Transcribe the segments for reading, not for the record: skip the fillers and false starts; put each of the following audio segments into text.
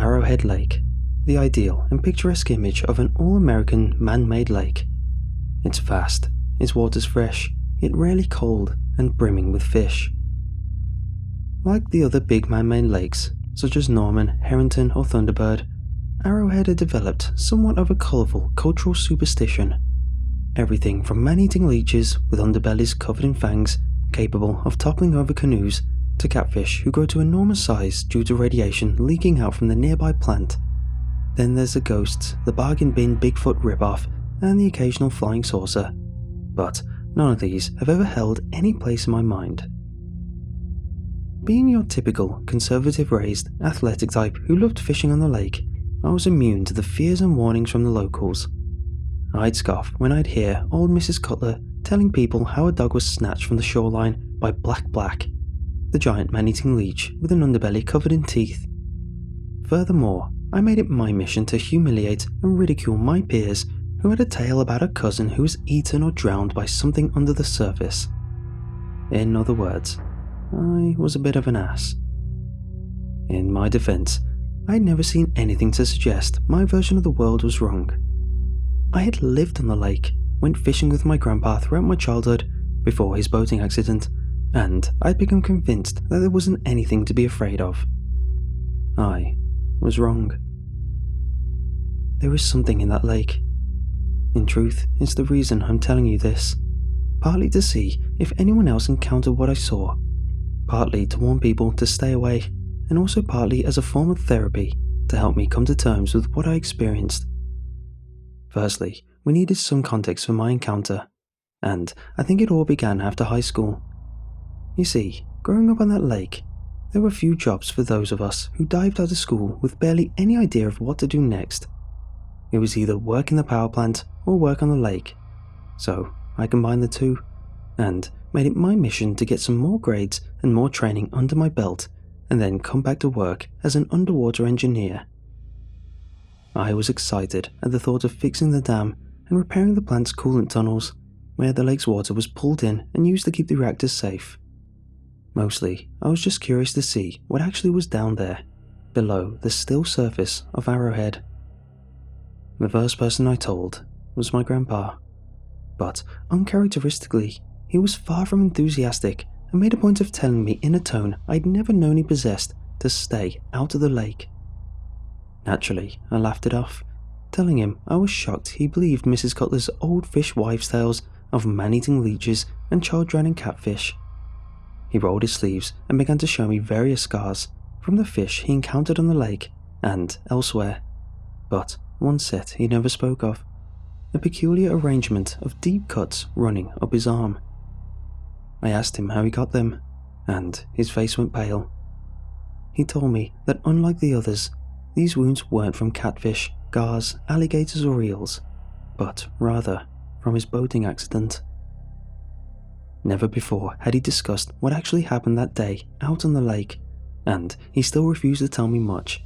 Arrowhead Lake, the ideal and picturesque image of an all-American man-made lake. It's vast, its water's fresh, yet rarely cold and brimming with fish. Like the other big man-made lakes, such as Norman, Harrington or Thunderbird, Arrowhead had developed somewhat of a colourful cultural superstition. Everything from man-eating leeches with underbellies covered in fangs capable of toppling over canoes, to catfish who grow to enormous size due to radiation leaking out from the nearby plant. Then there's the ghosts, the bargain bin Bigfoot ripoff, and the occasional flying saucer. But none of these have ever held any place in my mind. Being your typical, conservative-raised, athletic type who loved fishing on the lake, I was immune to the fears and warnings from the locals. I'd scoff when I'd hear old Mrs. Cutler telling people how a dog was snatched from the shoreline by Black, the giant man-eating leech with an underbelly covered in teeth. Furthermore, I made it my mission to humiliate and ridicule my peers who had a tale about a cousin who was eaten or drowned by something under the surface. In other words, I was a bit of an ass. In my defense, I'd never seen anything to suggest my version of the world was wrong. I had lived on the lake, went fishing with my grandpa throughout my childhood before his boating accident, and I'd become convinced that there wasn't anything to be afraid of. I was wrong. There is something in that lake. In truth, it's the reason I'm telling you this. Partly to see if anyone else encountered what I saw, partly to warn people to stay away, and also partly as a form of therapy to help me come to terms with what I experienced. Firstly, we needed some context for my encounter, and I think it all began after high school. You see, growing up on that lake, there were few jobs for those of us who dived out of school with barely any idea of what to do next. It was either work in the power plant or work on the lake, so I combined the two, and made it my mission to get some more grades and more training under my belt, and then come back to work as an underwater engineer. I was excited at the thought of fixing the dam and repairing the plant's coolant tunnels, where the lake's water was pulled in and used to keep the reactors safe. Mostly, I was just curious to see what actually was down there, below the still surface of Arrowhead. The first person I told was my grandpa, but uncharacteristically, he was far from enthusiastic and made a point of telling me in a tone I'd never known he possessed to stay out of the lake. Naturally, I laughed it off, telling him I was shocked he believed Mrs. Cutler's old fish wives' tales of man-eating leeches and child-drowning catfish. He rolled his sleeves and began to show me various scars from the fish he encountered on the lake and elsewhere, but one set he never spoke of, a peculiar arrangement of deep cuts running up his arm. I asked him how he got them, and his face went pale. He told me that unlike the others, these wounds weren't from catfish, gars, alligators or eels, but rather from his boating accident. Never before had he discussed what actually happened that day out on the lake, and he still refused to tell me much.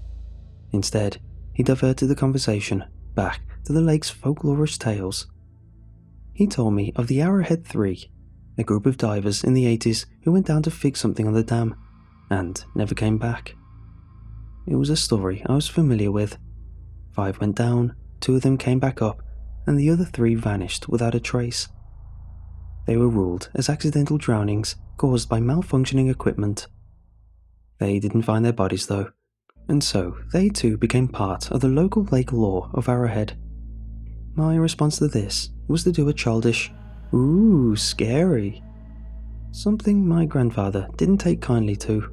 Instead, he diverted the conversation back to the lake's folklorish tales. He told me of the Arrowhead 3, a group of divers in the 80s who went down to fix something on the dam, and never came back. It was a story I was familiar with. 5 went down, 2 of them came back up, and the other 3 vanished without a trace. They were ruled as accidental drownings caused by malfunctioning equipment. They didn't find their bodies though, and so they too became part of the local lake law of Arrowhead. My response to this was to do a childish, "Ooh, scary," something my grandfather didn't take kindly to.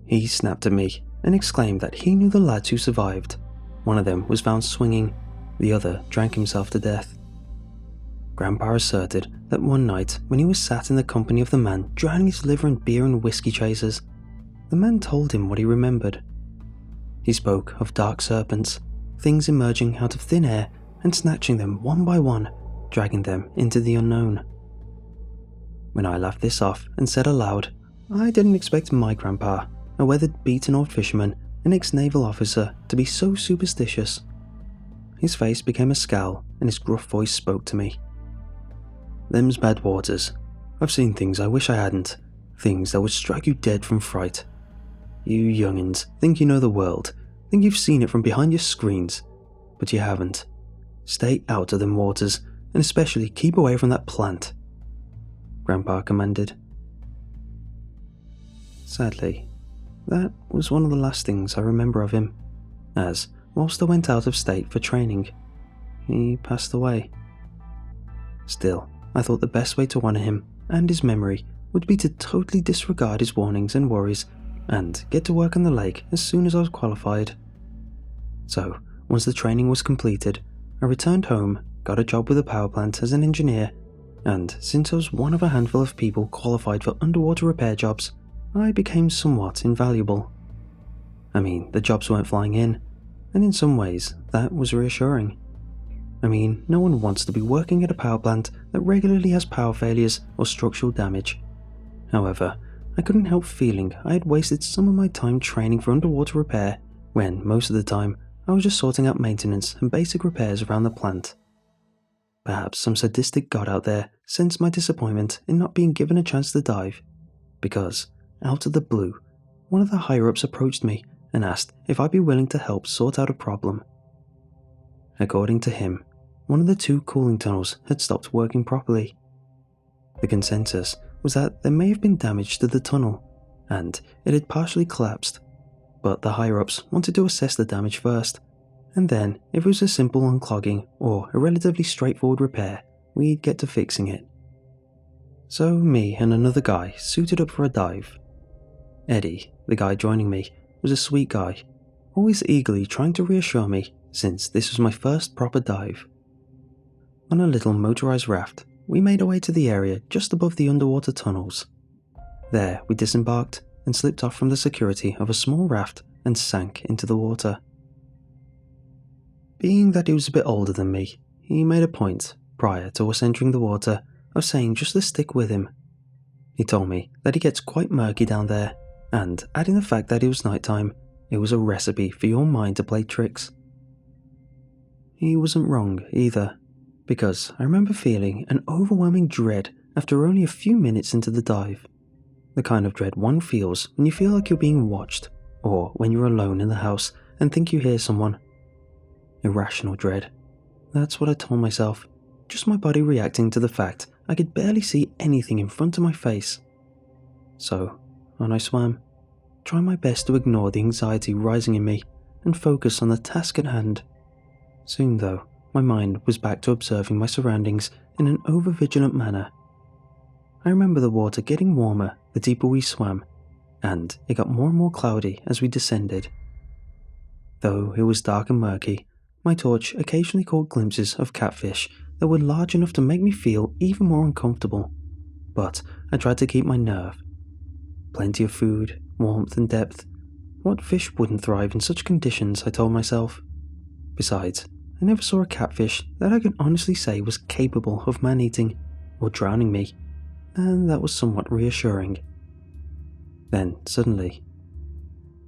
He snapped at me and exclaimed that he knew the lads who survived. One of them was found swinging, the other drank himself to death. Grandpa asserted that one night when he was sat in the company of the man drowning his liver in beer and whiskey chasers, the man told him what he remembered. He spoke of dark serpents, things emerging out of thin air and snatching them one by one, dragging them into the unknown. When I laughed this off and said aloud, I didn't expect my grandpa, a weathered beaten old fisherman, an ex-naval officer, to be so superstitious. His face became a scowl and his gruff voice spoke to me. "Them's bad waters. I've seen things I wish I hadn't, things that would strike you dead from fright. You young'uns think you know the world, think you've seen it from behind your screens, but you haven't. Stay out of them waters, and especially keep away from that plant," Grandpa commanded. Sadly, that was one of the last things I remember of him, as whilst I went out of state for training, he passed away. Still, I thought the best way to honour him and his memory would be to totally disregard his warnings and worries and get to work on the lake as soon as I was qualified. So, once the training was completed, I returned home, got a job with a power plant as an engineer, and since I was one of a handful of people qualified for underwater repair jobs, I became somewhat invaluable. I mean, the jobs weren't flying in, and in some ways, that was reassuring. I mean, no one wants to be working at a power plant that regularly has power failures or structural damage. However, I couldn't help feeling I had wasted some of my time training for underwater repair, when most of the time I was just sorting out maintenance and basic repairs around the plant. Perhaps some sadistic god out there sensed my disappointment in not being given a chance to dive, because, out of the blue, one of the higher-ups approached me and asked if I'd be willing to help sort out a problem. According to him, one of the 2 cooling tunnels had stopped working properly. The consensus was that there may have been damage to the tunnel, and it had partially collapsed, but the higher-ups wanted to assess the damage first, and then if it was a simple unclogging or a relatively straightforward repair, we'd get to fixing it. So me and another guy suited up for a dive. Eddie, the guy joining me, was a sweet guy, always eagerly trying to reassure me since this was my first proper dive. On a little motorized raft, we made our way to the area just above the underwater tunnels. There we disembarked and slipped off from the security of a small raft and sank into the water. Being that he was a bit older than me, he made a point, prior to us entering the water, of saying just to stick with him. He told me that it gets quite murky down there, and adding the fact that it was nighttime, it was a recipe for your mind to play tricks. He wasn't wrong either, because I remember feeling an overwhelming dread after only a few minutes into the dive. The kind of dread one feels when you feel like you're being watched, or when you're alone in the house and think you hear someone. Irrational dread. That's what I told myself, just my body reacting to the fact I could barely see anything in front of my face. So, on I swam, trying my best to ignore the anxiety rising in me and focus on the task at hand. Soon though, my mind was back to observing my surroundings in an over-vigilant manner. I remember the water getting warmer the deeper we swam, and it got more and more cloudy as we descended. Though it was dark and murky, my torch occasionally caught glimpses of catfish that were large enough to make me feel even more uncomfortable, but I tried to keep my nerve. Plenty of food, warmth and depth. What fish wouldn't thrive in such conditions, I told myself. Besides, I never saw a catfish that I can honestly say was capable of man-eating or drowning me, and that was somewhat reassuring. Then, suddenly,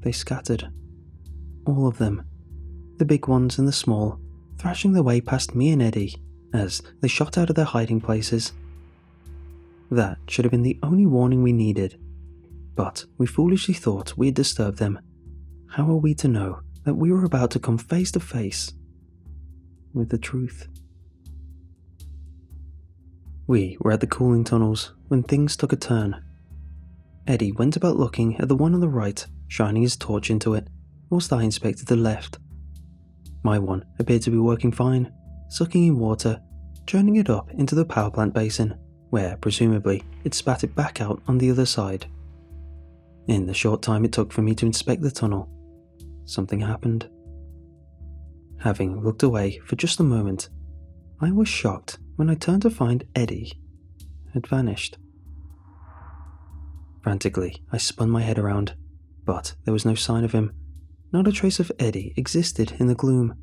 they scattered. All of them. The big ones and the small, thrashing their way past me and Eddie as they shot out of their hiding places. That should have been the only warning we needed, but we foolishly thought we had disturbed them. How are we to know that we were about to come face to face with the truth? We were at the cooling tunnels when things took a turn. Eddie went about looking at the one on the right, shining his torch into it, whilst I inspected the left. My one appeared to be working fine, sucking in water, churning it up into the power plant basin, where presumably it spat it back out on the other side. In the short time it took for me to inspect the tunnel, something happened. Having looked away for just a moment, I was shocked when I turned to find Eddie had vanished. Frantically, I spun my head around, but there was no sign of him. Not a trace of Eddie existed in the gloom.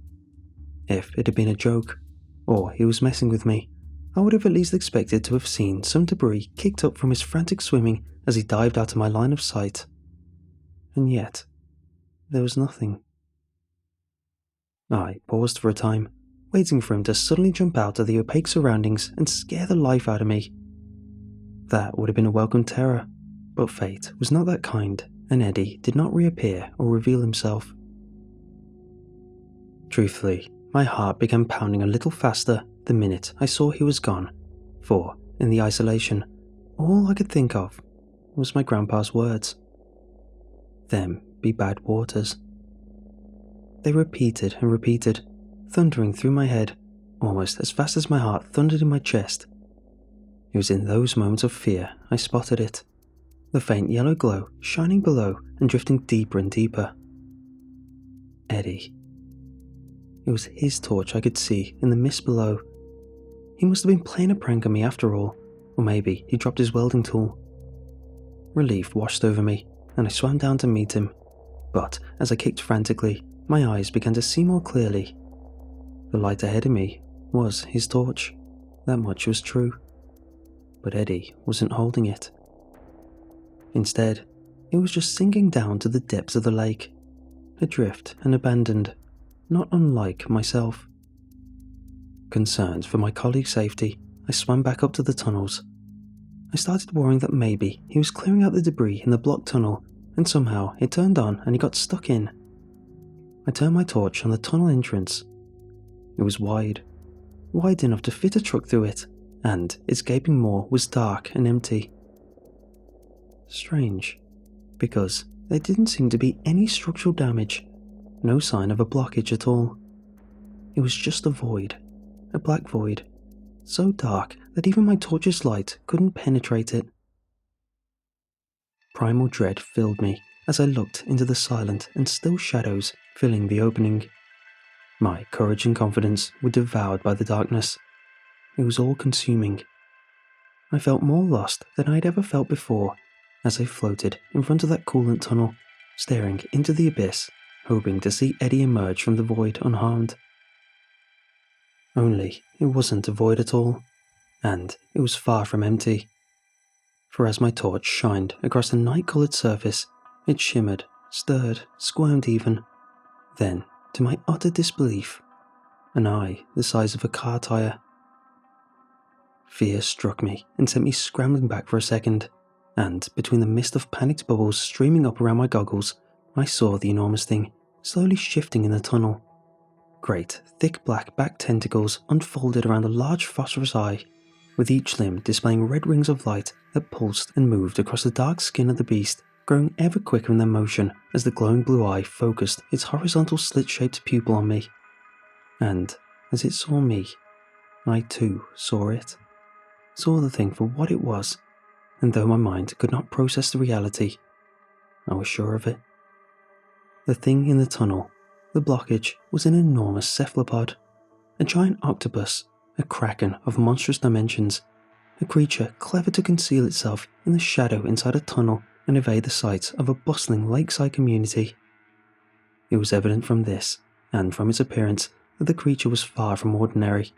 If it had been a joke, or he was messing with me, I would have at least expected to have seen some debris kicked up from his frantic swimming as he dived out of my line of sight. And yet, there was nothing. I paused for a time, waiting for him to suddenly jump out of the opaque surroundings and scare the life out of me. That would have been a welcome terror, but fate was not that kind, and Eddie did not reappear or reveal himself. Truthfully, my heart began pounding a little faster the minute I saw he was gone, for, in the isolation, all I could think of was my grandpa's words. Them be bad waters. They repeated and repeated, thundering through my head, almost as fast as my heart thundered in my chest. It was in those moments of fear I spotted it, the faint yellow glow shining below and drifting deeper and deeper. Eddie. It was his torch I could see in the mist below. He must have been playing a prank on me after all, or maybe he dropped his welding tool. Relief washed over me, and I swam down to meet him, but as I kicked frantically, my eyes began to see more clearly. The light ahead of me was his torch, that much was true, but Eddie wasn't holding it. Instead, it was just sinking down to the depths of the lake, adrift and abandoned, not unlike myself. Concerned for my colleague's safety, I swam back up to the tunnels. I started worrying that maybe he was clearing out the debris in the blocked tunnel and somehow it turned on and he got stuck in. I turned my torch on the tunnel entrance. It was wide enough to fit a truck through it, and its gaping maw was dark and empty. Strange, because there didn't seem to be any structural damage, no sign of a blockage at all. It was just a void, a black void, so dark that even my torch's light couldn't penetrate it. Primal dread filled me as I looked into the silent and still shadows filling the opening. My courage and confidence were devoured by the darkness. It was all-consuming. I felt more lost than I'd ever felt before as I floated in front of that coolant tunnel, staring into the abyss, hoping to see Eddie emerge from the void unharmed. Only it wasn't a void at all, and it was far from empty. For as my torch shined across the night-coloured surface, it shimmered, stirred, squirmed even. Then, to my utter disbelief, an eye the size of a car tyre. Fear struck me and sent me scrambling back for a second, and between the mist of panicked bubbles streaming up around my goggles, I saw the enormous thing slowly shifting in the tunnel. Great, thick black back tentacles unfolded around a large phosphorus eye, with each limb displaying red rings of light that pulsed and moved across the dark skin of the beast, growing ever quicker in their motion as the glowing blue eye focused its horizontal slit-shaped pupil on me. And as it saw me, I too saw it. Saw the thing for what it was, and though my mind could not process the reality, I was sure of it. The thing in the tunnel, the blockage, was an enormous cephalopod, a giant octopus, a kraken of monstrous dimensions, a creature clever to conceal itself in the shadow inside a tunnel and evade the sight of a bustling lakeside community. It was evident from this, and from its appearance, that the creature was far from ordinary.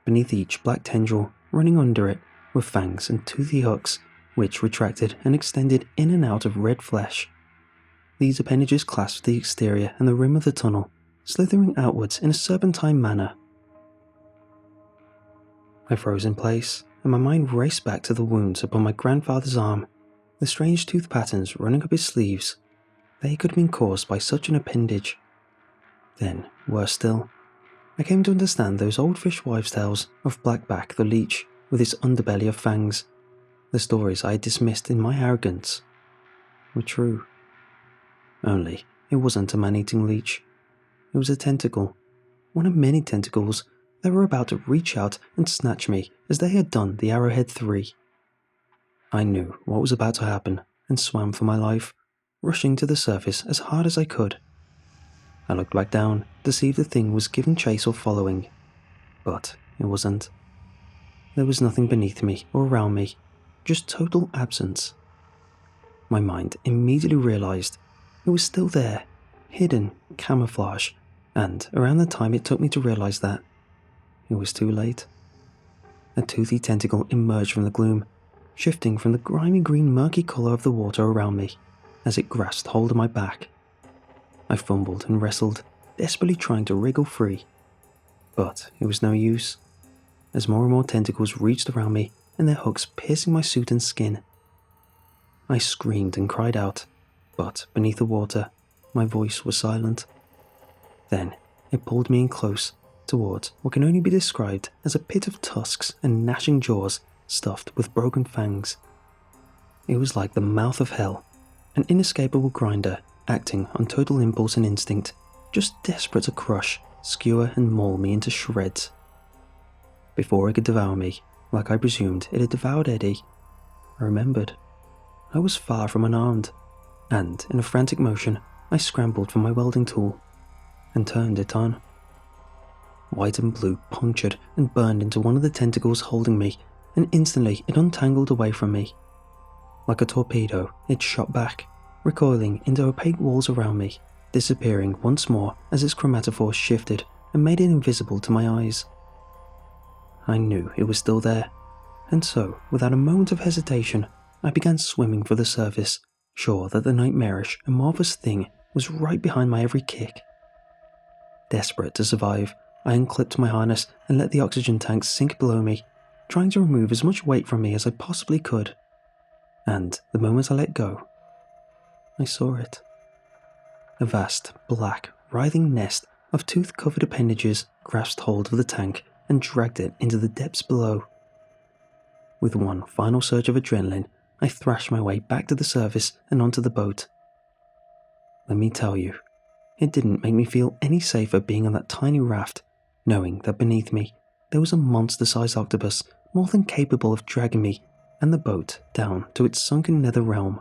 Beneath each black tendril, running under it, were fangs and toothy hooks, which retracted and extended in and out of red flesh. These appendages clasped the exterior and the rim of the tunnel, slithering outwards in a serpentine manner. I froze in place, and my mind raced back to the wounds upon my grandfather's arm, the strange tooth patterns running up his sleeves. They could have been caused by such an appendage. Then, worse still, I came to understand those old fish wives' tales of Blackback the leech with its underbelly of fangs. The stories I had dismissed in my arrogance were true. Only, it wasn't a man-eating leech. It was a tentacle, one of many tentacles that were about to reach out and snatch me as they had done the Arrowhead 3. I knew what was about to happen and swam for my life, rushing to the surface as hard as I could. I looked back down to see if the thing was giving chase or following, but it wasn't. There was nothing beneath me or around me, just total absence. My mind immediately realized it was still there, hidden, camouflage, and around the time it took me to realize that, it was too late. A toothy tentacle emerged from the gloom, shifting from the grimy green murky colour of the water around me as it grasped hold of my back. I fumbled and wrestled, desperately trying to wriggle free, but it was no use, as more and more tentacles reached around me and their hooks piercing my suit and skin. I screamed and cried out, but beneath the water, my voice was silent. Then, It pulled me in close, towards what can only be described as a pit of tusks and gnashing jaws stuffed with broken fangs. It was like the mouth of hell, an inescapable grinder acting on total impulse and instinct, just desperate to crush, skewer and maul me into shreds. Before it could devour me, like I presumed it had devoured Eddie, I remembered. I was far from unarmed, and in a frantic motion, I scrambled for my welding tool and turned it on. White and blue punctured and burned into one of the tentacles holding me, and instantly it untangled away from me. Like a torpedo, it shot back, recoiling into opaque walls around me, disappearing once more as its chromatophore shifted and made it invisible to my eyes. I knew it was still there, and so, without a moment of hesitation, I began swimming for the surface, sure that the nightmarish and marvelous thing was right behind my every kick. Desperate to survive, I unclipped my harness and let the oxygen tank sink below me, trying to remove as much weight from me as I possibly could. And the moment I let go, I saw it. A vast, black, writhing nest of tooth-covered appendages grasped hold of the tank and dragged it into the depths below. With one final surge of adrenaline, I thrashed my way back to the surface and onto the boat. Let me tell you, it didn't make me feel any safer being on that tiny raft, knowing that beneath me there was a monster-sized octopus more than capable of dragging me and the boat down to its sunken nether realm.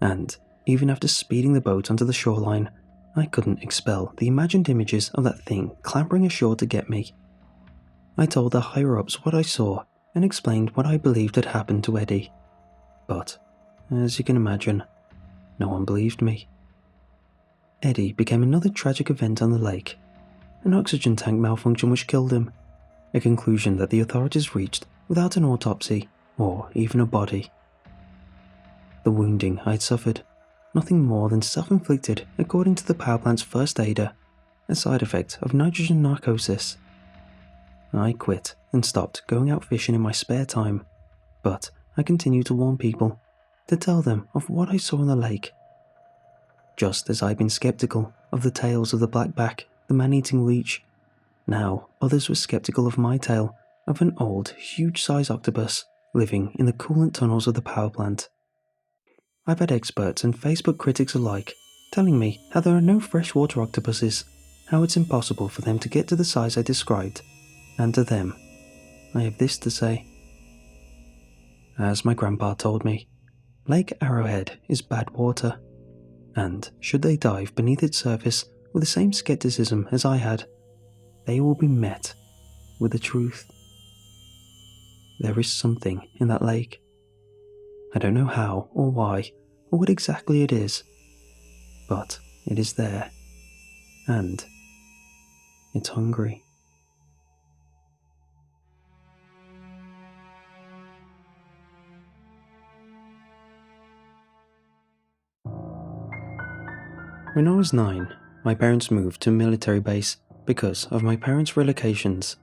And even after speeding the boat onto the shoreline, I couldn't expel the imagined images of that thing clambering ashore to get me. I told the higher-ups what I saw and explained what I believed had happened to Eddie. But, as you can imagine, no one believed me. Eddie became another tragic event on the lake, an oxygen tank malfunction which killed him, a conclusion that the authorities reached without an autopsy or even a body. The wounding I'd suffered, nothing more than self-inflicted according to the power plant's first aider, a side effect of nitrogen narcosis. I quit and stopped going out fishing in my spare time, but I continued to warn people, to tell them of what I saw on the lake. Just as I'd been skeptical of the tales of the blackback, the man-eating leech, now others were skeptical of my tale of an old, huge-sized octopus living in the coolant tunnels of the power plant. I've had experts and Facebook critics alike telling me how there are no freshwater octopuses, how it's impossible for them to get to the size I described, and to them, I have this to say. As my grandpa told me, Lake Arrowhead is bad water, and should they dive beneath its surface with the same skepticism as I had, they will be met with the truth. There is something in that lake. I don't know how or why or what exactly it is, but it is there, and it's hungry. When I was 9, my parents moved to a military base because of my parents' relocations.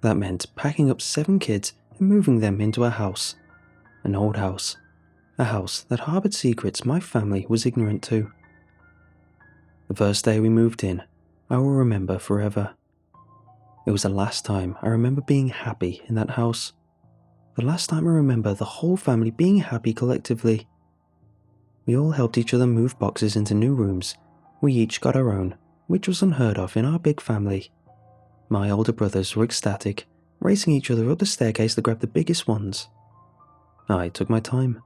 That meant packing up 7 kids and moving them into a house. An old house. A house that harboured secrets my family was ignorant to. The first day we moved in, I will remember forever. It was the last time I remember being happy in that house. The last time I remember the whole family being happy collectively. We all helped each other move boxes into new rooms. We each got our own, which was unheard of in our big family. My older brothers were ecstatic, racing each other up the staircase to grab the biggest ones. I took my time.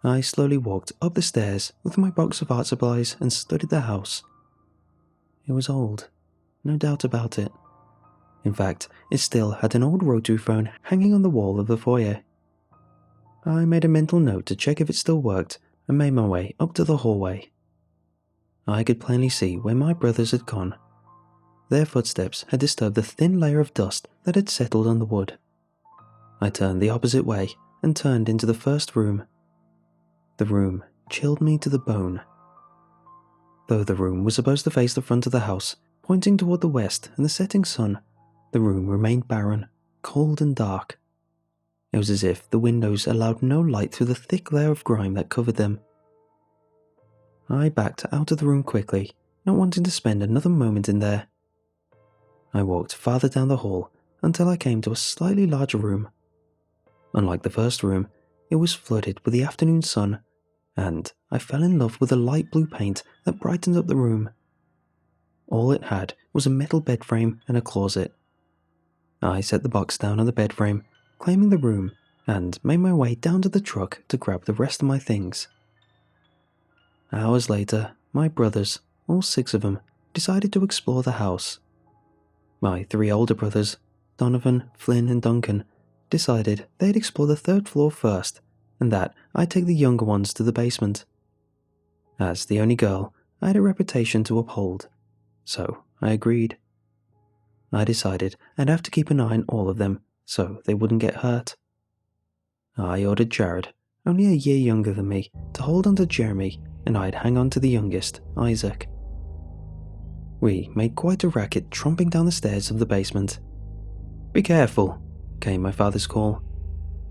I slowly walked up the stairs with my box of art supplies and studied the house. It was old, no doubt about it. In fact, it still had an old rotophone hanging on the wall of the foyer. I made a mental note to check if it still worked and made my way up to the hallway. I could plainly see where my brothers had gone. Their footsteps had disturbed the thin layer of dust that had settled on the wood. I turned the opposite way and turned into the first room. The room chilled me to the bone. Though the room was supposed to face the front of the house, pointing toward the west and the setting sun, the room remained barren, cold and dark. It was as if the windows allowed no light through the thick layer of grime that covered them. I backed out of the room quickly not wanting to spend another moment in there. I walked farther down the hall until I came to a slightly larger room. Unlike the first room, it was flooded with the afternoon sun, and I fell in love with the light blue paint that brightened up the room. All it had was a metal bed frame and a closet. I set the box down on the bed frame, claiming the room, and made my way down to the truck to grab the rest of my things. Hours later, my brothers, all 6 of them, decided to explore the house. My 3 older brothers, Donovan, Flynn, and Duncan, decided they'd explore the 3rd floor first, and that I'd take the younger ones to the basement. As the only girl, I had a reputation to uphold, so I agreed. I decided I'd have to keep an eye on all of them so they wouldn't get hurt. I ordered Jared, only a year younger than me, to hold on to Jeremy, and I'd hang on to the youngest, Isaac. We made quite a racket tromping down the stairs of the basement. "Be careful," came my father's call.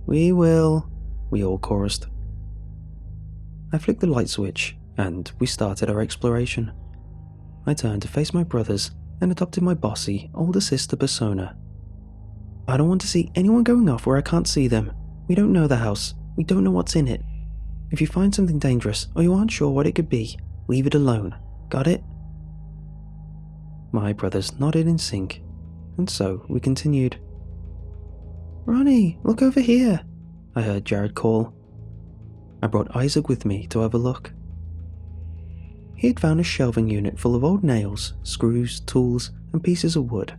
"We will," we all chorused. I flicked the light switch, and we started our exploration. I turned to face my brothers and adopted my bossy, older sister persona. "I don't want to see anyone going off where I can't see them. We don't know the house. We don't know what's in it. If you find something dangerous or you aren't sure what it could be, leave it alone. Got it?" My brothers nodded in sync, and so we continued. "Ronnie, look over here," I heard Jared call. I brought Isaac with me to have a look. He had found a shelving unit full of old nails, screws, tools, and pieces of wood.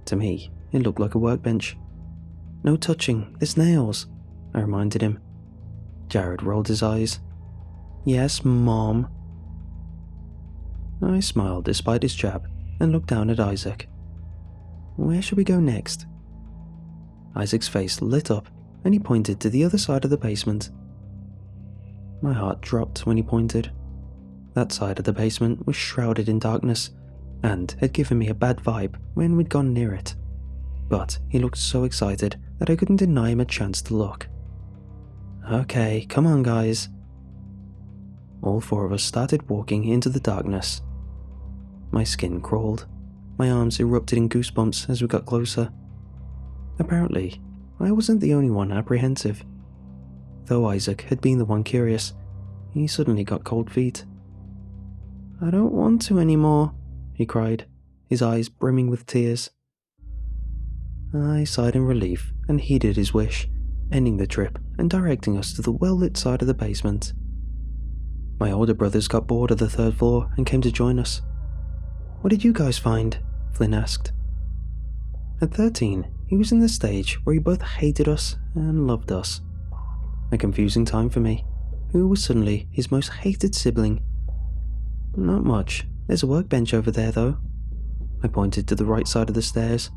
To me, it looked like a workbench. "No touching, there's nails," I reminded him. Jared rolled his eyes. "Yes, Mom." I smiled despite his jab and looked down at Isaac. "Where should we go next?" Isaac's face lit up and he pointed to the other side of the basement. My heart dropped when he pointed. That side of the basement was shrouded in darkness and had given me a bad vibe when we'd gone near it. But he looked so excited that I couldn't deny him a chance to look. "Okay, come on guys." All 4 of us started walking into the darkness. My skin crawled. My arms erupted in goosebumps as we got closer. Apparently, I wasn't the only one apprehensive. Though Isaac had been the one curious, he suddenly got cold feet. "I don't want to anymore," he cried, his eyes brimming with tears. I sighed in relief and heeded his wish, ending the trip and directing us to the well-lit side of the basement. My older brothers got bored of the 3rd floor and came to join us. "What did you guys find?" Flynn asked. At 13, he was in the stage where he both hated us and loved us. A confusing time for me, who was suddenly his most hated sibling. "Not much. There's a workbench over there, though." I pointed to the right side of the stairs.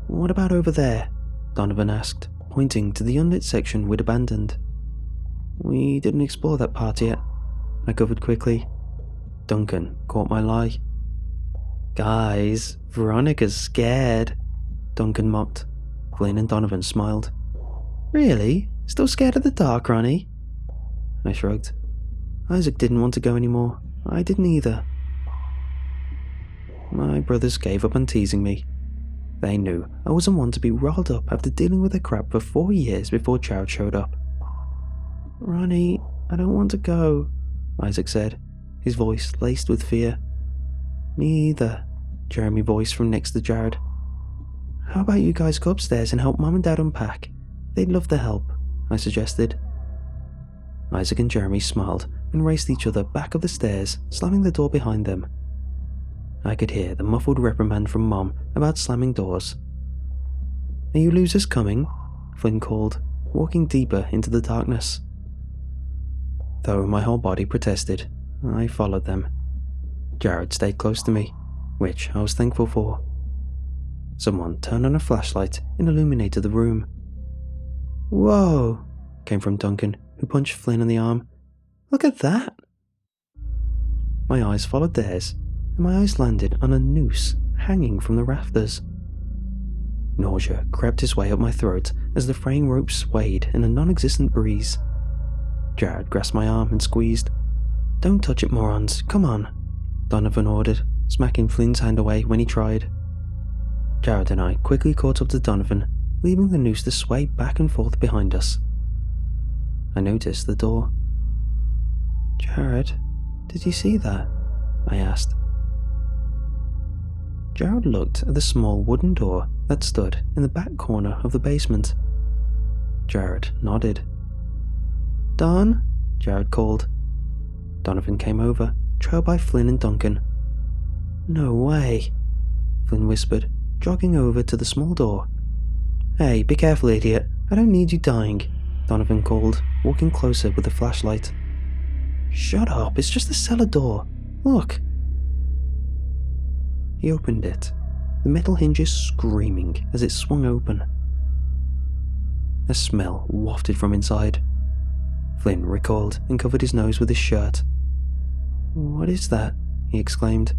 "What about over there?" Donovan asked, pointing to the unlit section we'd abandoned. "We didn't explore that part yet," I covered quickly. Duncan caught my lie. "Guys, Veronica's scared," Duncan mocked. Flynn and Donovan smiled. "Really? Still scared of the dark, Ronnie?" I shrugged. Isaac didn't want to go anymore. I didn't either. My brothers gave up on teasing me. They knew I wasn't one to be riled up after dealing with the crap for 4 years before Jared showed up. "Ronnie, I don't want to go," Isaac said, his voice laced with fear. "Me either," Jeremy voiced from next to Jared. "How about you guys go upstairs and help Mom and Dad unpack? They'd love the help," I suggested. Isaac and Jeremy smiled and raced each other back up the stairs, slamming the door behind them. I could hear the muffled reprimand from Mom about slamming doors. "Are you losers coming?" Flynn called, walking deeper into the darkness. Though my whole body protested, I followed them. Jared stayed close to me, which I was thankful for. Someone turned on a flashlight and illuminated the room. "Whoa," came from Duncan, who punched Flynn in the arm. "Look at that!" My eyes followed theirs, and my eyes landed on a noose hanging from the rafters. Nausea crept its way up my throat as the fraying rope swayed in a non-existent breeze. Jared grasped my arm and squeezed. "Don't touch it, morons, come on." Donovan ordered, smacking Flynn's hand away when he tried. Jared and I quickly caught up to Donovan, leaving the noose to sway back and forth behind us. I noticed the door. "Jared, did you see that?" I asked. Jared looked at the small wooden door that stood in the back corner of the basement. Jared nodded. "Don?" Jared called. Donovan came over, trailed by Flynn and Duncan. "No way," Flynn whispered, jogging over to the small door. "Hey, be careful, idiot. I don't need you dying," Donovan called, walking closer with the flashlight. "Shut up, it's just the cellar door. Look." He opened it, the metal hinges screaming as it swung open. A smell wafted from inside. Flynn recoiled and covered his nose with his shirt. "What is that?" he exclaimed.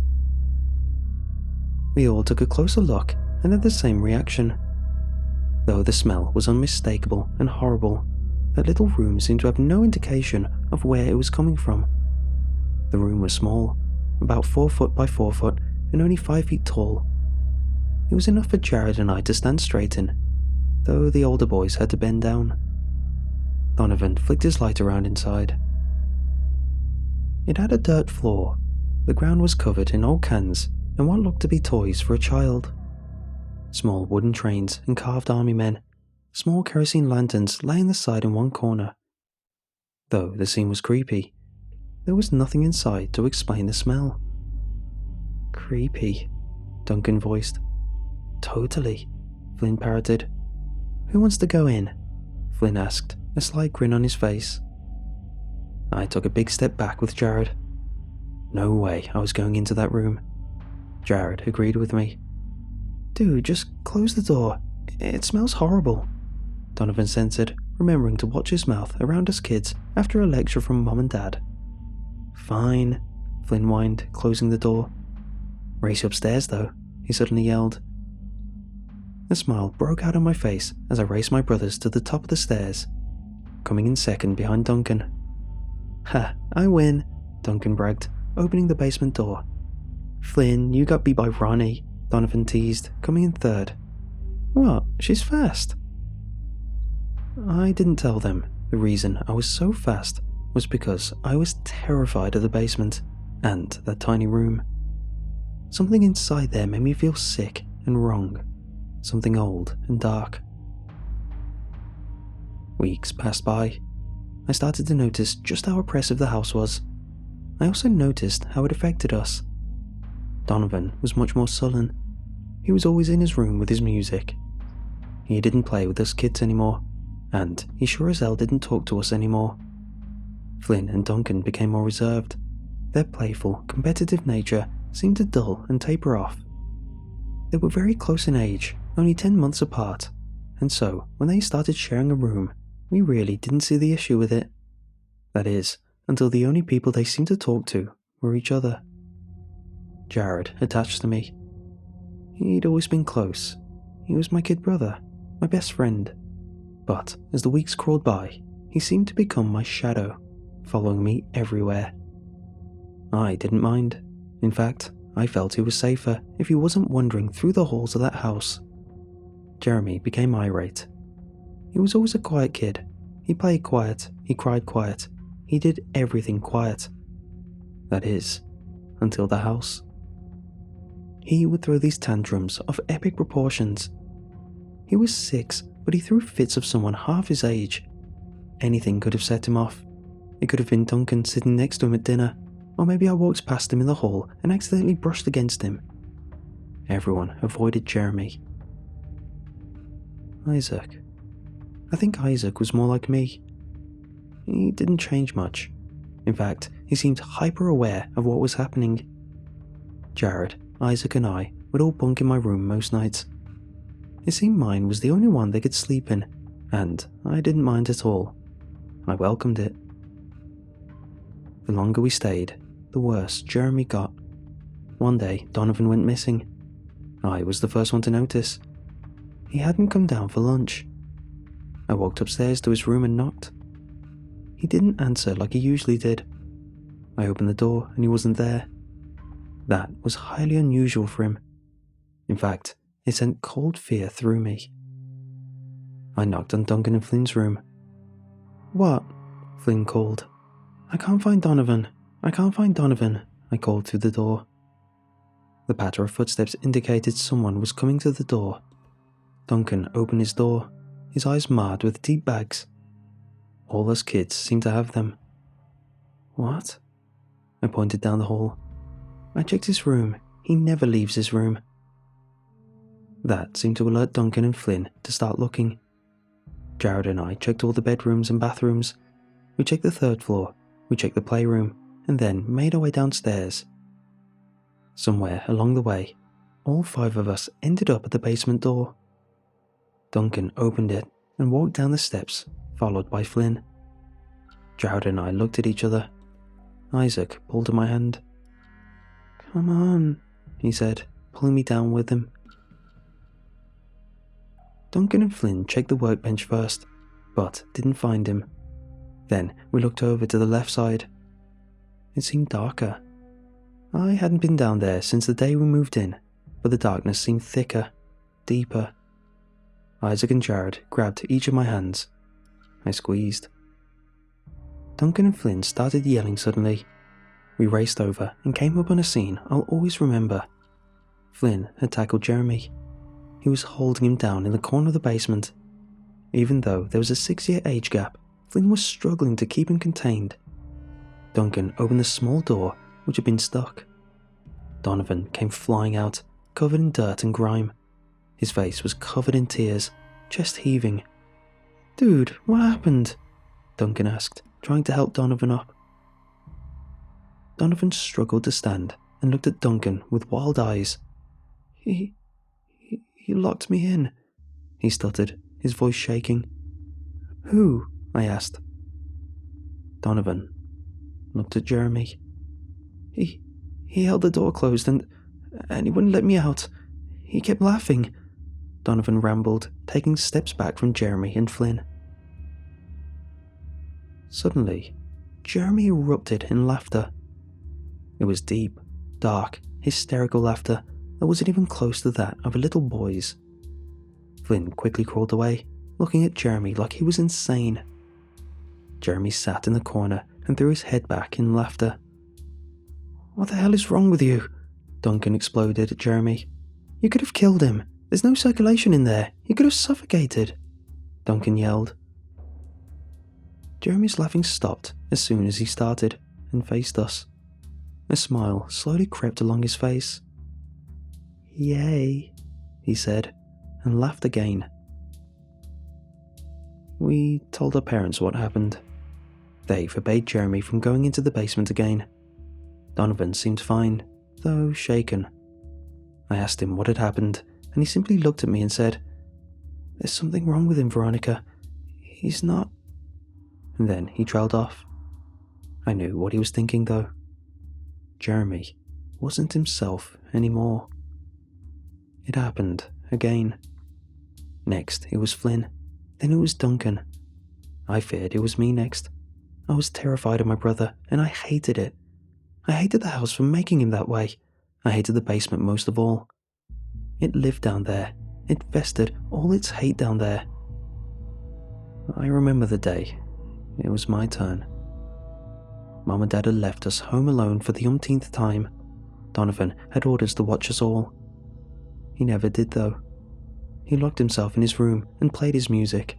We all took a closer look and had the same reaction. Though the smell was unmistakable and horrible, that little room seemed to have no indication of where it was coming from. The room was small, about 4 foot by 4 foot and only 5 feet tall. It was enough for Jared and I to stand straight in, though the older boys had to bend down. Donovan flicked his light around inside. It had a dirt floor. The ground was covered in old cans and what looked to be toys for a child. Small wooden trains and carved army men, small kerosene lanterns lay on the side in one corner. Though the scene was creepy, there was nothing inside to explain the smell. "Creepy," Duncan voiced. "Totally," Flynn parroted. "Who wants to go in?" Flynn asked, a slight grin on his face. I took a big step back with Jared. No way I was going into that room. Jared agreed with me. "Dude, just close the door. It smells horrible," Donovan censored, remembering to watch his mouth around us kids after a lecture from Mom and Dad. "Fine," Flynn whined, closing the door. "Race you upstairs, though," he suddenly yelled. A smile broke out on my face as I raced my brothers to the top of the stairs, coming in second behind Duncan. "Ha, I win," Duncan bragged, opening the basement door. "Flynn, you got beat by Ronnie," Donovan teased, coming in third. "What? She's fast." I didn't tell them the reason I was so fast was because I was terrified of the basement and that tiny room. Something inside there made me feel sick and wrong, something old and dark. Weeks passed by. I started to notice just how oppressive the house was. I also noticed how it affected us. Donovan was much more sullen. He was always in his room with his music. He didn't play with us kids anymore, and he sure as hell didn't talk to us anymore. Flynn and Duncan became more reserved. Their playful, competitive nature seemed to dull and taper off. They were very close in age, only 10 months apart, and so when they started sharing a room, we really didn't see the issue with it. That is, until the only people they seemed to talk to were each other. Jared attached to me. He'd always been close. He was my kid brother, my best friend. But as the weeks crawled by, he seemed to become my shadow, following me everywhere. I didn't mind. In fact, I felt he was safer if he wasn't wandering through the halls of that house. Jeremy became irate. He was always a quiet kid. He played quiet, he cried quiet, he did everything quiet. That is, until the house. He would throw these tantrums of epic proportions. He was 6, but he threw fits of someone half his age. Anything could have set him off. It could have been Duncan sitting next to him at dinner, or maybe I walked past him in the hall and accidentally brushed against him. Everyone avoided Jeremy. Isaac. I think Isaac was more like me. He didn't change much. In fact, he seemed hyper-aware of what was happening. Jared, Isaac and I would all bunk in my room most nights. It seemed mine was the only one they could sleep in, and I didn't mind at all. I welcomed it. The longer we stayed, the worse Jeremy got. One day, Donovan went missing. I was the first one to notice. He hadn't come down for lunch. I walked upstairs to his room and knocked. He didn't answer like he usually did. I opened the door and he wasn't there. That was highly unusual for him. In fact, it sent cold fear through me. I knocked on Duncan and Flynn's room. "What?" Flynn called. "I can't find Donovan. I can't find Donovan," I called through the door. The patter of footsteps indicated someone was coming to the door. Duncan opened his door, his eyes marred with deep bags. All us kids seemed to have them. "What?" I pointed down the hall. "I checked his room. He never leaves his room." That seemed to alert Duncan and Flynn to start looking. Jared and I checked all the bedrooms and bathrooms. We checked the third floor, we checked the playroom, and then made our way downstairs. Somewhere along the way, all 5 of us ended up at the basement door. Duncan opened it and walked down the steps, followed by Flynn. Jared and I looked at each other. Isaac pulled at my hand. "Come on," he said, pulling me down with him. Duncan and Flynn checked the workbench first, but didn't find him. Then we looked over to the left side. It seemed darker. I hadn't been down there since the day we moved in, but the darkness seemed thicker, deeper. Isaac and Jared grabbed each of my hands. I squeezed. Duncan and Flynn started yelling suddenly. We raced over and came up on a scene I'll always remember. Flynn had tackled Jeremy. He was holding him down in the corner of the basement. Even though there was a 6-year age gap, Flynn was struggling to keep him contained. Duncan opened the small door, which had been stuck. Donovan came flying out, covered in dirt and grime. His face was covered in tears, chest heaving. "Dude, what happened?" Duncan asked, trying to help Donovan up. Donovan struggled to stand and looked at Duncan with wild eyes. He locked me in," he stuttered, his voice shaking. "Who?" I asked. Donovan looked at Jeremy. He held the door closed and he wouldn't let me out. He kept laughing," Donovan rambled, taking steps back from Jeremy and Flynn. Suddenly, Jeremy erupted in laughter. It was deep, dark, hysterical laughter that wasn't even close to that of a little boy's. Flynn quickly crawled away, looking at Jeremy like he was insane. Jeremy sat in the corner and threw his head back in laughter. "What the hell is wrong with you?" Duncan exploded at Jeremy. "You could have killed him. There's no circulation in there. He could have suffocated," Duncan yelled. Jeremy's laughing stopped as soon as he started and faced us. A smile slowly crept along his face. "Yay," he said, and laughed again. We told our parents what happened. They forbade Jeremy from going into the basement again. Donovan seemed fine, though shaken. I asked him what had happened, and he simply looked at me and said, "There's something wrong with him, Veronica. He's not..." And then he trailed off. I knew what he was thinking, though. Jeremy wasn't himself anymore. It happened again. Next, it was Flynn. Then it was Duncan. I feared it was me next. I was terrified of my brother, and I hated it. I hated the house for making him that way. I hated the basement most of all. It lived down there. It festered all its hate down there. I remember the day. It was my turn. Mom and Dad had left us home alone for the umpteenth time. Donovan had orders to watch us all. He never did, though. He locked himself in his room and played his music.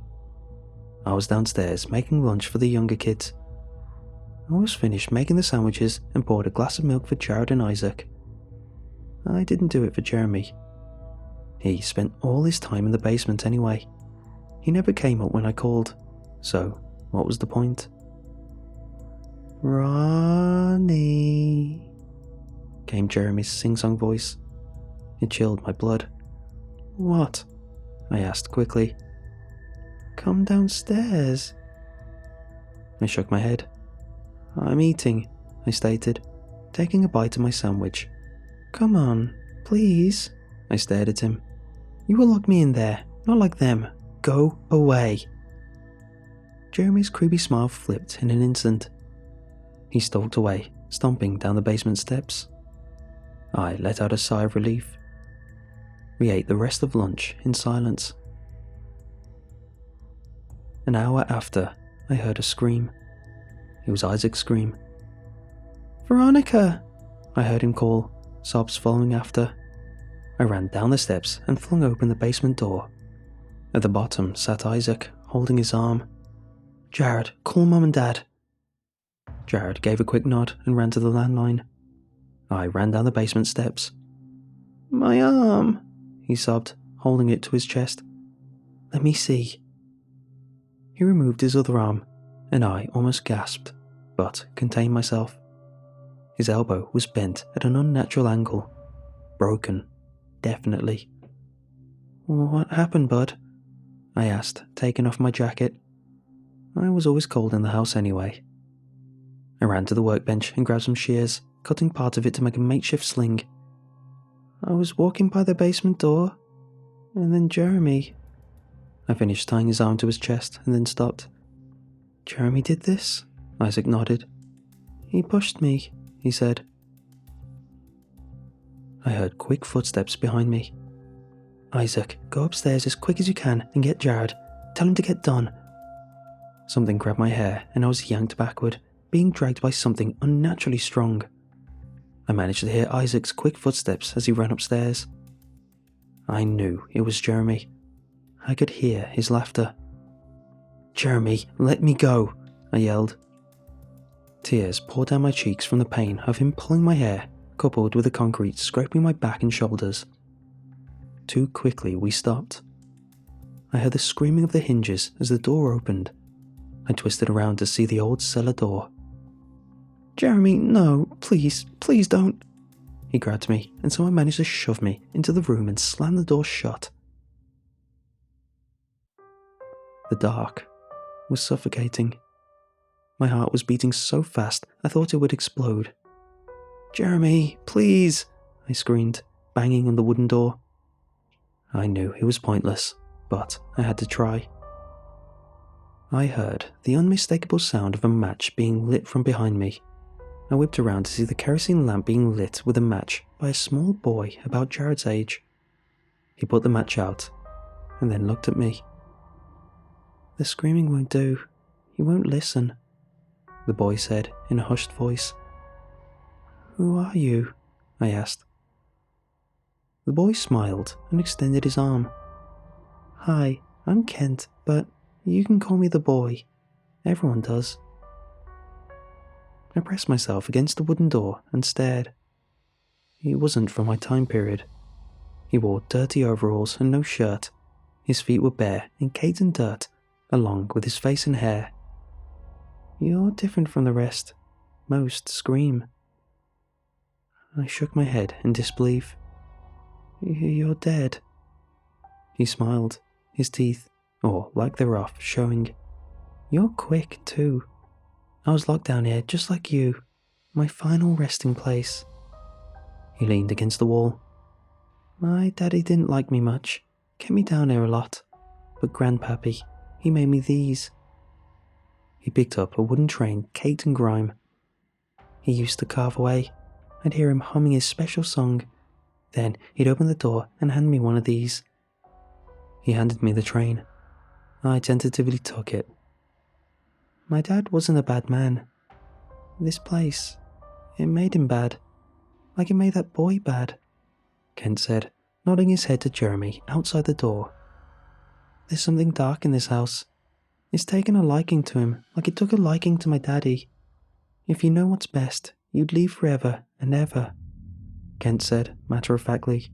I was downstairs making lunch for the younger kids. I was finished making the sandwiches and poured a glass of milk for Jared and Isaac. I didn't do it for Jeremy. He spent all his time in the basement anyway. He never came up when I called, so what was the point? "Ronnie," came Jeremy's sing-song voice. It chilled my blood. "What?" I asked quickly. "Come downstairs." I shook my head. "I'm eating," I stated, taking a bite of my sandwich. "Come on, please." I stared at him. "You will lock me in there, not like them. Go away." Jeremy's creepy smile flipped in an instant. He stalked away, stomping down the basement steps. I let out a sigh of relief. We ate the rest of lunch in silence. An hour after, I heard a scream. It was Isaac's scream. "Veronica!" I heard him call, sobs following after. I ran down the steps and flung open the basement door. At the bottom sat Isaac, holding his arm. "Jared, call Mum and Dad." Jared gave a quick nod and ran to the landline. I ran down the basement steps. "My arm," he sobbed, holding it to his chest. "Let me see." He removed his other arm, and I almost gasped, but contained myself. His elbow was bent at an unnatural angle. Broken, definitely. "What happened, bud?" I asked, taking off my jacket. I was always cold in the house anyway. I ran to the workbench and grabbed some shears, cutting part of it to make a makeshift sling. "I was walking by the basement door, and then Jeremy..." I finished tying his arm to his chest and then stopped. "Jeremy did this?" Isaac nodded. "He pushed me," he said. I heard quick footsteps behind me. "Isaac, go upstairs as quick as you can and get Jared. Tell him to get done." Something grabbed my hair and I was yanked backward, being dragged by something unnaturally strong. I managed to hear Isaac's quick footsteps as he ran upstairs. I knew it was Jeremy. I could hear his laughter. "Jeremy, let me go," I yelled. Tears poured down my cheeks from the pain of him pulling my hair, coupled with the concrete scraping my back and shoulders. Too quickly we stopped. I heard the screaming of the hinges as the door opened. I twisted around to see the old cellar door. "Jeremy, no, please, please don't." He grabbed me, and someone managed to shove me into the room and slam the door shut. The dark was suffocating. My heart was beating so fast I thought it would explode. "Jeremy, please," I screamed, banging on the wooden door. I knew it was pointless, but I had to try. I heard the unmistakable sound of a match being lit from behind me. I whipped around to see the kerosene lamp being lit with a match by a small boy about Jared's age. He put the match out, and then looked at me. "The screaming won't do. He won't listen," the boy said in a hushed voice. "Who are you?" I asked. The boy smiled and extended his arm. "Hi, I'm Kent, but you can call me the boy. Everyone does." I pressed myself against the wooden door and stared. He wasn't from my time period. He wore dirty overalls and no shirt. His feet were bare and caked in dirt, along with his face and hair. "You're different from the rest. Most scream." I shook my head in disbelief. "You're dead." He smiled, his teeth, or like they were off, showing. "You're quick, too. I was locked down here just like you, my final resting place." He leaned against the wall. "My daddy didn't like me much, kept me down here a lot, but Grandpappy, he made me these." He picked up a wooden train caked in grime. He used to carve away. I'd hear him humming his special song. Then he'd open the door and hand me one of these. He handed me the train. I tentatively took it. My dad wasn't a bad man. This place, it made him bad. Like it made that boy bad, Kent said, nodding his head to Jeremy outside the door. "There's something dark in this house. It's taken a liking to him, like it took a liking to my daddy. If you know what's best, you'd leave forever and ever," Kent said, matter-of-factly.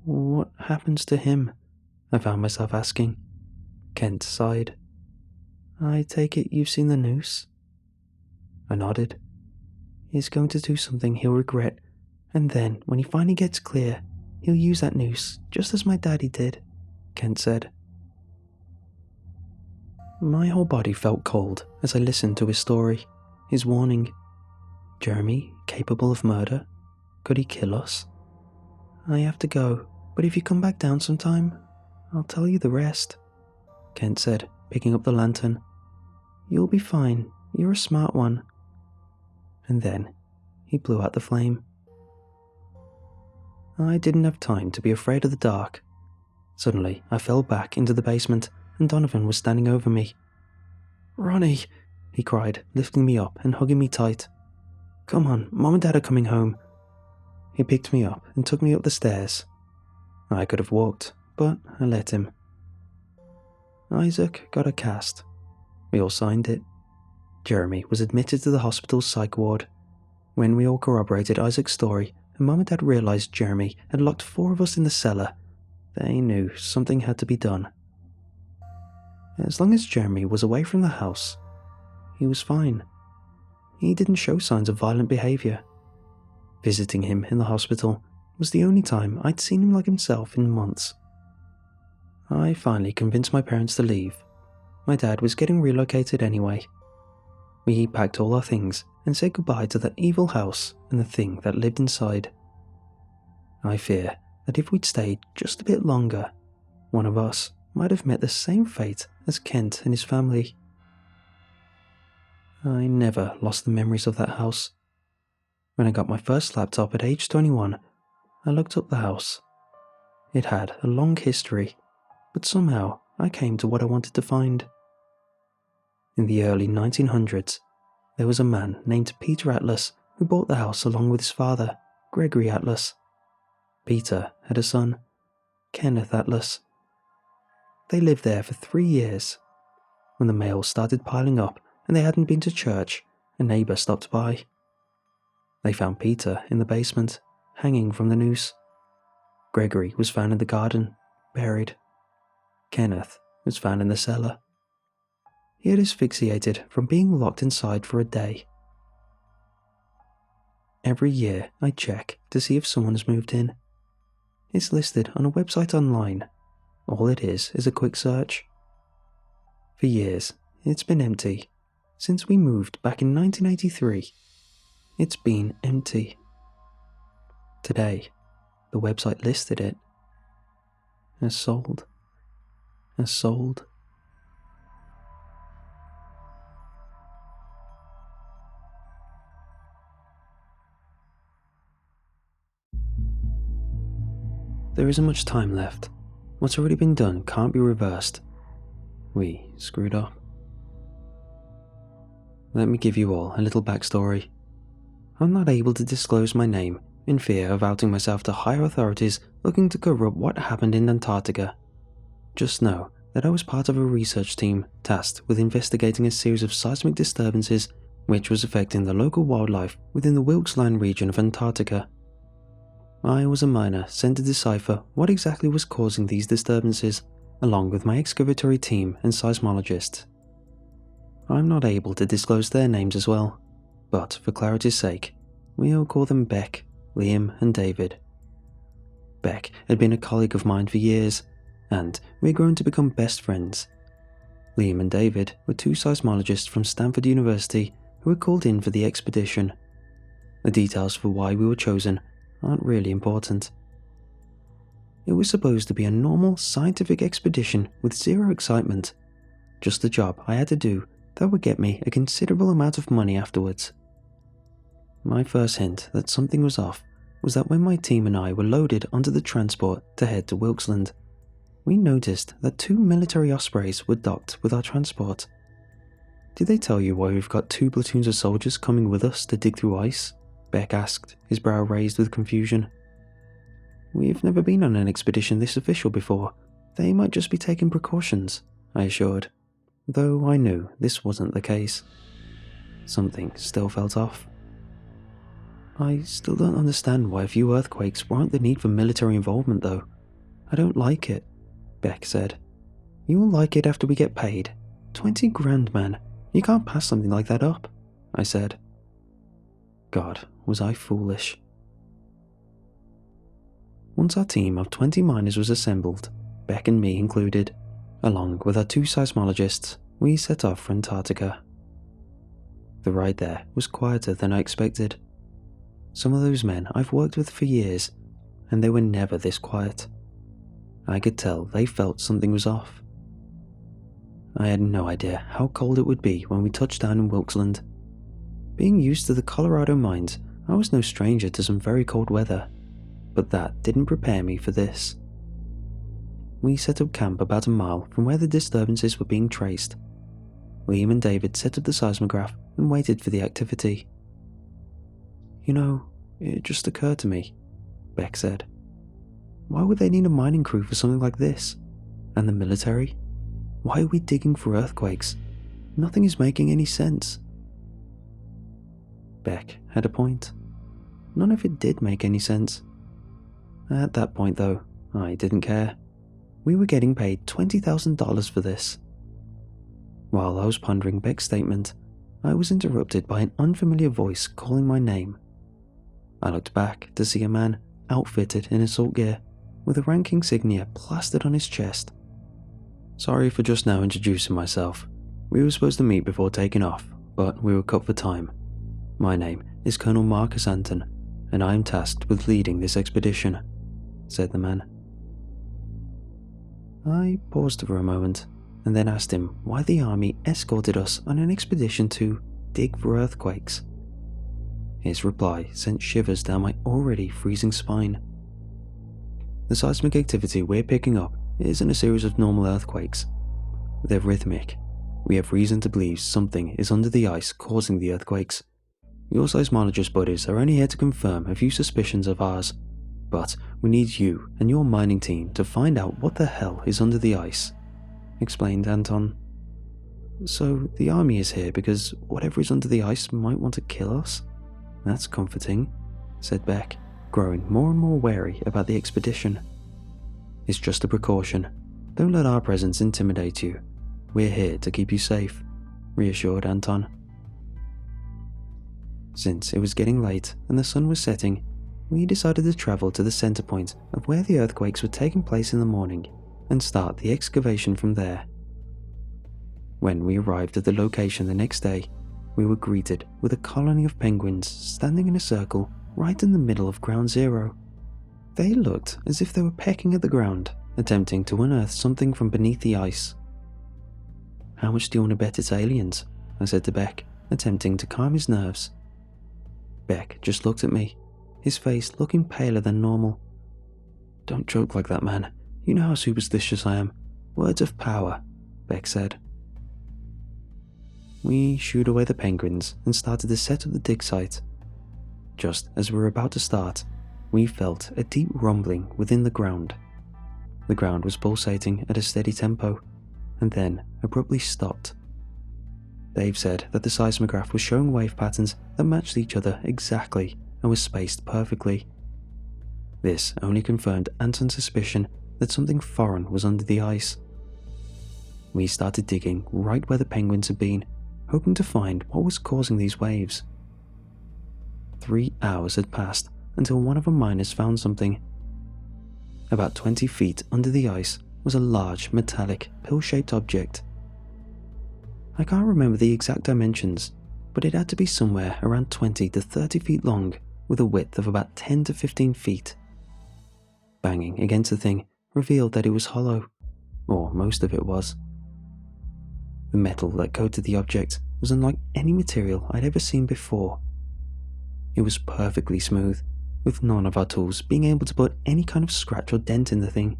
"What happens to him?" I found myself asking. Kent sighed. "I take it you've seen the noose?" I nodded. "He's going to do something he'll regret, and then, when he finally gets clear, he'll use that noose, just as my daddy did," Kent said. My whole body felt cold as I listened to his story, his warning. Jeremy, capable of murder? Could he kill us? "I have to go, but if you come back down sometime, I'll tell you the rest," Kent said, picking up the lantern. "You'll be fine, you're a smart one." And then he blew out the flame. I didn't have time to be afraid of the dark. Suddenly, I fell back into the basement, and Donovan was standing over me. "Ronnie," he cried, lifting me up and hugging me tight. "Come on, Mom and Dad are coming home." He picked me up and took me up the stairs. I could have walked, but I let him. Isaac got a cast. We all signed it. Jeremy was admitted to the hospital's psych ward. When we all corroborated Isaac's story and Mom and Dad realised Jeremy had locked 4 of us in the cellar, they knew something had to be done. As long as Jeremy was away from the house, he was fine. He didn't show signs of violent behaviour. Visiting him in the hospital was the only time I'd seen him like himself in months. I finally convinced my parents to leave. My dad was getting relocated anyway. We packed all our things and said goodbye to that evil house and the thing that lived inside. I fear that if we'd stayed just a bit longer, one of us might have met the same fate as Kent and his family. I never lost the memories of that house. When I got my first laptop at age 21, I looked up the house. It had a long history, but somehow I came to what I wanted to find. In the early 1900s, there was a man named Peter Atlas who bought the house along with his father, Gregory Atlas. Peter had a son, Kenneth Atlas. They lived there for 3 years. When the mail started piling up and they hadn't been to church, a neighbour stopped by. They found Peter in the basement, hanging from the noose. Gregory was found in the garden, buried. Kenneth was found in the cellar. He had asphyxiated from being locked inside for a day. Every year I check to see if someone's moved in. It's listed on a website online. All it is a quick search. For years, it's been empty. Since we moved back in 1983, it's been empty. Today, the website listed it as sold. As sold. There isn't much time left. What's already been done can't be reversed. We screwed up. Let me give you all a little backstory. I'm not able to disclose my name in fear of outing myself to higher authorities looking to cover up what happened in Antarctica. Just know that I was part of a research team tasked with investigating a series of seismic disturbances which was affecting the local wildlife within the Wilkes Land region of Antarctica. I was a miner sent to decipher what exactly was causing these disturbances, along with my excavatory team and seismologists. I'm not able to disclose their names as well, but for clarity's sake, we'll call them Beck, Liam and David. Beck had been a colleague of mine for years, and we had grown to become best friends. Liam and David were 2 seismologists from Stanford University who were called in for the expedition. The details for why we were chosen aren't really important. It was supposed to be a normal scientific expedition with zero excitement, just a job I had to do that would get me a considerable amount of money afterwards. My first hint that something was off was that when my team and I were loaded onto the transport to head to Wilkesland, we noticed that 2 military Ospreys were docked with our transport. "Did they tell you why we've got 2 platoons of soldiers coming with us to dig through ice?" Beck asked, his brow raised with confusion. "We've never been on an expedition this official before. They might just be taking precautions," I assured, though I knew this wasn't the case. Something still felt off. "I still don't understand why a few earthquakes warrant the need for military involvement, though. I don't like it," Beck said. "You will like it after we get paid. 20 grand, man. You can't pass something like that up," I said. God, was I foolish. Once our team of 20 miners was assembled, Beck and me included, along with our 2 seismologists, we set off for Antarctica. The ride there was quieter than I expected. Some of those men I've worked with for years, and they were never this quiet. I could tell they felt something was off. I had no idea how cold it would be when we touched down in Wilkesland. Being used to the Colorado mines, I was no stranger to some very cold weather. but that didn't prepare me for this. We set up camp about a mile from where the disturbances were being traced. Liam and David set up the seismograph and waited for the activity. "You know, it just occurred to me," Beck said. "Why would they need a mining crew for something like this? And the military? Why are we digging for earthquakes? Nothing is making any sense." Beck had a point. None of it did make any sense. At that point, though, I didn't care. We were getting paid $20,000 for this. While I was pondering Beck's statement, I was interrupted by an unfamiliar voice calling my name. I looked back to see a man outfitted in assault gear, with a rank insignia plastered on his chest. "Sorry for just now introducing myself. We were supposed to meet before taking off, but we were cut for time. My name is Colonel Marcus Anton, and I am tasked with leading this expedition," said the man. I paused for a moment, and then asked him why the army escorted us on an expedition to dig for earthquakes. His reply sent shivers down my already freezing spine. "The seismic activity we're picking up isn't a series of normal earthquakes. They're rhythmic. We have reason to believe something is under the ice causing the earthquakes. Your seismologist buddies are only here to confirm a few suspicions of ours, but we need you and your mining team to find out what the hell is under the ice," explained Anton. "So the army is here because whatever is under the ice might want to kill us? That's comforting," said Beck, growing more and more wary about the expedition. "It's just a precaution. Don't let our presence intimidate you. We're here to keep you safe," reassured Anton. Since it was getting late and the sun was setting, we decided to travel to the center point of where the earthquakes were taking place in the morning and start the excavation from there. When we arrived at the location the next day, we were greeted with a colony of penguins standing in a circle right in the middle of ground zero. They looked as if they were pecking at the ground, attempting to unearth something from beneath the ice. "How much do you want to bet it's aliens?" I said to Beck, attempting to calm his nerves. Beck just looked at me, his face looking paler than normal. "Don't joke like that, man. You know how superstitious I am. Words of power," Beck said. We shooed away the penguins and started to set up the dig site. Just as we were about to start, we felt a deep rumbling within the ground. The ground was pulsating at a steady tempo, and then abruptly stopped. Dave said that the seismograph was showing wave patterns that matched each other exactly and was spaced perfectly. This only confirmed Anton's suspicion that something foreign was under the ice. We started digging right where the penguins had been, hoping to find what was causing these waves. 3 hours had passed until one of the miners found something. About 20 feet under the ice was a large, metallic, pill-shaped object. I can't remember the exact dimensions, but it had to be somewhere around 20 to 30 feet long, with a width of about 10 to 15 feet. Banging against the thing revealed that it was hollow, or most of it was. The metal that coated the object was unlike any material I'd ever seen before. It was perfectly smooth, with none of our tools being able to put any kind of scratch or dent in the thing.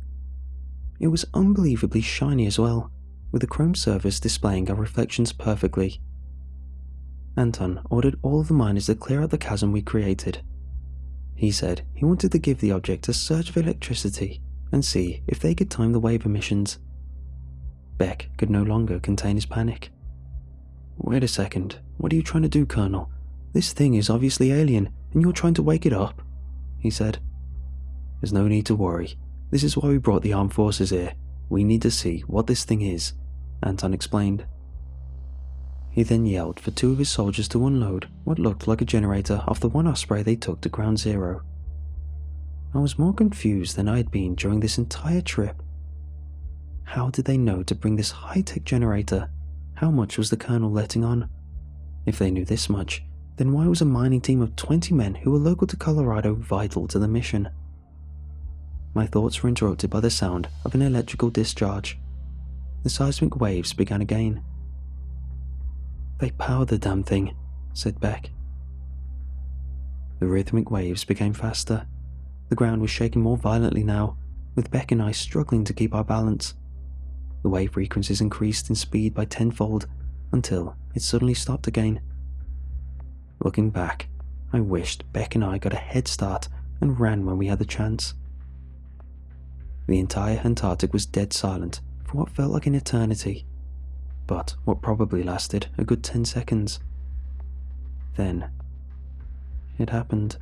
It was unbelievably shiny as well, with the chrome surface displaying our reflections perfectly. Anton ordered all of the miners to clear out the chasm we created. He said he wanted to give the object a surge of electricity and see if they could time the wave emissions. Beck could no longer contain his panic. "Wait a second, what are you trying to do, Colonel? This thing is obviously alien, and you're trying to wake it up," he said. "There's no need to worry. This is why we brought the armed forces here. We need to see what this thing is," Anton explained. He then yelled for 2 of his soldiers to unload what looked like a generator off the one Osprey they took to Ground Zero. I was more confused than I had been during this entire trip. How did they know to bring this high-tech generator? How much was the Colonel letting on? If they knew this much, then why was a mining team of 20 men who were local to Colorado vital to the mission? My thoughts were interrupted by the sound of an electrical discharge. The seismic waves began again. "They powered the damn thing," said Beck. The rhythmic waves became faster. The ground was shaking more violently now, with Beck and I struggling to keep our balance. The wave frequencies increased in speed by tenfold until it suddenly stopped again. Looking back, I wished Beck and I got a head start and ran when we had the chance. The entire Antarctic was dead silent for what felt like an eternity, but what probably lasted a good 10 seconds. Then, it happened.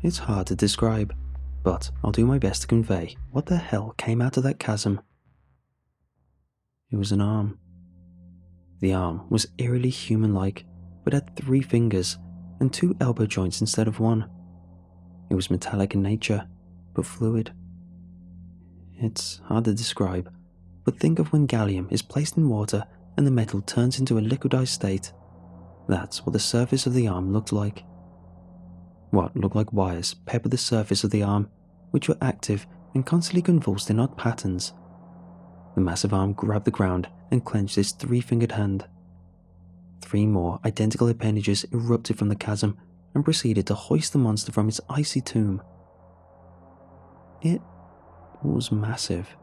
It's hard to describe, but I'll do my best to convey what the hell came out of that chasm. It was an arm. The arm was eerily human-like, but had 3 fingers and 2 elbow joints instead of 1. It was metallic in nature, but fluid. It's hard to describe, but think of when gallium is placed in water and the metal turns into a liquidized state. That's what the surface of the arm looked like. What looked like wires peppered the surface of the arm, which were active and constantly convulsed in odd patterns. The massive arm grabbed the ground and clenched its 3-fingered hand. 3 more identical appendages erupted from the chasm and proceeded to hoist the monster from its icy tomb. It was massive.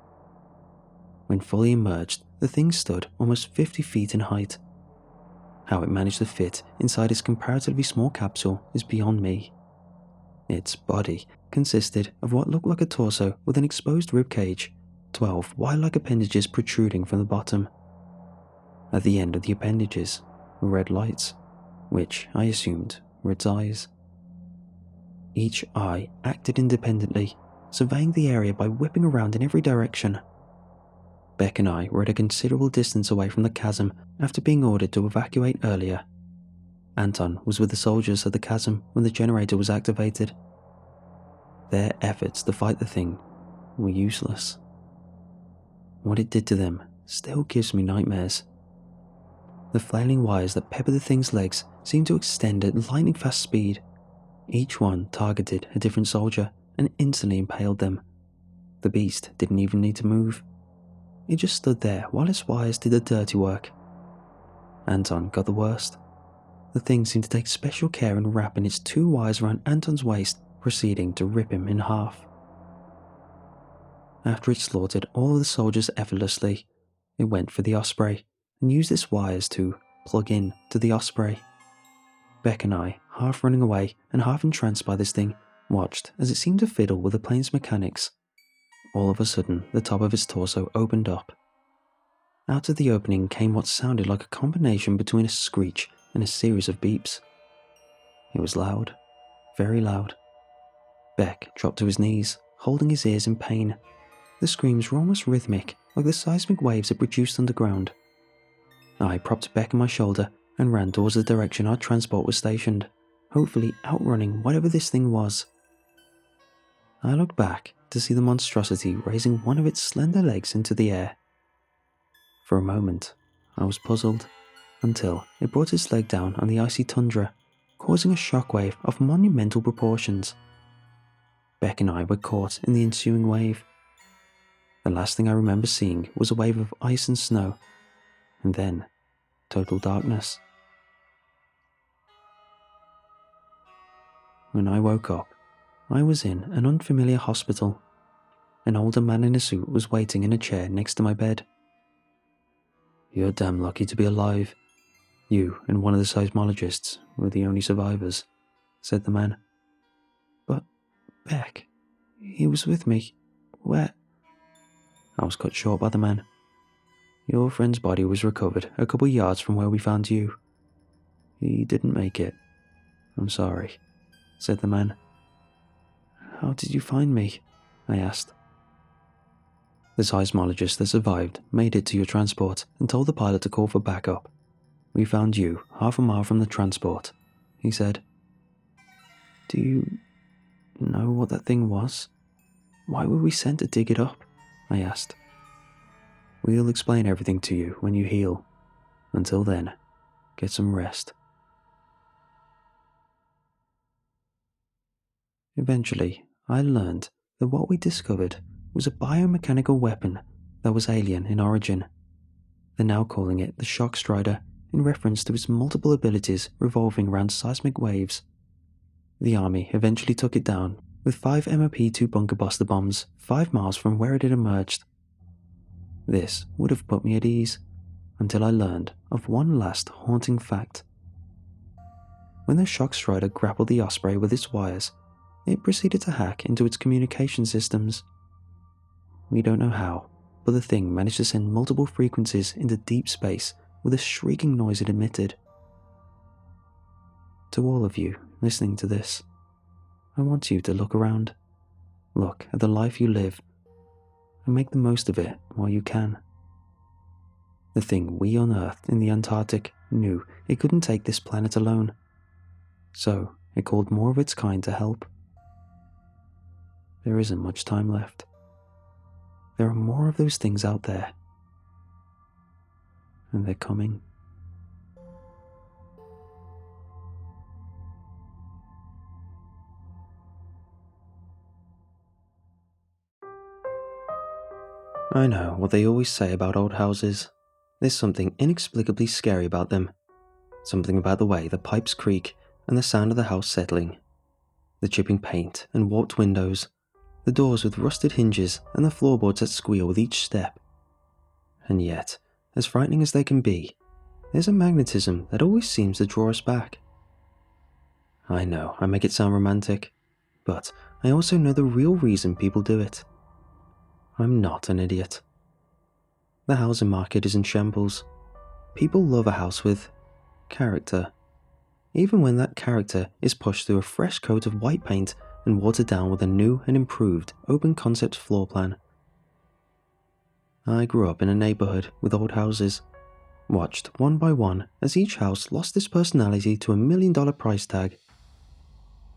When fully emerged, the thing stood almost 50 feet in height. How it managed to fit inside its comparatively small capsule is beyond me. Its body consisted of what looked like a torso with an exposed ribcage, 12 wire-like appendages protruding from the bottom. At the end of the appendages were red lights, which I assumed were its eyes. Each eye acted independently, surveying the area by whipping around in every direction. Beck and I were at a considerable distance away from the chasm after being ordered to evacuate earlier. Anton was with the soldiers at the chasm when the generator was activated. Their efforts to fight the thing were useless. What it did to them still gives me nightmares. The flailing wires that peppered the thing's legs seemed to extend at lightning-fast speed. Each one targeted a different soldier and instantly impaled them. The beast didn't even need to move. It just stood there while its wires did the dirty work. Anton got the worst. The thing seemed to take special care in wrapping its 2 wires around Anton's waist, proceeding to rip him in half. After it slaughtered all of the soldiers effortlessly, it went for the Osprey and used its wires to plug in to the Osprey. Beck and I, half running away and half entranced by this thing, watched as it seemed to fiddle with the plane's mechanics. All of a sudden, the top of its torso opened up. Out of the opening came what sounded like a combination between a screech and a series of beeps. It was loud, very loud. Beck dropped to his knees, holding his ears in pain. The screams were almost rhythmic, like the seismic waves it produced underground. I propped Beck on my shoulder and ran towards the direction our transport was stationed, hopefully outrunning whatever this thing was. I looked back to see the monstrosity raising one of its slender legs into the air. For a moment, I was puzzled, until it brought its leg down on the icy tundra, causing a shockwave of monumental proportions. Beck and I were caught in the ensuing wave. The last thing I remember seeing was a wave of ice and snow, and then total darkness. When I woke up, I was in an unfamiliar hospital. An older man in a suit was waiting in a chair next to my bed. "You're damn lucky to be alive. You and one of the seismologists were the only survivors," said the man. "But Beck, he was with me. Where?" I was cut short by the man. "Your friend's body was recovered a couple yards from where we found you. He didn't make it. I'm sorry," said the man. "How did you find me?" I asked. "The seismologist that survived made it to your transport and told the pilot to call for backup. We found you half a mile from the transport," he said. "Do you know what that thing was? Why were we sent to dig it up?" I asked. "We'll explain everything to you when you heal. Until then, get some rest." Eventually, I learned that what we discovered was a biomechanical weapon that was alien in origin. They're now calling it the Shock Strider in reference to its multiple abilities revolving around seismic waves. The army eventually took it down, with 5 MOP-2 bunker buster bombs 5 miles from where it had emerged. This would have put me at ease, until I learned of one last haunting fact. When the shock strider grappled the Osprey with its wires, it proceeded to hack into its communication systems. We don't know how, but the thing managed to send multiple frequencies into deep space with a shrieking noise it emitted. To all of you listening to this, I want you to look around, look at the life you live, and make the most of it while you can. The thing we unearthed in the Antarctic knew it couldn't take this planet alone, so it called more of its kind to help. There isn't much time left. There are more of those things out there, and they're coming. I know what they always say about old houses. There's something inexplicably scary about them. Something about the way the pipes creak and the sound of the house settling. The chipping paint and warped windows, the doors with rusted hinges and the floorboards that squeal with each step. And yet, as frightening as they can be, there's a magnetism that always seems to draw us back. I know I make it sound romantic, but I also know the real reason people do it. I'm not an idiot. The housing market is in shambles. People love a house with character, even when that character is pushed through a fresh coat of white paint and watered down with a new and improved open concept floor plan. I grew up in a neighborhood with old houses, watched one by one as each house lost its personality to $1 million price tag.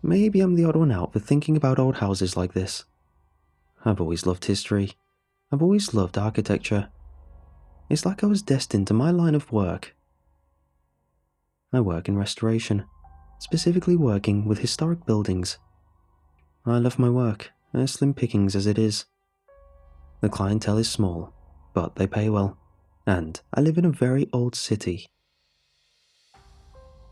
Maybe I'm the odd one out for thinking about old houses like this. I've always loved history. I've always loved architecture. It's like I was destined to my line of work. I work in restoration, specifically working with historic buildings. I love my work, as slim pickings as it is. The clientele is small, but they pay well, and I live in a very old city.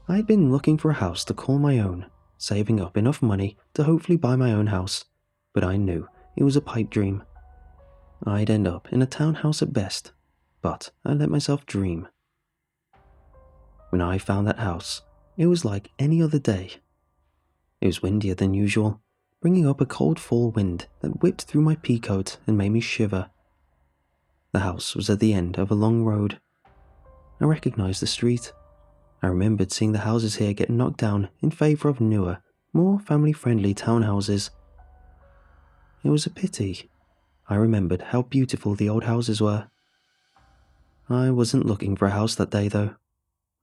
I'd been looking for a house to call my own, saving up enough money to hopefully buy my own house, but I knew it was a pipe dream. I'd end up in a townhouse at best, but I let myself dream. When I found that house, it was like any other day. It was windier than usual, bringing up a cold fall wind that whipped through my pea coat and made me shiver. The house was at the end of a long road. I recognized the street. I remembered seeing the houses here get knocked down in favor of newer, more family-friendly townhouses. It was a pity. I remembered how beautiful the old houses were. I wasn't looking for a house that day, though.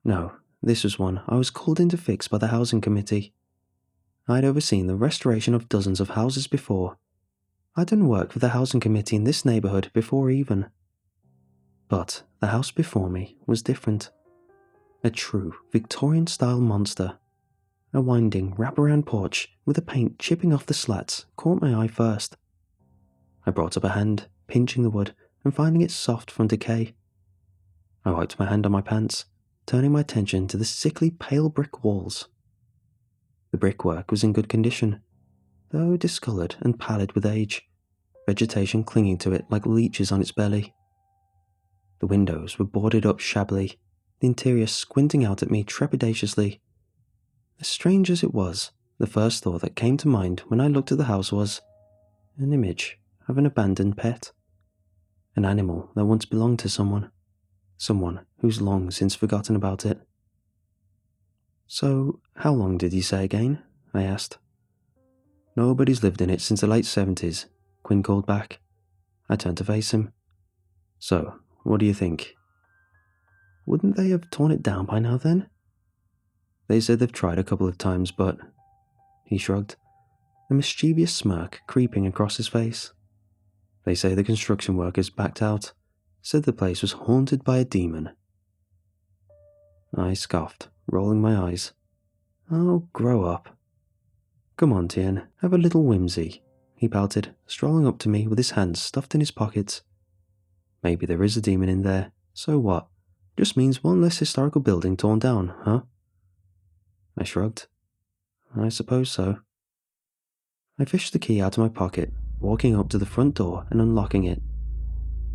No, this was one I was called in to fix by the housing committee. I'd overseen the restoration of dozens of houses before. I'd done work for the housing committee in this neighborhood before even. But the house before me was different. A true Victorian-style monster. A winding wraparound porch with the paint chipping off the slats caught my eye first. I brought up a hand, pinching the wood and finding it soft from decay. I wiped my hand on my pants, turning my attention to the sickly pale brick walls. The brickwork was in good condition, though discoloured and pallid with age, vegetation clinging to it like leeches on its belly. The windows were boarded up shabbily, the interior squinting out at me trepidatiously. As strange as it was, the first thought that came to mind when I looked at the house was an image of an abandoned pet. An animal that once belonged to someone who's long since forgotten about it. "So, how long did you say again?" I asked. "Nobody's lived in it since the late 70s, Quinn called back. I turned to face him. "So, what do you think?" "Wouldn't they have torn it down by now then?" "They said they've tried a couple of times, but..." He shrugged, a mischievous smirk creeping across his face. "They say the construction workers backed out, said the place was haunted by a demon." I scoffed, rolling my eyes. "Oh, grow up." "Come on, Tien, have a little whimsy," he pouted, strolling up to me with his hands stuffed in his pockets. "Maybe there is a demon in there, so what? Just means one less historical building torn down, huh?" I shrugged. I suppose so. I fished the key out of my pocket, walking up to the front door and unlocking it.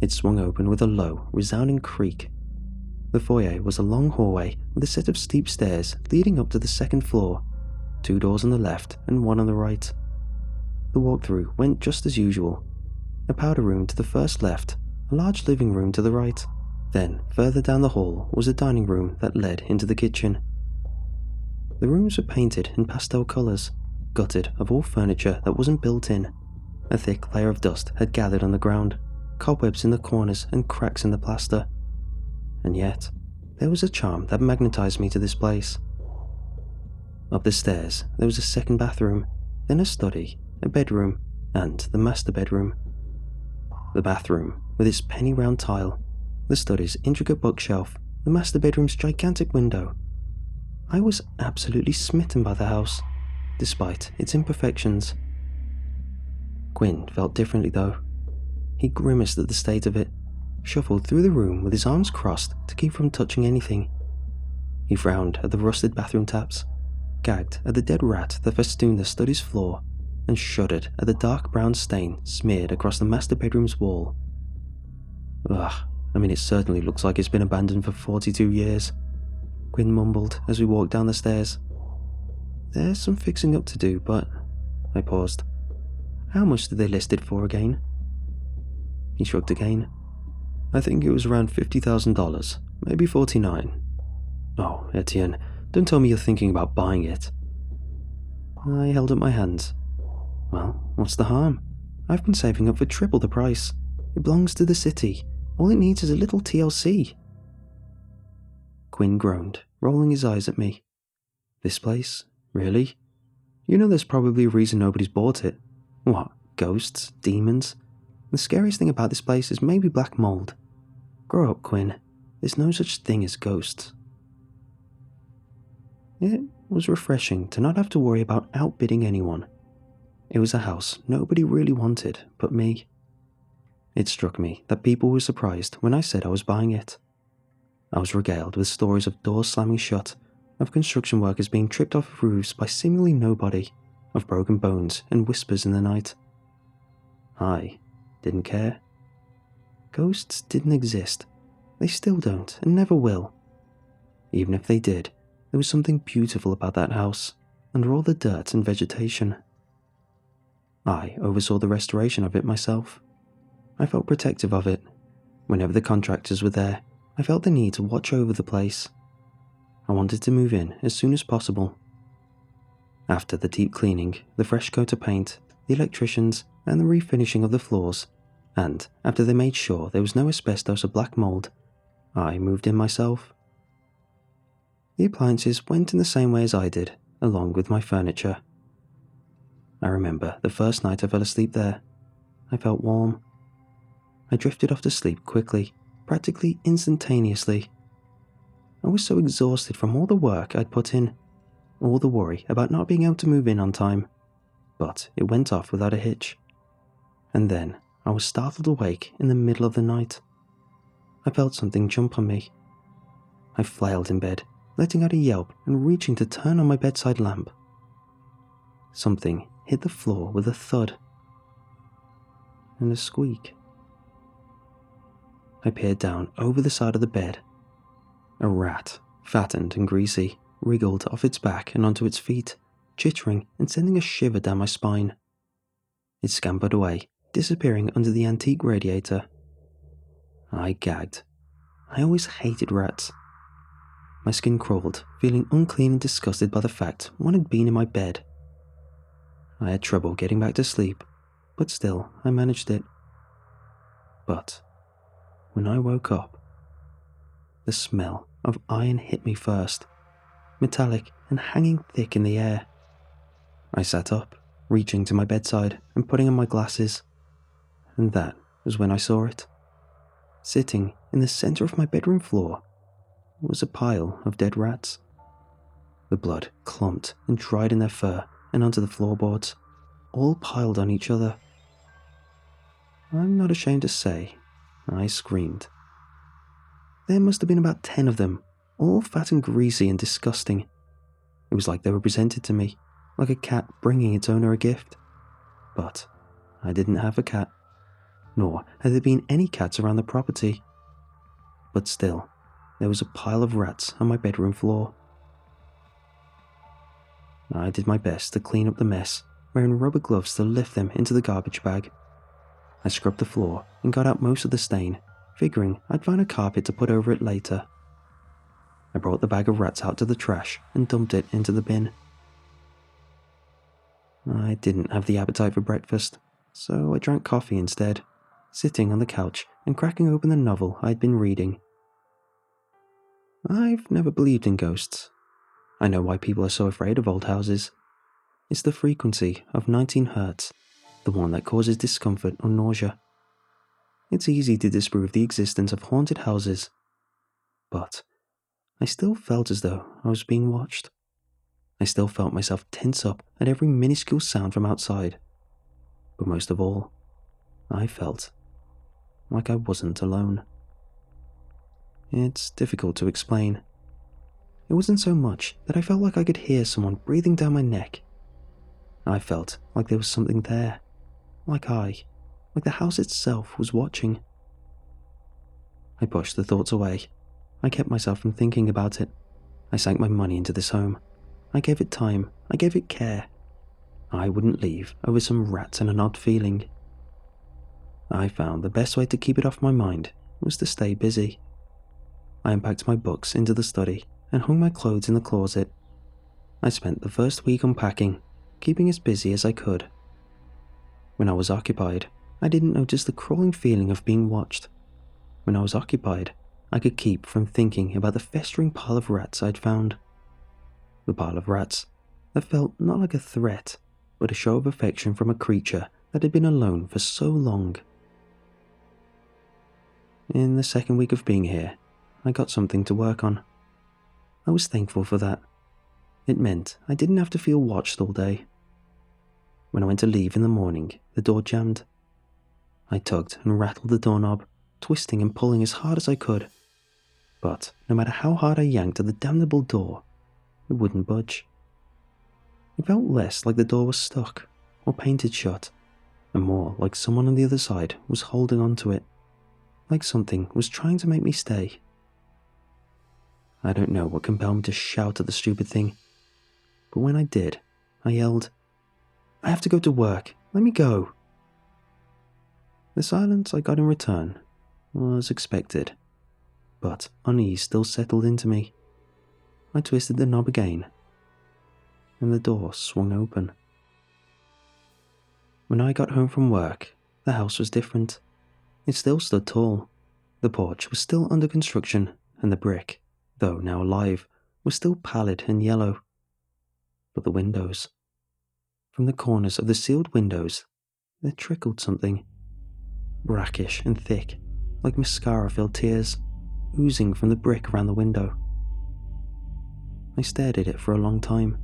It swung open with a low, resounding creak. The foyer was a long hallway with a set of steep stairs leading up to the second floor, 2 doors on the left and 1 on the right. The walkthrough went just as usual. A powder room to the first left, a large living room to the right. Then, further down the hall was a dining room that led into the kitchen. The rooms were painted in pastel colours, gutted of all furniture that wasn't built in. A thick layer of dust had gathered on the ground, cobwebs in the corners and cracks in the plaster. And yet, there was a charm that magnetised me to this place. Up the stairs, there was a second bathroom, then a study, a bedroom, and the master bedroom. The bathroom, with its penny-round tile, the study's intricate bookshelf, the master bedroom's gigantic window. I was absolutely smitten by the house, despite its imperfections. Quinn felt differently though. He grimaced at the state of it, shuffled through the room with his arms crossed to keep from touching anything. He frowned at the rusted bathroom taps, gagged at the dead rat that festooned the study's floor, and shuddered at the dark brown stain smeared across the master bedroom's wall. Ugh, it certainly looks like it's been abandoned for 42 years, Quinn mumbled as we walked down the stairs. There's some fixing up to do, but... I paused. How much did they list it for again? He shrugged again. I think it was around $50,000, maybe 49. Oh, Etienne, don't tell me you're thinking about buying it. I held up my hands. Well, what's the harm? I've been saving up for triple the price. It belongs to the city. All it needs is a little TLC. Quinn groaned, rolling his eyes at me. This place? Really? You know there's probably a reason nobody's bought it. What, ghosts? Demons? The scariest thing about this place is maybe black mold. Grow up, Quinn. There's no such thing as ghosts. It was refreshing to not have to worry about outbidding anyone. It was a house nobody really wanted but me. It struck me that people were surprised when I said I was buying it. I was regaled with stories of doors slamming shut, of construction workers being tripped off of roofs by seemingly nobody, of broken bones and whispers in the night. I didn't care. Ghosts didn't exist. They still don't and never will. Even if they did, there was something beautiful about that house, under all the dirt and vegetation. I oversaw the restoration of it myself. I felt protective of it. Whenever the contractors were there, I felt the need to watch over the place. I wanted to move in as soon as possible. After the deep cleaning, the fresh coat of paint, the electricians, and the refinishing of the floors, and after they made sure there was no asbestos or black mold, I moved in myself. The appliances went in the same way as I did, along with my furniture. I remember the first night I fell asleep there. I felt warm. I drifted off to sleep quickly, practically instantaneously. I was so exhausted from all the work I'd put in, all the worry about not being able to move in on time, but it went off without a hitch. And then I was startled awake in the middle of the night. I felt something jump on me. I flailed in bed, letting out a yelp and reaching to turn on my bedside lamp. Something hit the floor with a thud and a squeak. I peered down over the side of the bed. A rat, fattened and greasy, wriggled off its back and onto its feet, chittering and sending a shiver down my spine. It scampered away, disappearing under the antique radiator. I gagged. I always hated rats. My skin crawled, feeling unclean and disgusted by the fact one had been in my bed. I had trouble getting back to sleep, but still I managed it. But when I woke up, the smell of iron hit me first, metallic and hanging thick in the air. I sat up, reaching to my bedside and putting on my glasses, and that was when I saw it. Sitting in the center of my bedroom floor was a pile of dead rats. The blood clumped and dried in their fur and onto the floorboards, all piled on each other. I'm not ashamed to say, I screamed. There must have been about 10 of them, all fat and greasy and disgusting. It was like they were presented to me, like a cat bringing its owner a gift. But I didn't have a cat, nor had there been any cats around the property. But still, there was a pile of rats on my bedroom floor. I did my best to clean up the mess, wearing rubber gloves to lift them into the garbage bag. I scrubbed the floor and got out most of the stain, figuring I'd find a carpet to put over it later. I brought the bag of rats out to the trash and dumped it into the bin. I didn't have the appetite for breakfast, so I drank coffee instead, sitting on the couch and cracking open the novel I'd been reading. I've never believed in ghosts. I know why people are so afraid of old houses. It's the frequency of 19 Hertz, the one that causes discomfort or nausea. It's easy to disprove the existence of haunted houses, but I still felt as though I was being watched. I still felt myself tense up at every minuscule sound from outside. But most of all, I felt like I wasn't alone. It's difficult to explain. It wasn't so much that I felt like I could hear someone breathing down my neck. I felt like there was something there, like the house itself was watching. I pushed the thoughts away. I kept myself from thinking about it. I sank my money into this home. I gave it time. I gave it care. I wouldn't leave over some rats and an odd feeling. I found the best way to keep it off my mind was to stay busy. I unpacked my books into the study and hung my clothes in the closet. I spent the first week unpacking, keeping as busy as I could. When I was occupied, I didn't notice the crawling feeling of being watched. When I was occupied, I could keep from thinking about the festering pile of rats I'd found. The pile of rats that felt not like a threat, but a show of affection from a creature that had been alone for so long. In the second week of being here, I got something to work on. I was thankful for that. It meant I didn't have to feel watched all day. When I went to leave in the morning, the door jammed. I tugged and rattled the doorknob, twisting and pulling as hard as I could. But no matter how hard I yanked at the damnable door, it wouldn't budge. It felt less like the door was stuck or painted shut, and more like someone on the other side was holding on to it, like something was trying to make me stay. I don't know what compelled me to shout at the stupid thing, but when I did, I yelled, "I have to go to work, let me go." The silence I got in return was expected, but unease still settled into me. I twisted the knob again, and the door swung open. When I got home from work, the house was different. It still stood tall. The porch was still under construction, and the brick, though now alive, was still pallid and yellow. But the windows. From the corners of the sealed windows, there trickled something. Brackish and thick, like mascara-filled tears, oozing from the brick around the window. I stared at it for a long time.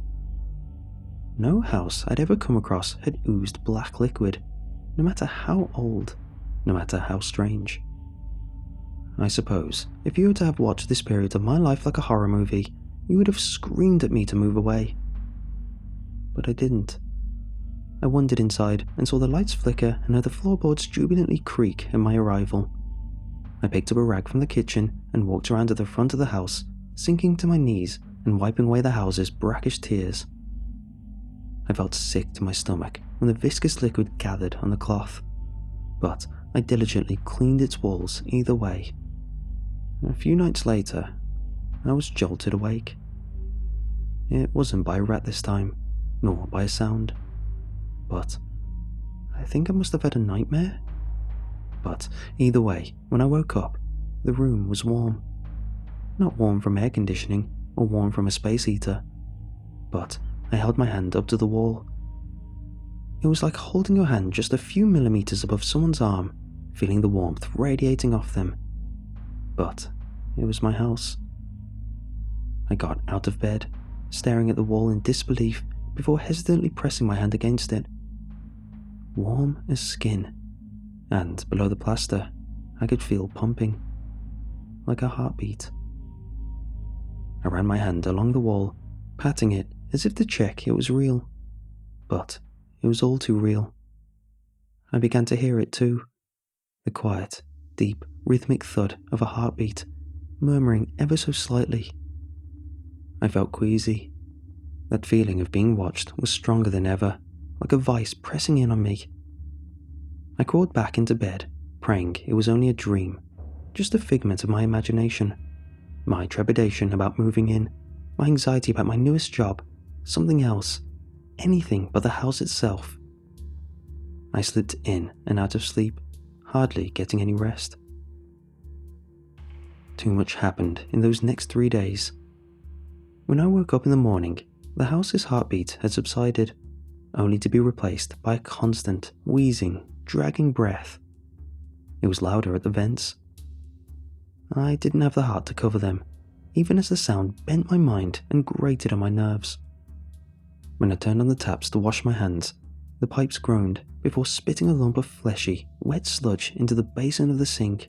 No house I'd ever come across had oozed black liquid, no matter how old, no matter how strange. I suppose if you were to have watched this period of my life like a horror movie, you would have screamed at me to move away. But I didn't. I wandered inside and saw the lights flicker and heard the floorboards jubilantly creak at my arrival. I picked up a rag from the kitchen and walked around to the front of the house, sinking to my knees and wiping away the house's brackish tears. I felt sick to my stomach when the viscous liquid gathered on the cloth, but I diligently cleaned its walls either way. A few nights later, I was jolted awake. It wasn't by a rat this time, nor by a sound, but I think I must have had a nightmare. But either way, when I woke up, the room was warm. Not warm from air conditioning or warm from a space heater, but I held my hand up to the wall. It was like holding your hand just a few millimeters above someone's arm, feeling the warmth radiating off them. But it was my house. I got out of bed, staring at the wall in disbelief before hesitantly pressing my hand against it. Warm as skin, and below the plaster, I could feel pumping, like a heartbeat. I ran my hand along the wall, patting it as if to check it was real, But it was all too real. I began to hear it too, the quiet, deep, rhythmic thud of a heartbeat, murmuring ever so slightly. I felt queasy. That feeling of being watched was stronger than ever, like a vice pressing in on me. I crawled back into bed, praying it was only a dream, just a figment of my imagination. My trepidation about moving in, my anxiety about my newest job, something else, anything but the house itself. I slipped in and out of sleep, hardly getting any rest. Too much happened in those next 3 days. When I woke up in the morning, the house's heartbeat had subsided, only to be replaced by a constant, wheezing, dragging breath. It was louder at the vents. I didn't have the heart to cover them, even as the sound bent my mind and grated on my nerves. When I turned on the taps to wash my hands, the pipes groaned before spitting a lump of fleshy, wet sludge into the basin of the sink.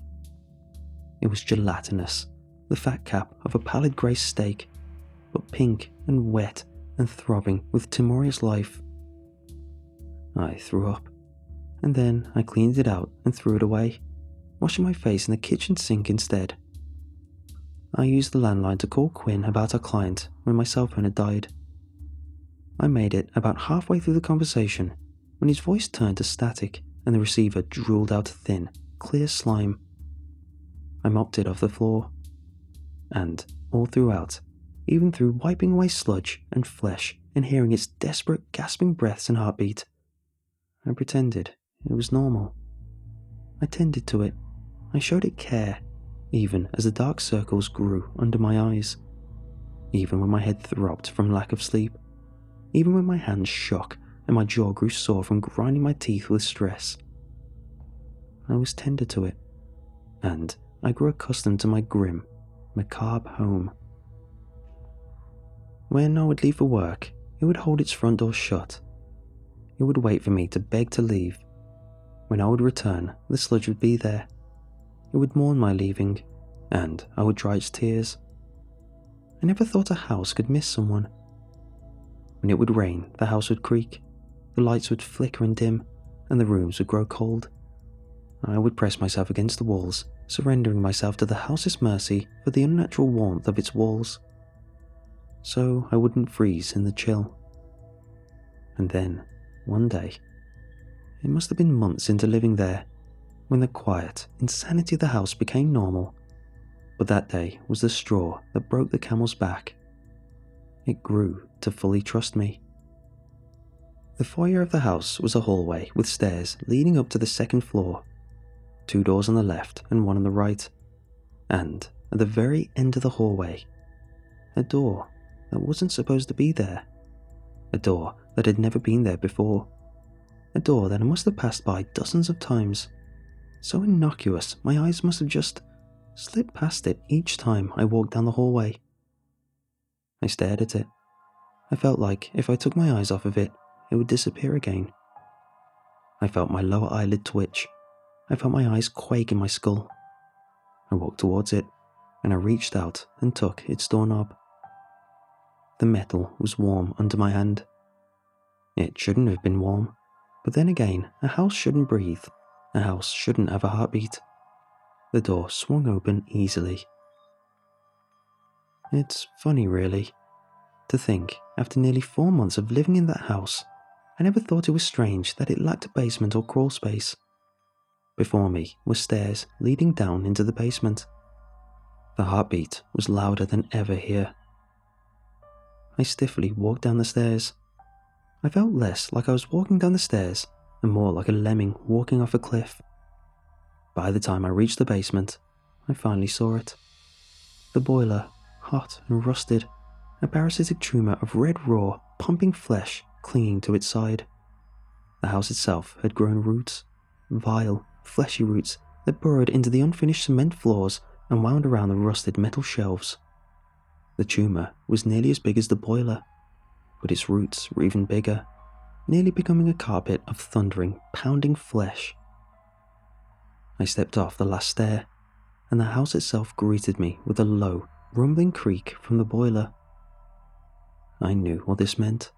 It was gelatinous, the fat cap of a pallid grey steak, but pink and wet and throbbing with timorous life. I threw up, and then I cleaned it out and threw it away, washing my face in the kitchen sink instead. I used the landline to call Quinn about our client when my cell phone had died. I made it about halfway through the conversation when his voice turned to static and the receiver drooled out thin, clear slime. I mopped it off the floor. And all throughout, even through wiping away sludge and flesh and hearing its desperate gasping breaths and heartbeat, I pretended it was normal. I tended to it. I showed it care, even as the dark circles grew under my eyes, even when my head throbbed from lack of sleep, even when my hands shook and my jaw grew sore from grinding my teeth with stress. I was tender to it, and I grew accustomed to my grim, macabre home. When I would leave for work, it would hold its front door shut. It would wait for me to beg to leave. When I would return, the sludge would be there. It would mourn my leaving, and I would dry its tears. I never thought a house could miss someone. When it would rain, the house would creak, the lights would flicker and dim, and the rooms would grow cold. I would press myself against the walls, surrendering myself to the house's mercy for the unnatural warmth of its walls, so I wouldn't freeze in the chill. And then, one day, it must have been months into living there, when the quiet insanity of the house became normal, but that day was the straw that broke the camel's back. It grew to fully trust me. The foyer of the house was a hallway with stairs leading up to the second floor, 2 doors on the left and 1 on the right, and at the very end of the hallway, a door that wasn't supposed to be there, a door that had never been there before, a door that I must have passed by dozens of times, so innocuous my eyes must have just slipped past it each time I walked down the hallway. I stared at it. I felt like if I took my eyes off of it, it would disappear again. I felt my lower eyelid twitch. I felt my eyes quake in my skull. I walked towards it, and I reached out and took its doorknob. The metal was warm under my hand. It shouldn't have been warm, but then again, a house shouldn't breathe. A house shouldn't have a heartbeat. The door swung open easily. It's funny, really, to think, after nearly 4 months of living in that house, I never thought it was strange that it lacked a basement or crawl space. Before me were stairs leading down into the basement. The heartbeat was louder than ever here. I stiffly walked down the stairs. I felt less like I was walking down the stairs and more like a lemming walking off a cliff. By the time I reached the basement, I finally saw it. The boiler, hot and rusted, a parasitic tumor of red raw, pumping flesh clinging to its side. The house itself had grown roots, vile, fleshy roots that burrowed into the unfinished cement floors and wound around the rusted metal shelves. The tumor was nearly as big as the boiler, but its roots were even bigger, nearly becoming a carpet of thundering, pounding flesh. I stepped off the last stair, and the house itself greeted me with a low, rumbling creak from the boiler. I knew what this meant.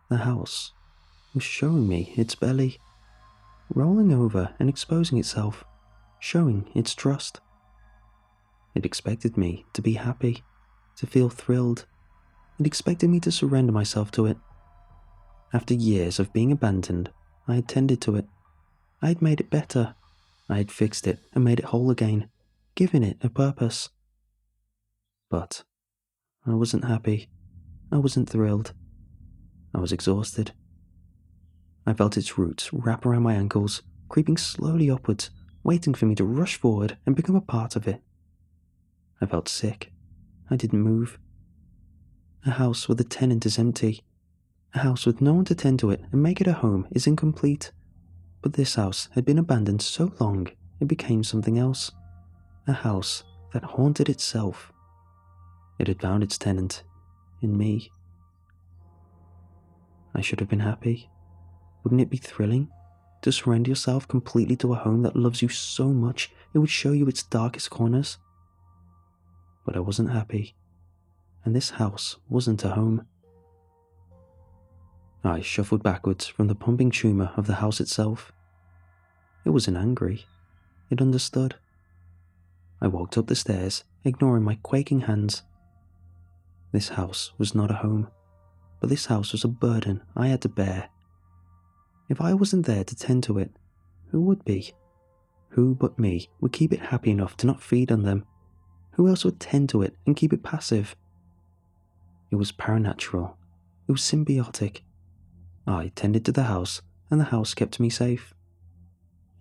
The house was showing me its belly, rolling over and exposing itself, showing its trust. It expected me to be happy, to feel thrilled. It expected me to surrender myself to it. After years of being abandoned, I had tended to it. I had made it better. I had fixed it and made it whole again, given it a purpose. But I wasn't happy. I wasn't thrilled. I was exhausted. I felt its roots wrap around my ankles, creeping slowly upwards, waiting for me to rush forward and become a part of it. I felt sick. I didn't move. A house with a tenant is empty. A house with no one to tend to it and make it a home is incomplete. But this house had been abandoned so long it became something else. A house that haunted itself. It had found its tenant in me. I should have been happy. Wouldn't it be thrilling to surrender yourself completely to a home that loves you so much it would show you its darkest corners? But I wasn't happy, and this house wasn't a home. I shuffled backwards from the pumping tumour of the house itself. It wasn't angry. It understood. I walked up the stairs, ignoring my quaking hands. This house was not a home, but this house was a burden I had to bear. If I wasn't there to tend to it, who would be? Who but me would keep it happy enough to not feed on them? Who else would tend to it and keep it passive? It was paranatural. It was symbiotic. I tended to the house, and the house kept me safe.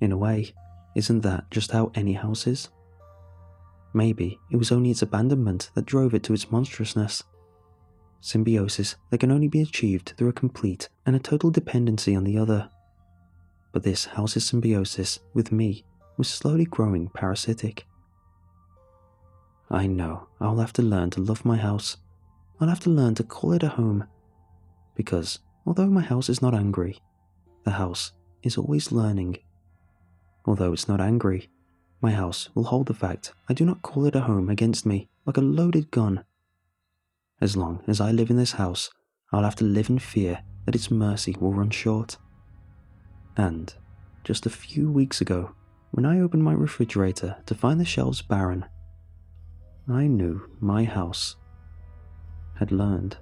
In a way, isn't that just how any house is? Maybe it was only its abandonment that drove it to its monstrousness. Symbiosis that can only be achieved through a complete and a total dependency on the other. But this house's symbiosis with me was slowly growing parasitic. I know I'll have to learn to love my house. I'll have to learn to call it a home. Because although my house is not angry, the house is always learning. Although it's not angry, my house will hold the fact I do not call it a home against me like a loaded gun. As long as I live in this house, I'll have to live in fear that its mercy will run short. And just a few weeks ago, when I opened my refrigerator to find the shelves barren, I knew my house had learned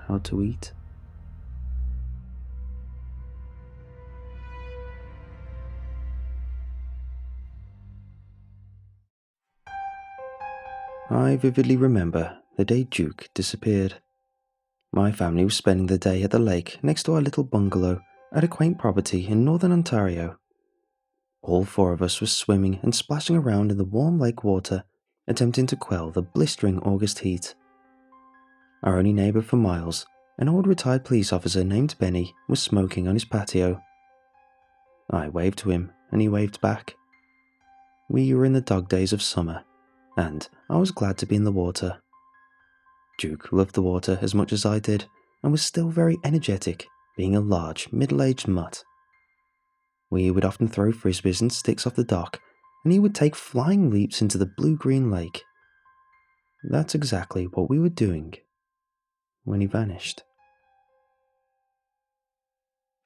how to eat. I vividly remember the day Duke disappeared. My family was spending the day at the lake next to our little bungalow at a quaint property in northern Ontario. All four of us were swimming and splashing around in the warm lake water, attempting to quell the blistering August heat. Our only neighbour for miles, an old retired police officer named Benny, was smoking on his patio. I waved to him, and he waved back. We were in the dog days of summer, and I was glad to be in the water. Duke loved the water as much as I did, and was still very energetic, being a large, middle-aged mutt. We would often throw frisbees and sticks off the dock, and he would take flying leaps into the blue-green lake. That's exactly what we were doing when he vanished.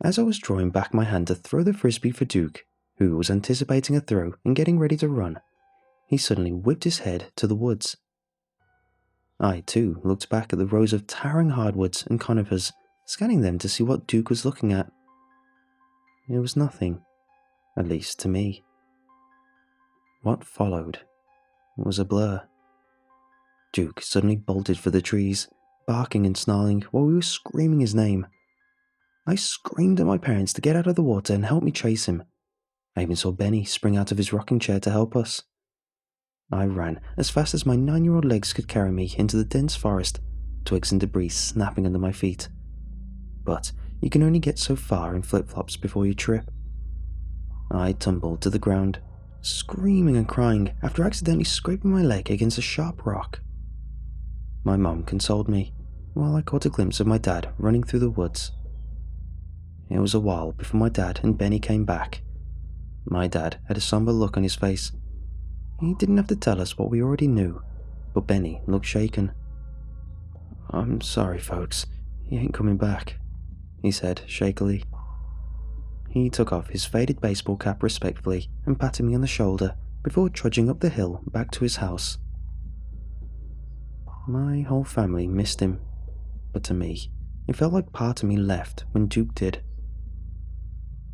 As I was drawing back my hand to throw the frisbee for Duke, who was anticipating a throw and getting ready to run, he suddenly whipped his head to the woods. I, too, looked back at the rows of towering hardwoods and conifers, scanning them to see what Duke was looking at. It was nothing, at least to me. What followed was a blur. Duke suddenly bolted for the trees, barking and snarling while we were screaming his name. I screamed at my parents to get out of the water and help me chase him. I even saw Benny spring out of his rocking chair to help us. I ran as fast as my 9-year-old legs could carry me into the dense forest, twigs and debris snapping under my feet. But you can only get so far in flip-flops before you trip. I tumbled to the ground, screaming and crying after accidentally scraping my leg against a sharp rock. My mum consoled me, while I caught a glimpse of my dad running through the woods. It was a while before my dad and Benny came back. My dad had a somber look on his face. He didn't have to tell us what we already knew, but Benny looked shaken. "I'm sorry, folks. He ain't coming back," he said shakily. He took off his faded baseball cap respectfully and patted me on the shoulder before trudging up the hill back to his house. My whole family missed him, but to me, it felt like part of me left when Duke did.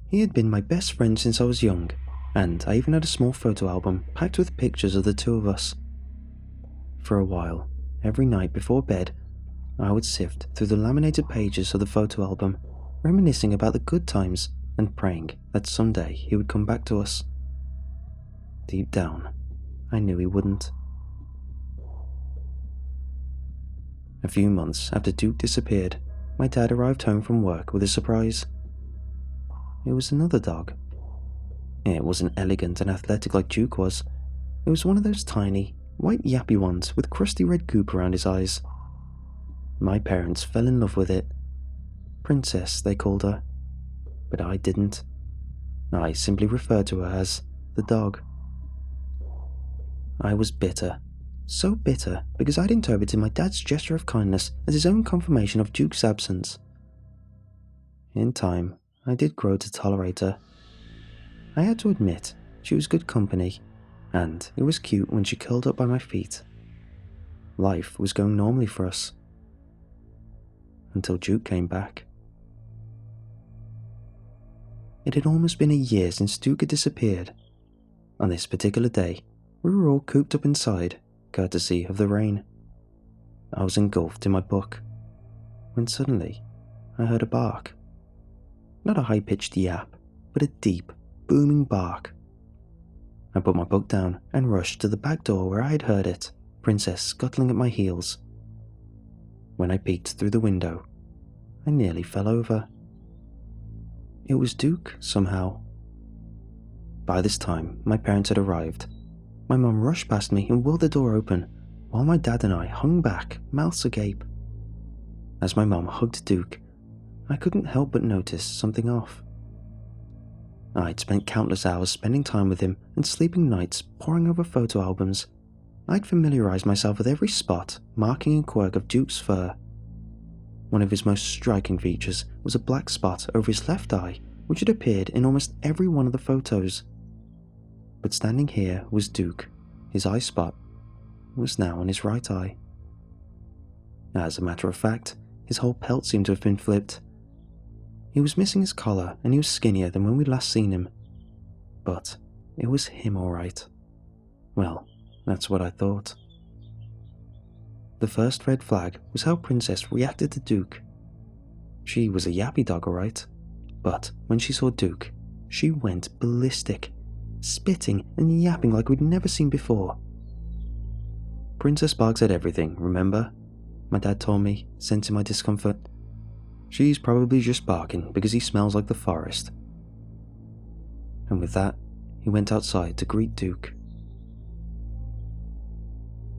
He had been my best friend since I was young, and I even had a small photo album packed with pictures of the two of us. For a while, every night before bed, I would sift through the laminated pages of the photo album, reminiscing about the good times and praying that someday he would come back to us. Deep down, I knew he wouldn't. A few months after Duke disappeared, my dad arrived home from work with a surprise. It was another dog. It wasn't elegant and athletic like Duke was. It was one of those tiny, white yappy ones with crusty red goop around his eyes. My parents fell in love with it. Princess, they called her. But I didn't. I simply referred to her as the dog. I was bitter. So bitter because I'd interpreted my dad's gesture of kindness as his own confirmation of Duke's absence. In time, I did grow to tolerate her. I had to admit, she was good company, and it was cute when she curled up by my feet. Life was going normally for us. Until Duke came back. It had almost been a year since Duke had disappeared. On this particular day, we were all cooped up inside, courtesy of the rain. I was engulfed in my book, when suddenly I heard a bark. Not a high-pitched yap, but a deep, booming bark. I put my book down and rushed to the back door where I had heard it, Princess scuttling at my heels. When I peeked through the window, I nearly fell over. It was Duke, somehow. By this time, my parents had arrived. My mum rushed past me and whirled the door open, while my dad and I hung back, mouths agape. As my mum hugged Duke, I couldn't help but notice something off. I'd spent countless hours spending time with him and sleeping nights poring over photo albums. I'd familiarized myself with every spot, marking and quirk of Duke's fur. One of his most striking features was a black spot over his left eye, which had appeared in almost every one of the photos. But standing here was Duke. His eye spot was now on his right eye. As a matter of fact, his whole pelt seemed to have been flipped. He was missing his collar and he was skinnier than when we'd last seen him. But it was him all right. Well, that's what I thought. The first red flag was how Princess reacted to Duke. She was a yappy dog, all right, but when she saw Duke, she went ballistic, spitting and yapping like we'd never seen before. Princess barks at everything, remember? My dad told me, sensing my discomfort. She's probably just barking because he smells like the forest. And with that, he went outside to greet Duke.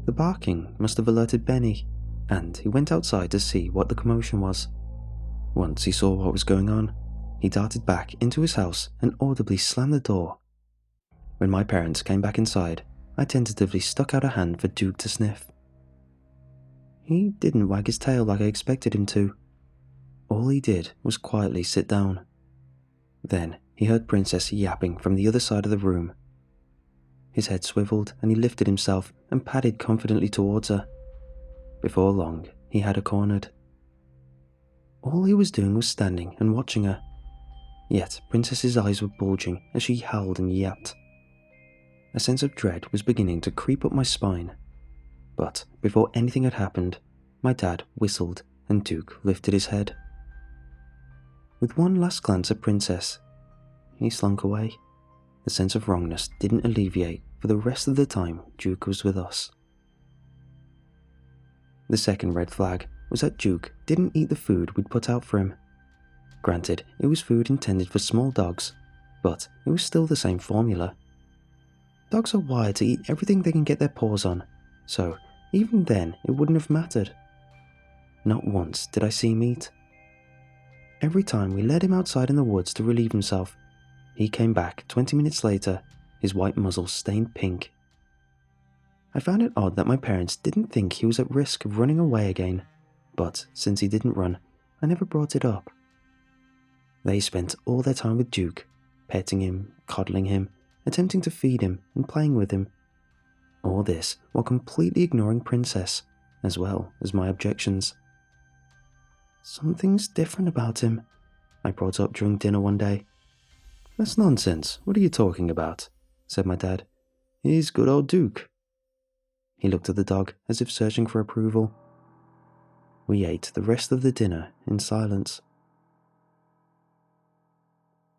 The barking must have alerted Benny, and he went outside to see what the commotion was. Once he saw what was going on, he darted back into his house and audibly slammed the door. When my parents came back inside, I tentatively stuck out a hand for Duke to sniff. He didn't wag his tail like I expected him to. All he did was quietly sit down. Then he heard Princess yapping from the other side of the room. His head swiveled and he lifted himself and padded confidently towards her. Before long, he had her cornered. All he was doing was standing and watching her. Yet Princess's eyes were bulging as she howled and yapped. A sense of dread was beginning to creep up my spine. But before anything had happened, my dad whistled and Duke lifted his head. With one last glance at Princess, he slunk away. The sense of wrongness didn't alleviate for the rest of the time Duke was with us. The second red flag was that Duke didn't eat the food we'd put out for him. Granted, it was food intended for small dogs, but it was still the same formula. Dogs are wired to eat everything they can get their paws on, so even then it wouldn't have mattered. Not once did I see him eat. Every time we led him outside in the woods to relieve himself, he came back 20 minutes later, his white muzzle stained pink. I found it odd that my parents didn't think he was at risk of running away again, but since he didn't run, I never brought it up. They spent all their time with Duke, petting him, coddling him, attempting to feed him, and playing with him. All this while completely ignoring Princess, as well as my objections. "Something's different about him," I brought up during dinner one day. "That's nonsense. What are you talking about?" said my dad. "He's good old Duke." He looked at the dog as if searching for approval. We ate the rest of the dinner in silence.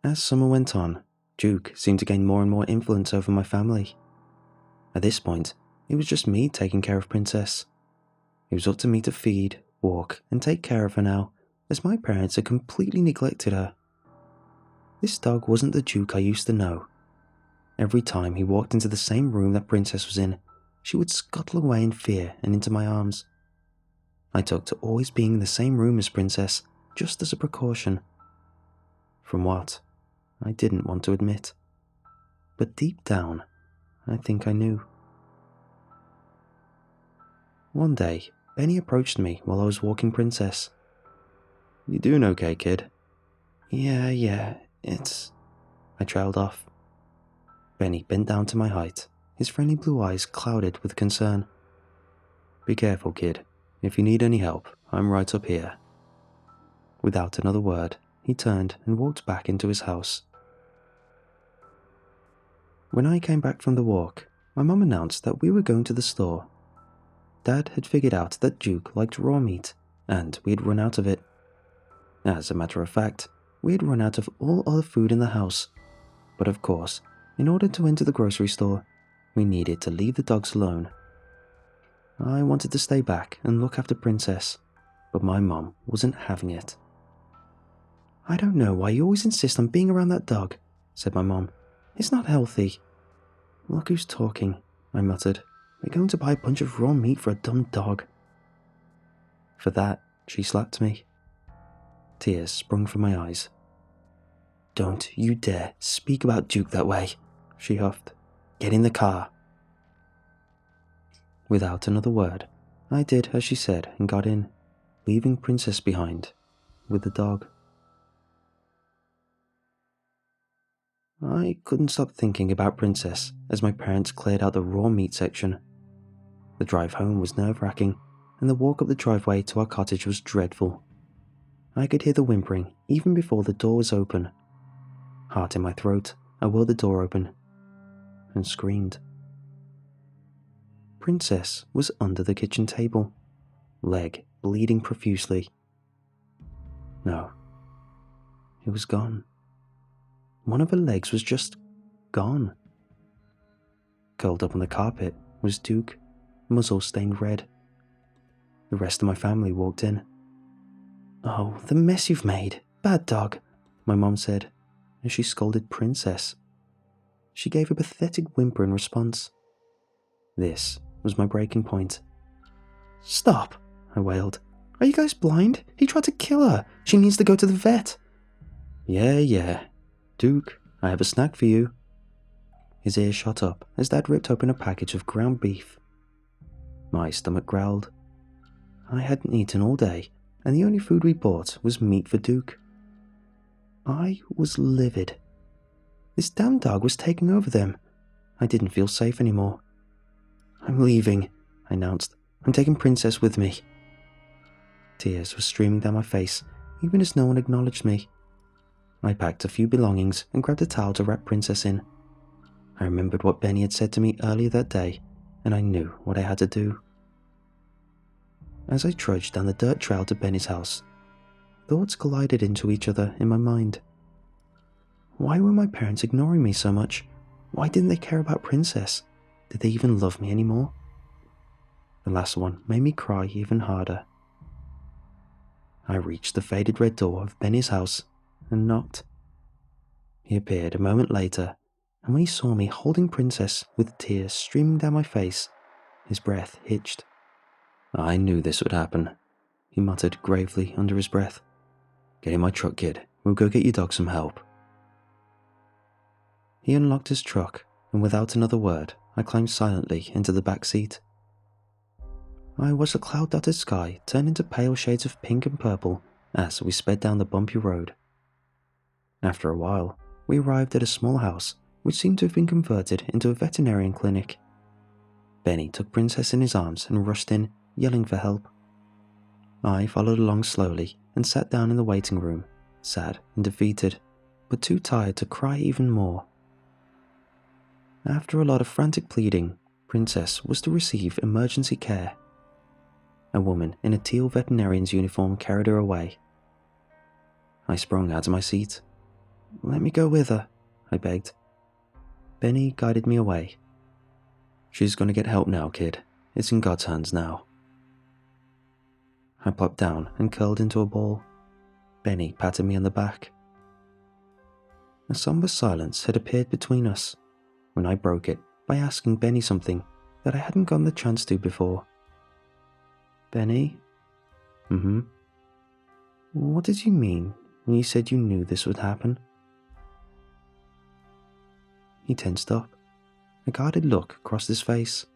As summer went on, Duke seemed to gain more and more influence over my family. At this point, it was just me taking care of Princess. It was up to me to feed, walk, and take care of her now, as my parents had completely neglected her. This dog wasn't the Duke I used to know. Every time he walked into the same room that Princess was in, she would scuttle away in fear and into my arms. I took to always being in the same room as Princess, just as a precaution. From what? I didn't want to admit. But deep down, I think I knew. One day, Benny approached me while I was walking Princess. "You doing okay, kid?" Yeah, it's..." I trailed off. Benny bent down to my height, his friendly blue eyes clouded with concern. "Be careful, kid. If you need any help, I'm right up here." Without another word, he turned and walked back into his house. When I came back from the walk, my mum announced that we were going to the store. Dad had figured out that Duke liked raw meat, and we had run out of it. As a matter of fact, we had run out of all other food in the house, but of course, in order to enter the grocery store, we needed to leave the dogs alone. I wanted to stay back and look after Princess, but my mum wasn't having it. "I don't know why you always insist on being around that dog," said my mum. "It's not healthy." "Look who's talking," I muttered. "We're going to buy a bunch of raw meat for a dumb dog." For that, she slapped me. Tears sprung from my eyes. "Don't you dare speak about Duke that way," she huffed. "Get in the car." Without another word, I did as she said and got in, leaving Princess behind with the dog. I couldn't stop thinking about Princess as my parents cleared out the raw meat section. The drive home was nerve-wracking, and the walk up the driveway to our cottage was dreadful. I could hear the whimpering even before the door was open. Heart in my throat, I whirled the door open and screamed. Princess was under the kitchen table, leg bleeding profusely. No, it was gone. One of her legs was just gone. Curled up on the carpet was Duke, muzzle stained red. The rest of my family walked in. "Oh, the mess you've made. Bad dog," my mom said, as she scolded Princess. She gave a pathetic whimper in response. This was my breaking point. "Stop," I wailed. "Are you guys blind? He tried to kill her. She needs to go to the vet." Yeah. Duke, I have a snack for you." His ears shot up as Dad ripped open a package of ground beef. My stomach growled. I hadn't eaten all day, and the only food we bought was meat for Duke. I was livid. This damn dog was taking over them. I didn't feel safe anymore. "I'm leaving," I announced. "I'm taking Princess with me." Tears were streaming down my face, even as no one acknowledged me. I packed a few belongings and grabbed a towel to wrap Princess in. I remembered what Benny had said to me earlier that day, and I knew what I had to do. As I trudged down the dirt trail to Benny's house, thoughts collided into each other in my mind. Why were my parents ignoring me so much? Why didn't they care about Princess? Did they even love me anymore? The last one made me cry even harder. I reached the faded red door of Benny's house and knocked. He appeared a moment later, and when he saw me holding Princess with tears streaming down my face, his breath hitched. "I knew this would happen," he muttered gravely under his breath. "Get in my truck, kid. We'll go get your dog some help." He unlocked his truck, and without another word, I climbed silently into the back seat. I watched the cloud-dotted sky turn into pale shades of pink and purple as we sped down the bumpy road. After a while, we arrived at a small house which seemed to have been converted into a veterinarian clinic. Benny took Princess in his arms and rushed in, yelling for help. I followed along slowly and sat down in the waiting room, sad and defeated, but too tired to cry even more. After a lot of frantic pleading, Princess was to receive emergency care. A woman in a teal veterinarian's uniform carried her away. I sprung out of my seat. "Let me go with her," I begged. Benny guided me away. "She's going to get help now, kid. It's in God's hands now." I plopped down and curled into a ball. Benny patted me on the back. A somber silence had appeared between us when I broke it by asking Benny something that I hadn't gotten the chance to before. "Benny?" "Mm-hmm." "What did you mean when you said you knew this would happen?" He tensed up. A guarded look crossed his face,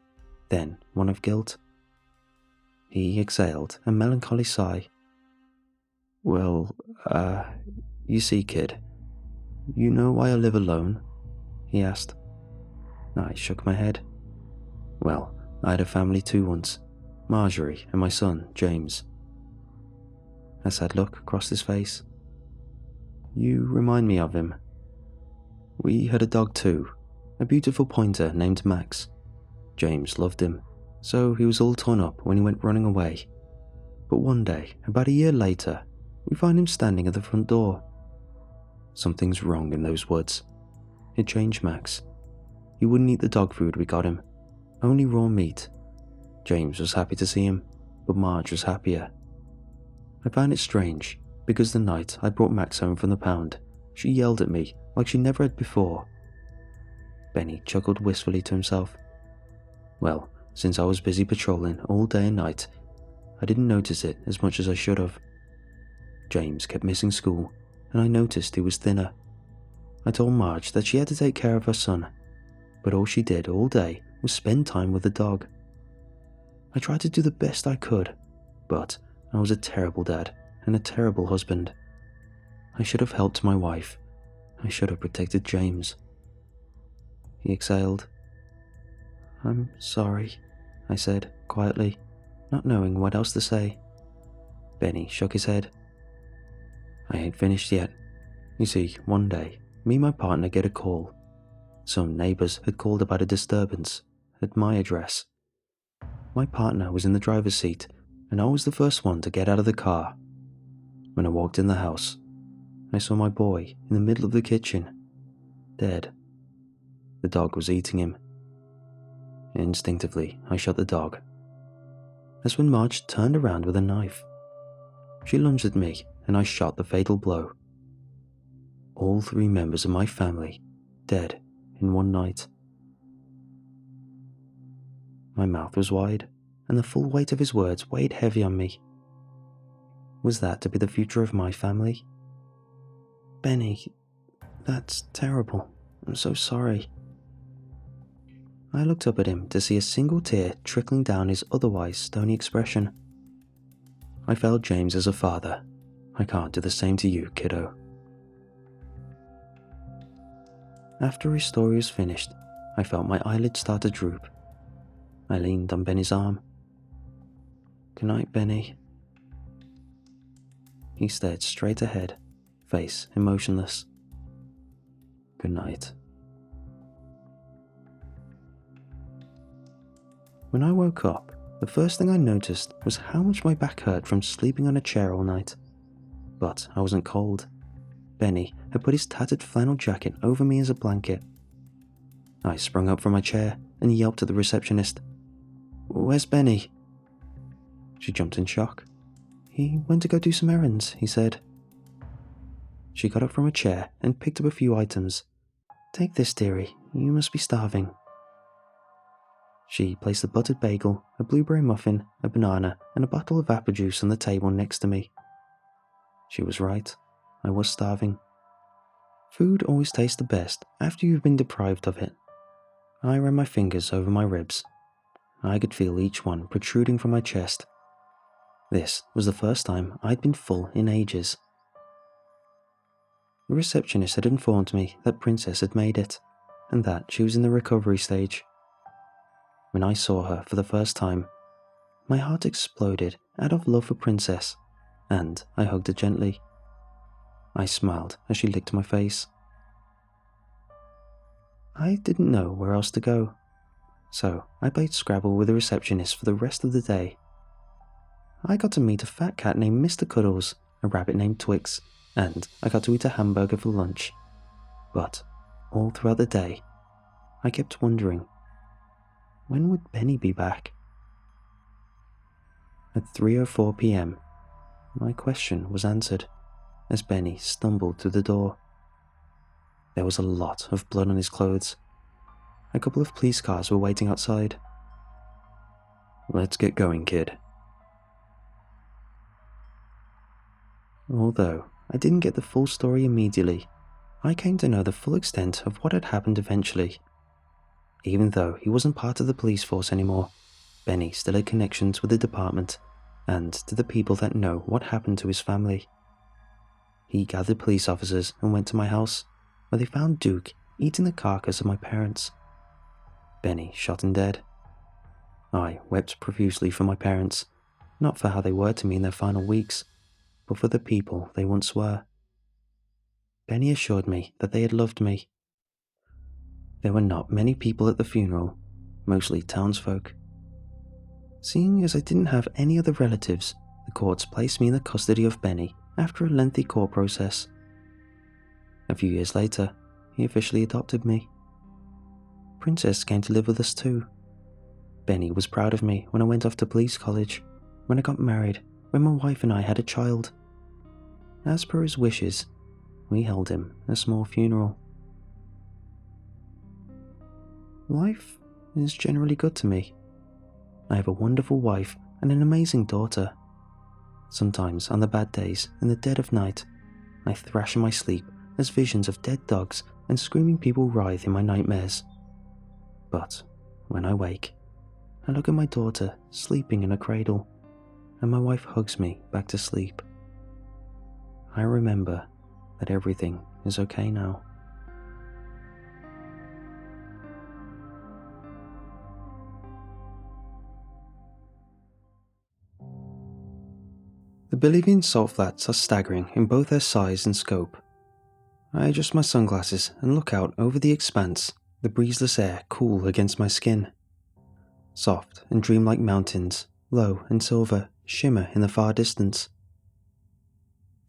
then one of guilt. He exhaled a melancholy sigh. "Well, you see, kid, you know why I live alone?" he asked. I shook my head. "Well, I had a family too once, Marjorie and my son, James." A sad look crossed his face. "You remind me of him. We had a dog too, a beautiful pointer named Max. James loved him, so he was all torn up when he went running away. But one day, about a year later, we find him standing at the front door. Something's wrong in those woods. It changed Max. He wouldn't eat the dog food we got him, only raw meat. James was happy to see him, but Marge was happier. I found it strange, because the night I brought Max home from the pound, she yelled at me like she never had before." Benny chuckled wistfully to himself. "Well, since I was busy patrolling all day and night, I didn't notice it as much as I should have. James kept missing school, and I noticed he was thinner. I told Marge that she had to take care of her son, but all she did all day was spend time with the dog. I tried to do the best I could, but I was a terrible dad and a terrible husband. I should have helped my wife. I should have protected James." He exhaled. "I'm sorry," I said quietly, not knowing what else to say. Benny shook his head. "I ain't finished yet. You see, one day, me and my partner get a call. Some neighbors had called about a disturbance at my address. My partner was in the driver's seat, and I was the first one to get out of the car. When I walked in the house, I saw my boy in the middle of the kitchen, dead. The dog was eating him. Instinctively, I shot the dog. That's when Marge turned around with a knife. She lunged at me, and I shot the fatal blow. All 3 members of my family dead in one night." My mouth was wide, and the full weight of his words weighed heavy on me. Was that to be the future of my family? "Benny, that's terrible. I'm so sorry." I looked up at him to see a single tear trickling down his otherwise stony expression. "I failed James as a father. I can't do the same to you, kiddo." After his story was finished, I felt my eyelids start to droop. I leaned on Benny's arm. "Good night, Benny." He stared straight ahead, face emotionless. "Good night." When I woke up, the first thing I noticed was how much my back hurt from sleeping on a chair all night. But I wasn't cold. Benny had put his tattered flannel jacket over me as a blanket. I sprung up from my chair and yelped at the receptionist. "Where's Benny?" She jumped in shock. "He went to go do some errands," he said. She got up from her chair and picked up a few items. "Take this, dearie. You must be starving." She placed a buttered bagel, a blueberry muffin, a banana, and a bottle of apple juice on the table next to me. She was right. I was starving. Food always tastes the best after you've been deprived of it. I ran my fingers over my ribs. I could feel each one protruding from my chest. This was the first time I'd been full in ages. the receptionist had informed me that Princess had made it, and that she was in the recovery stage. When I saw her for the first time, my heart exploded out of love for Princess, and I hugged her gently. I smiled as she licked my face. I didn't know where else to go, so I played Scrabble with the receptionist for the rest of the day. I got to meet a fat cat named Mr. Cuddles, a rabbit named Twix, and I got to eat a hamburger for lunch. But all throughout the day, I kept wondering, when would Benny be back? At 3:04 p.m, my question was answered as Benny stumbled through the door. There was a lot of blood on his clothes. A couple of police cars were waiting outside. "Let's get going, kid." Although I didn't get the full story immediately, I came to know the full extent of what had happened eventually. Even though he wasn't part of the police force anymore, Benny still had connections with the department and to the people that know what happened to his family. He gathered police officers and went to my house, where they found Duke eating the carcass of my parents. Benny shot and dead. I wept profusely for my parents, not for how they were to me in their final weeks, but for the people they once were. Benny assured me that they had loved me. There were not many people at the funeral, mostly townsfolk. Seeing as I didn't have any other relatives, the courts placed me in the custody of Benny after a lengthy court process. A few years later, he officially adopted me. Princess came to live with us too. Benny was proud of me when I went off to police college, when I got married, when my wife and I had a child. As per his wishes, we held him a small funeral. Life is generally good to me. I have a wonderful wife and an amazing daughter. Sometimes on the bad days, in the dead of night, I thrash in my sleep as visions of dead dogs and screaming people writhe in my nightmares. But when I wake, I look at my daughter sleeping in a cradle, and my wife hugs me back to sleep. I remember that everything is okay now. The Bolivian salt flats are staggering in both their size and scope. I adjust my sunglasses and look out over the expanse, the breezeless air cool against my skin. Soft and dreamlike mountains, low and silver, shimmer in the far distance.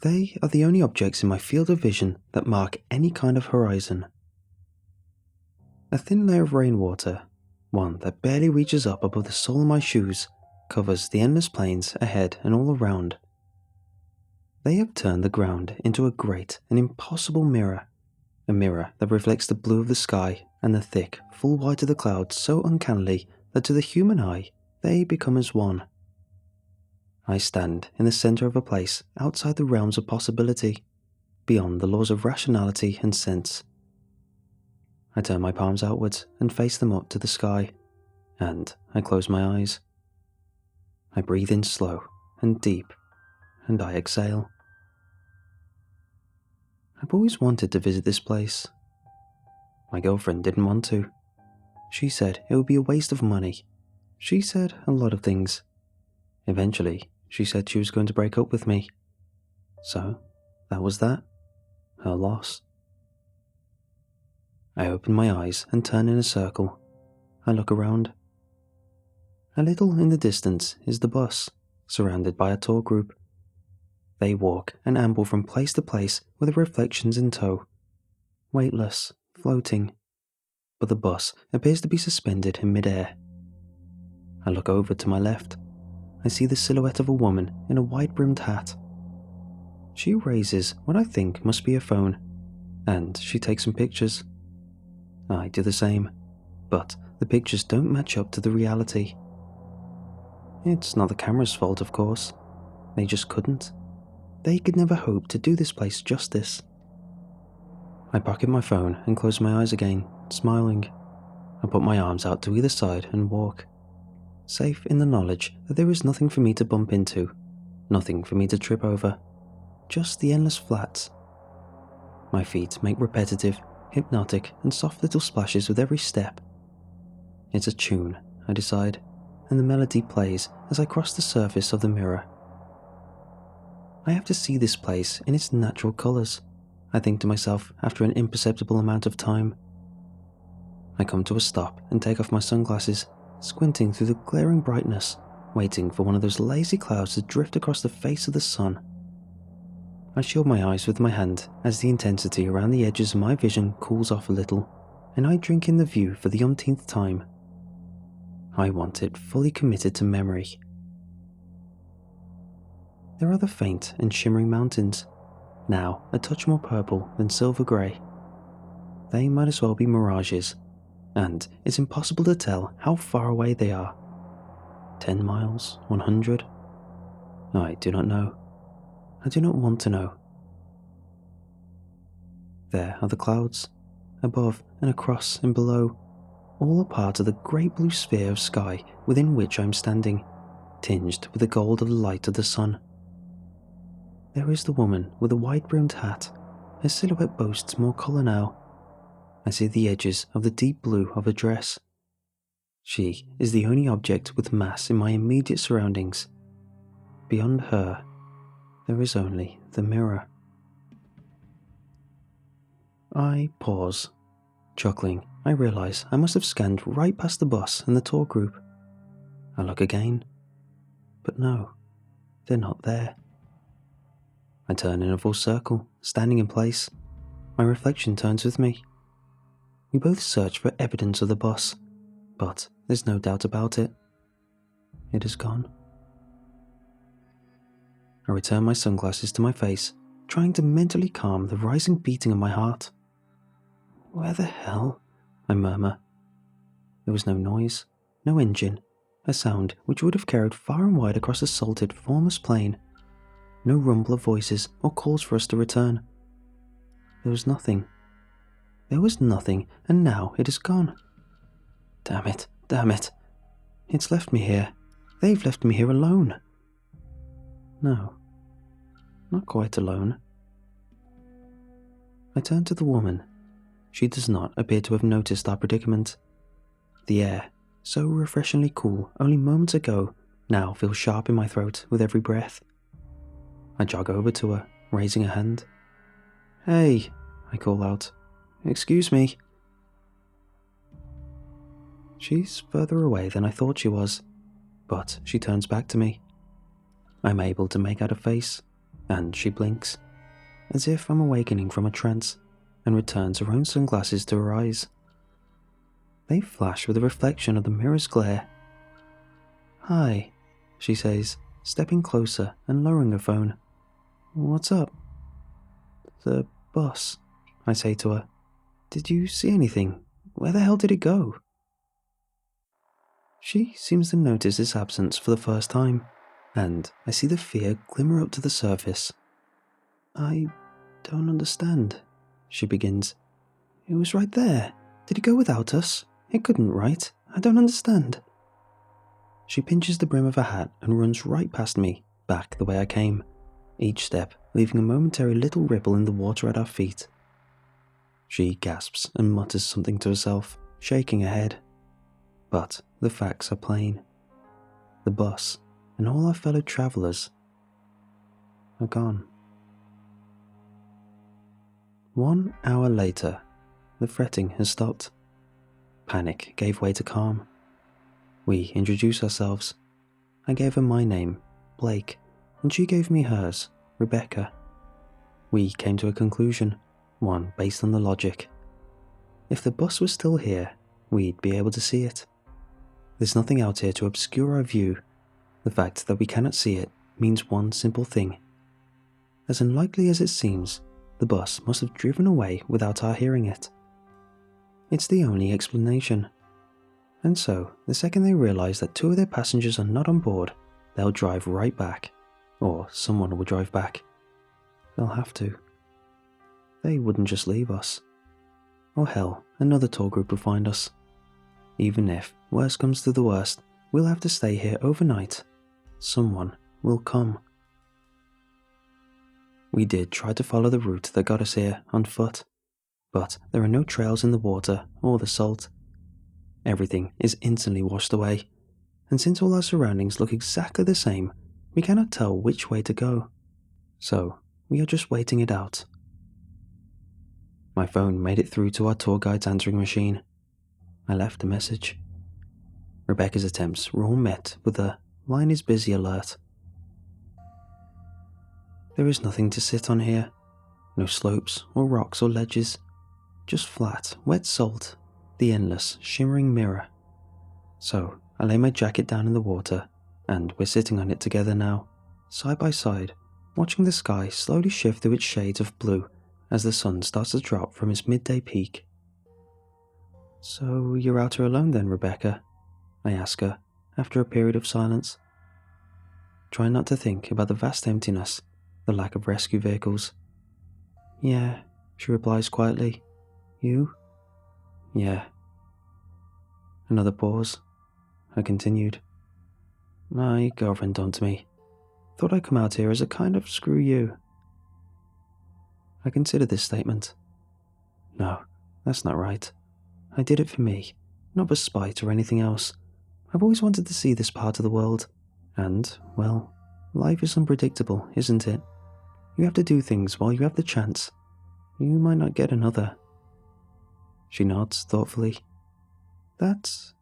They are the only objects in my field of vision that mark any kind of horizon. A thin layer of rainwater, one that barely reaches up above the sole of my shoes, covers the endless plains ahead and all around. They have turned the ground into a great and impossible mirror, a mirror that reflects the blue of the sky and the thick, full white of the clouds so uncannily that to the human eye, they become as one. I stand in the center of a place outside the realms of possibility, beyond the laws of rationality and sense. I turn my palms outwards and face them up to the sky, and I close my eyes. I breathe in slow and deep, and I exhale. I've always wanted to visit this place. My girlfriend didn't want to. She said it would be a waste of money. She said a lot of things. Eventually, she said she was going to break up with me. So, that was that. Her loss. I open my eyes and turn in a circle. I look around. A little in the distance is the bus, surrounded by a tour group. They walk and amble from place to place with the reflections in tow. Weightless, floating. But the bus appears to be suspended in mid-air. I look over to my left. I see the silhouette of a woman in a wide-brimmed hat. She raises what I think must be a phone, and she takes some pictures. I do the same, but the pictures don't match up to the reality. It's not the camera's fault, of course. They just couldn't. They could never hope to do this place justice. I pocket my phone and close my eyes again, smiling. I put my arms out to either side and walk, safe in the knowledge that there is nothing for me to bump into, nothing for me to trip over, just the endless flats. My feet make repetitive, hypnotic, and soft little splashes with every step. It's a tune, I decide, and the melody plays as I cross the surface of the mirror. I have to see this place in its natural colours, I think to myself after an imperceptible amount of time. I come to a stop and take off my sunglasses, squinting through the glaring brightness, waiting for one of those lazy clouds to drift across the face of the sun. I shield my eyes with my hand as the intensity around the edges of my vision cools off a little, and I drink in the view for the umpteenth time. I want it fully committed to memory. There are the faint and shimmering mountains, now a touch more purple than silver grey. They might as well be mirages, and it's impossible to tell how far away they are. 10 miles, 100? I do not know. I do not want to know. There are the clouds, above and across and below, all a part of the great blue sphere of sky within which I am standing, tinged with the gold of the light of the sun. There is the woman with a wide-brimmed hat. Her silhouette boasts more colour now. I see the edges of the deep blue of her dress. She is the only object with mass in my immediate surroundings. Beyond her, there is only the mirror. I pause. Chuckling, I realise I must have scanned right past the bus and the tour group. I look again, but no, they're not there. I turn in a full circle, standing in place. My reflection turns with me. We both search for evidence of the bus, but there's no doubt about it. It is gone. I return my sunglasses to my face, trying to mentally calm the rising beating of my heart. Where the hell? I murmur. There was no noise, no engine, a sound which would have carried far and wide across the salted, formless plain. No rumble of voices or calls for us to return. There was nothing. There was nothing, and now it is gone. Damn it, damn it. It's left me here. They've left me here alone. No, not quite alone. I turn to the woman. She does not appear to have noticed our predicament. The air, so refreshingly cool only moments ago, now feels sharp in my throat with every breath. I jog over to her, raising a hand. Hey, I call out. Excuse me. She's further away than I thought she was, but she turns back to me. I'm able to make out a face, and she blinks, as if I'm awakening from a trance, and returns her own sunglasses to her eyes. They flash with the reflection of the mirror's glare. Hi, she says, stepping closer and lowering her phone. What's up? The bus, I say to her. Did you see anything? Where the hell did it go? She seems to notice its absence for the first time, and I see the fear glimmer up to the surface. I don't understand, she begins. It was right there. Did it go without us? It couldn't, right? I don't understand. She pinches the brim of her hat and runs right past me, back the way I came, each step leaving a momentary little ripple in the water at our feet. She gasps and mutters something to herself, shaking her head. But the facts are plain. The bus and all our fellow travellers are gone. 1 hour later, the fretting has stopped. Panic gave way to calm. We introduced ourselves. I gave her my name, Blake, and she gave me hers, Rebecca. We came to a conclusion, one based on the logic. If the bus was still here, we'd be able to see it. There's nothing out here to obscure our view. The fact that we cannot see it means one simple thing. As unlikely as it seems, the bus must have driven away without our hearing it. It's the only explanation. And so, the second they realize that 2 of their passengers are not on board, they'll drive right back. Or someone will drive back. They'll have to. They wouldn't just leave us. Or hell, another tour group will find us. Even if worst comes to the worst, we'll have to stay here overnight. Someone will come. We did try to follow the route that got us here on foot, but there are no trails in the water or the salt. Everything is instantly washed away, and since all our surroundings look exactly the same, we cannot tell which way to go. So, we are just waiting it out. My phone made it through to our tour guide's answering machine. I left a message. Rebecca's attempts were all met with a "line is busy" alert. There is nothing to sit on here. No slopes or rocks or ledges. Just flat, wet salt, the endless, shimmering mirror. So I lay my jacket down in the water, and we're sitting on it together now, side by side, watching the sky slowly shift through its shades of blue as the sun starts to drop from its midday peak. "So you're out here alone then, Rebecca?" I ask her, after a period of silence. Trying not to think about the vast emptiness, the lack of rescue vehicles. "Yeah," she replies quietly. "You?" "Yeah." Another pause. I continued. "My girlfriend dumped me. Thought I'd come out here as a kind of screw you." I considered this statement. No, that's not right. I did it for me, not for spite or anything else. I've always wanted to see this part of the world, and, well, life is unpredictable, isn't it? You have to do things while you have the chance. You might not get another. She nods thoughtfully. That's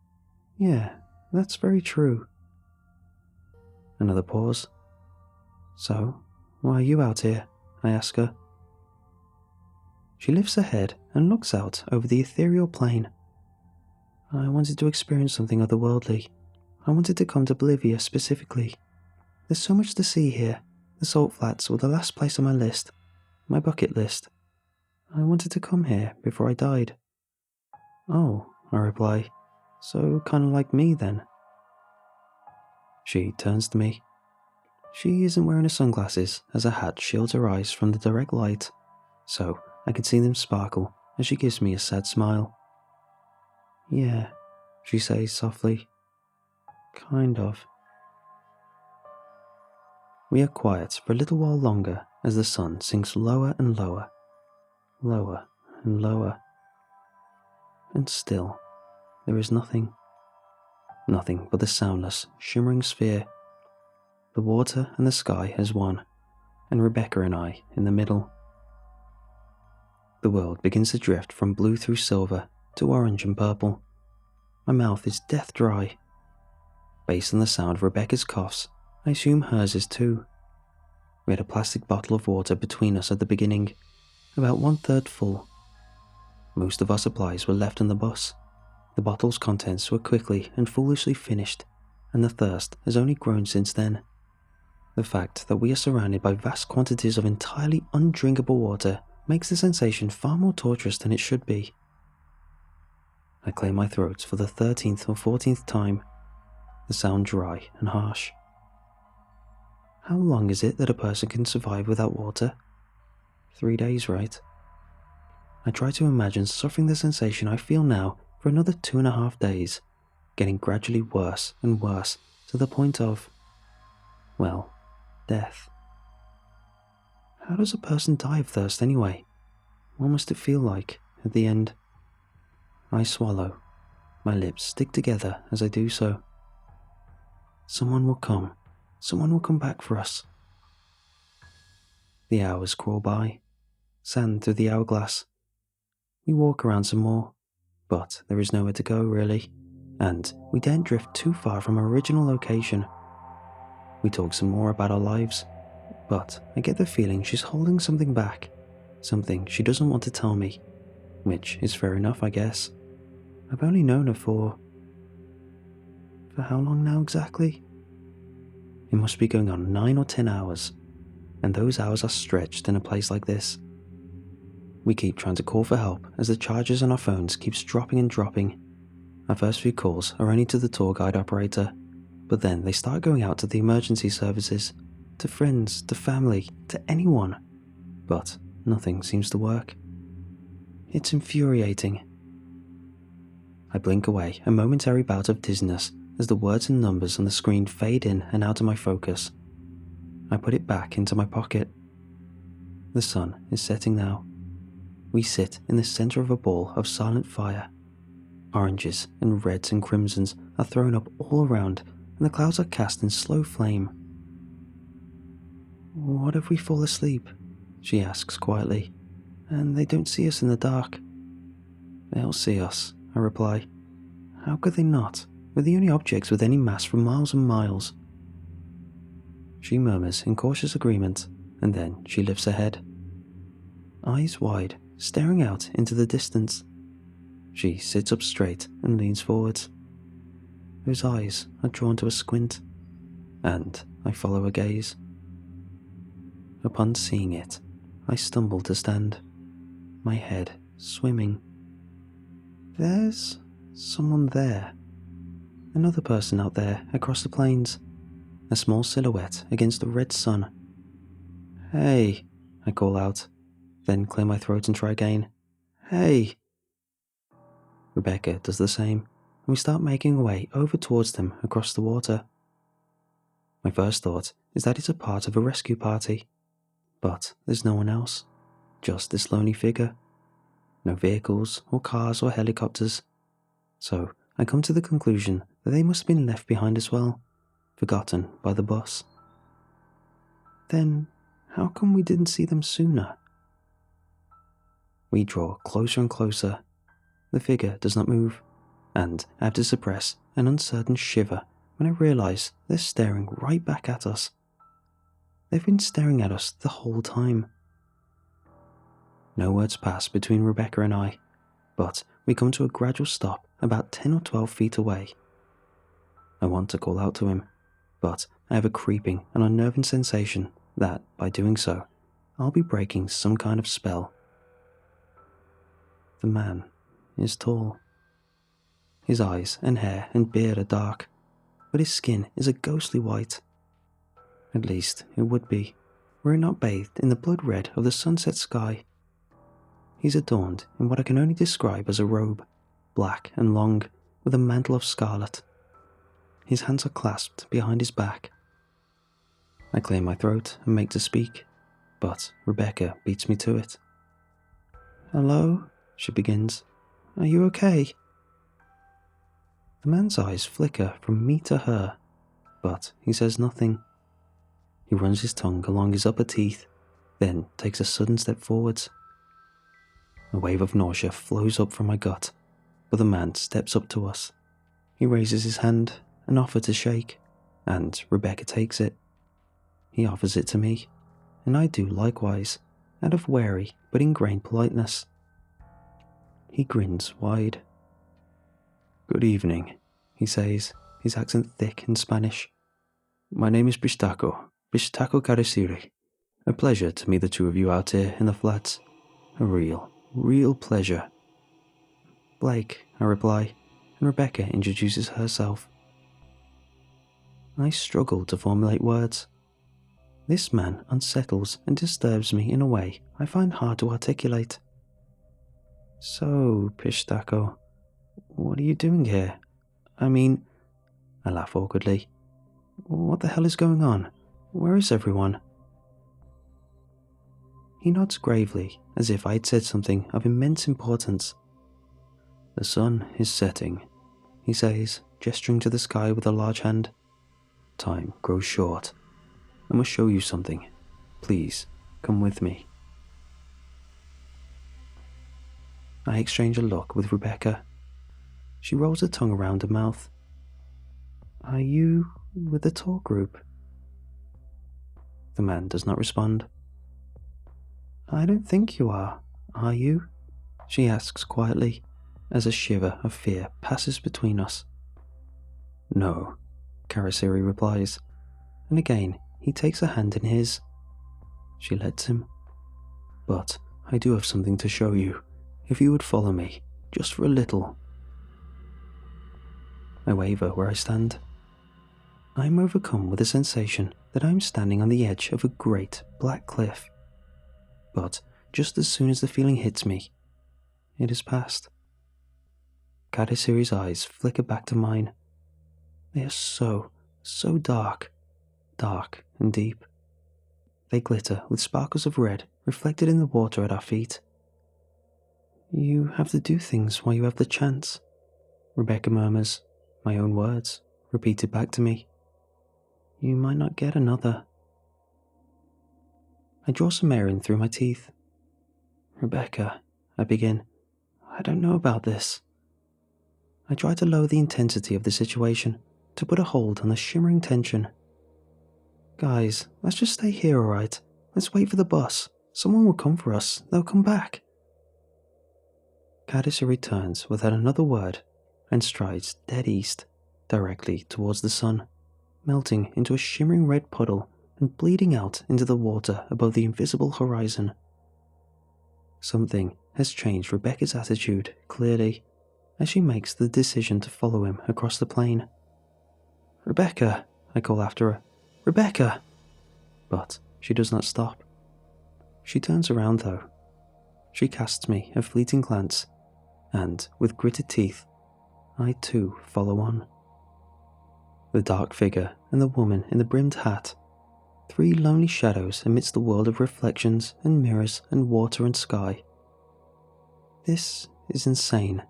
very true." Another pause. "So, why are you out here?" I ask her. She lifts her head and looks out over the ethereal plain. "I wanted to experience something otherworldly. I wanted to come to Bolivia specifically. There's so much to see here. The salt flats were the last place on my list, my bucket list. I wanted to come here before I died." "Oh," I reply, "so kind of like me then." She turns to me. She isn't wearing her sunglasses as her hat shields her eyes from the direct light, so I can see them sparkle as she gives me a sad smile. "Yeah," she says softly. "Kind of." We are quiet for a little while longer as the sun sinks lower and lower, lower and lower. And still, there is nothing. Nothing but the soundless, shimmering sphere. The water and the sky as one, and Rebecca and I in the middle. The world begins to drift from blue through silver to orange and purple. My mouth is death dry. Based on the sound of Rebecca's coughs, I assume hers is too. We had a plastic bottle of water between us at the beginning, about 1/3 full. Most of our supplies were left on the bus. The bottle's contents were quickly and foolishly finished, and the thirst has only grown since then. The fact that we are surrounded by vast quantities of entirely undrinkable water makes the sensation far more torturous than it should be. I clear my throat for the 13th or 14th time, the sound dry and harsh. How long is it that a person can survive without water? 3 days, right? I try to imagine suffering the sensation I feel now for another 2.5 days, getting gradually worse and worse to the point of, well, death. How does a person die of thirst anyway? What must it feel like at the end? I swallow. My lips stick together as I do so. Someone will come. Someone will come back for us. The hours crawl by. Sand through the hourglass. We walk around some more, but there is nowhere to go really, and we daren't drift too far from our original location. We talk some more about our lives, but I get the feeling she's holding something back, something she doesn't want to tell me, which is fair enough, I guess. I've only known her for how long now exactly? It must be going on 9 or 10 hours, and those hours are stretched in a place like this. We keep trying to call for help as the charges on our phones keeps dropping and dropping. Our first few calls are only to the tour guide operator, but then they start going out to the emergency services, to friends, to family, to anyone. But nothing seems to work. It's infuriating. I blink away a momentary bout of dizziness as the words and numbers on the screen fade in and out of my focus. I put it back into my pocket. The sun is setting now. We sit in the center of a ball of silent fire. Oranges and reds and crimsons are thrown up all around, and the clouds are cast in slow flame. "What if we fall asleep?" she asks quietly, "and they don't see us in the dark?" "They'll see us," I reply. "How could they not? We're the only objects with any mass for miles and miles." She murmurs in cautious agreement, and then she lifts her head. Eyes wide, staring out into the distance. She sits up straight and leans forwards. Those eyes are drawn to a squint, and I follow her gaze. Upon seeing it, I stumble to stand, my head swimming. There's someone there. Another person out there across the plains, a small silhouette against the red sun. "Hey," I call out, then clear my throat and try again. "Hey." Rebecca does the same, and we start making our way over towards them across the water. My first thought is that it's a part of a rescue party, but there's no one else, just this lonely figure. No vehicles or cars or helicopters. So I come to the conclusion that they must have been left behind as well, forgotten by the bus. Then how come we didn't see them sooner? We draw closer and closer. The figure does not move, and I have to suppress an uncertain shiver when I realize they're staring right back at us. They've been staring at us the whole time. No words pass between Rebecca and I, but we come to a gradual stop about 10 or 12 feet away. I want to call out to him, but I have a creeping and unnerving sensation that, by doing so, I'll be breaking some kind of spell. The man is tall. His eyes and hair and beard are dark, but his skin is a ghostly white. At least it would be, were it not bathed in the blood red of the sunset sky. He's adorned in what I can only describe as a robe, black and long, with a mantle of scarlet. His hands are clasped behind his back. I clear my throat and make to speak, but Rebecca beats me to it. "Hello?" she begins. "Are you okay?" The man's eyes flicker from me to her, but he says nothing. He runs his tongue along his upper teeth, then takes a sudden step forwards. A wave of nausea flows up from my gut, but the man steps up to us. He raises his hand, an offer to shake, and Rebecca takes it. He offers it to me, and I do likewise, out of wary but ingrained politeness. He grins wide. "Good evening," he says, his accent thick in Spanish. "My name is Pistaco Carasiri. A pleasure to meet the two of you out here in the flats. A real pleasure." "Blake," I reply, and Rebecca introduces herself. I struggle to formulate words. This man unsettles and disturbs me in a way I find hard to articulate. "So, Pistaco, what are you doing here? I mean," I laugh awkwardly. "What the hell is going on? Where is everyone?" He nods gravely, as if I had said something of immense importance. "The sun is setting," he says, gesturing to the sky with a large hand. "Time grows short. I must show you something. Please, come with me." I exchange a look with Rebecca. She rolls her tongue around her mouth. "Are you with the tour group?" The man does not respond. "I don't think you are you?" she asks quietly, as a shiver of fear passes between us. "No," Karasiri replies, and again he takes her hand in his. She lets him. "But I do have something to show you, if you would follow me, just for a little." I waver where I stand. I am overcome with a sensation that I am standing on the edge of a great black cliff. But just as soon as the feeling hits me, it has passed. Kadasiri's eyes flicker back to mine. They are so dark and deep. They glitter with sparkles of red reflected in the water at our feet. You have to do things while you have the chance, Rebecca murmurs, my own words, repeated back to me. You might not get another. I draw some air in through my teeth. Rebecca, I begin, I don't know about this. I try to lower the intensity of the situation, to put a hold on the shimmering tension. Guys, let's just stay here, alright? Let's wait for the bus. Someone will come for us. They'll come back. Caddicer returns without another word and strides dead east, directly towards the sun, melting into a shimmering red puddle and bleeding out into the water above the invisible horizon. Something has changed Rebecca's attitude, clearly, as she makes the decision to follow him across the plain. Rebecca, I call after her. Rebecca! But she does not stop. She turns around though. She casts me a fleeting glance, and with gritted teeth, I too follow on. The dark figure and the woman in the brimmed hat, three lonely shadows amidst the world of reflections and mirrors and water and sky. This is insane,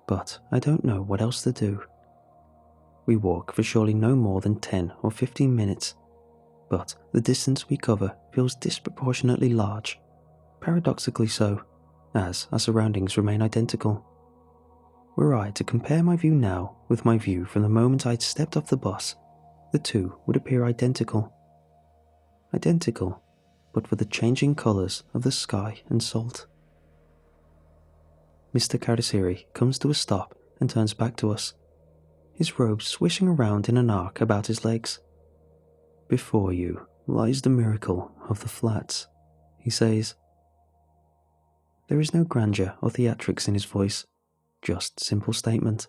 but I don't know what else to do. We walk for surely no more than 10 or 15 minutes, but the distance we cover feels disproportionately large, paradoxically so, as our surroundings remain identical. Were I to compare my view now with my view from the moment I'd stepped off the bus, the two would appear identical. Identical, but for the changing colours of the sky and salt. Mr. Cardasseri comes to a stop and turns back to us, his robe swishing around in an arc about his legs. Before you lies the miracle of the flats, he says. There is no grandeur or theatrics in his voice, just simple statement.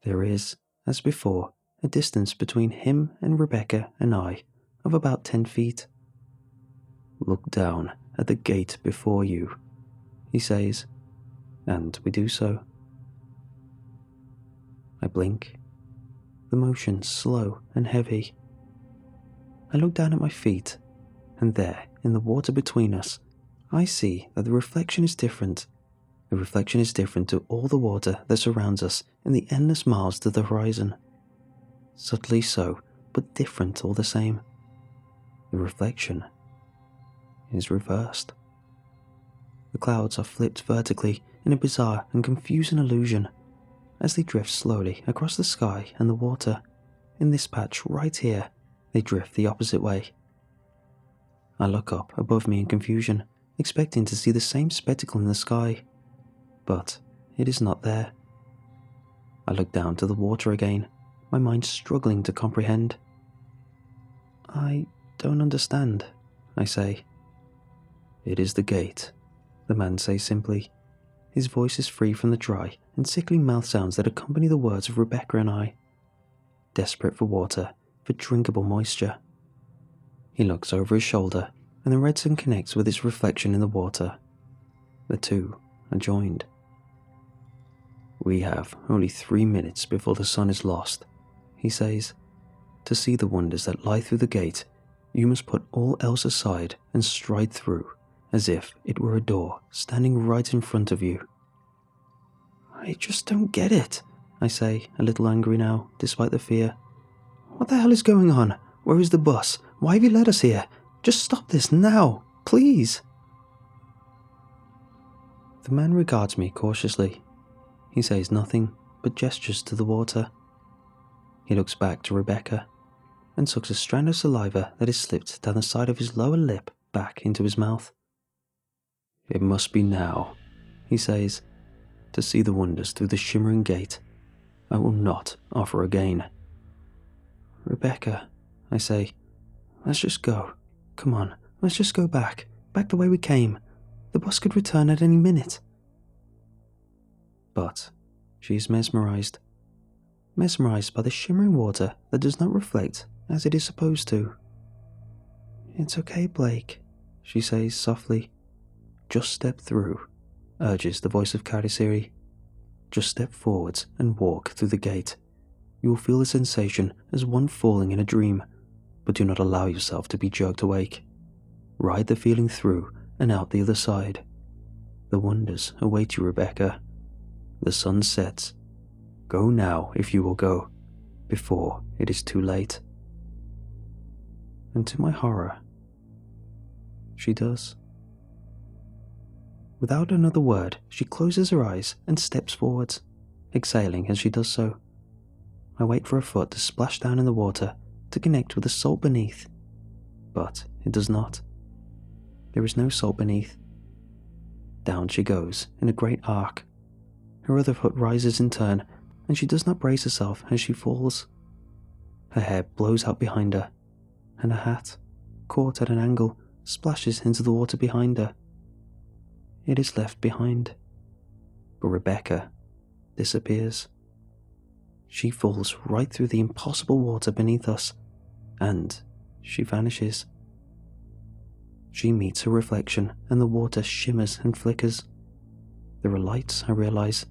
There is, as before, a distance between him and Rebecca and I of about 10 feet. Look down at the gate before you, he says, and we do so. I blink, the motion slow and heavy. I look down at my feet, and there, in the water between us, I see that the reflection is different. The reflection is different to all the water that surrounds us in the endless miles to the horizon. Subtly so, but different all the same. The reflection is reversed. The clouds are flipped vertically in a bizarre and confusing illusion as they drift slowly across the sky and the water. In this patch right here, they drift the opposite way. I look up above me in confusion, expecting to see the same spectacle in the sky, but it is not there. I look down to the water again, my mind struggling to comprehend. I don't understand, I say. It is the gate, the man says simply. His voice is free from the dry and sickly mouth sounds that accompany the words of Rebecca and I. Desperate for water, for drinkable moisture. He looks over his shoulder, and the red sun connects with its reflection in the water. The two are joined. We have only 3 minutes before the sun is lost, he says. To see the wonders that lie through the gate, you must put all else aside and stride through, as if it were a door standing right in front of you. I just don't get it, I say, a little angry now, despite the fear. What the hell is going on? Where is the bus? Why have you led us here? Just stop this now, please. The man regards me cautiously. He says nothing, but gestures to the water. He looks back to Rebecca, and sucks a strand of saliva that is slipped down the side of his lower lip back into his mouth. It must be now, he says, to see the wonders through the shimmering gate. I will not offer again. Rebecca, I say, let's just go. Come on, let's just go back the way we came. The bus could return at any minute. But she is mesmerized by the shimmering water that does not reflect as it is supposed to. It's okay, Blake, she says softly. Just step through, urges the voice of Cardasseri. Just step forwards and walk through the gate. You will feel the sensation as one falling in a dream, but do not allow yourself to be jerked awake. Ride the feeling through and out the other side. The wonders await you, Rebecca. The sun sets. Go now if you will go, before it is too late. And to my horror, she does. Without another word, she closes her eyes and steps forwards, exhaling as she does so. I wait for her foot to splash down in the water to connect with the salt beneath, but it does not. There is no salt beneath. Down she goes in a great arc. Her other foot rises in turn, and she does not brace herself as she falls. Her hair blows out behind her, and her hat, caught at an angle, splashes into the water behind her. It is left behind. But Rebecca disappears. She falls right through the impossible water beneath us, and she vanishes. She meets her reflection, and the water shimmers and flickers. There are lights, I realize,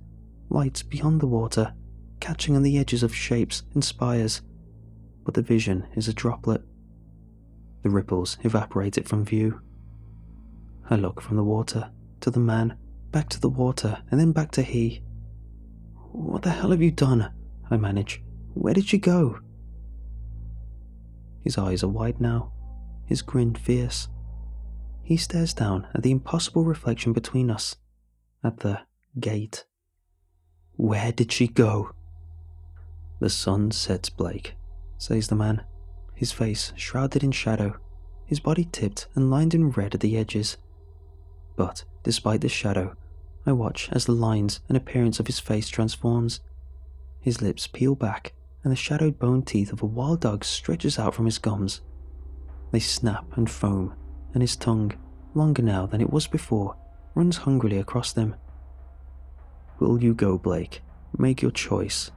lights beyond the water, catching on the edges of shapes and spires, but the vision is a droplet. The ripples evaporate it from view. I look from the water to the man, back to the water, and then back to he. What the hell have you done? I manage. Where did she go? His eyes are wide now, his grin fierce. He stares down at the impossible reflection between us, at the gate. Where did she go? The sun sets, Blake, says the man, his face shrouded in shadow, his body tipped and lined in red at the edges. But despite this shadow, I watch as the lines and appearance of his face transforms. His lips peel back, and the shadowed bone teeth of a wild dog stretches out from his gums. They snap and foam, and his tongue, longer now than it was before, runs hungrily across them. Will you go, Blake? Make your choice.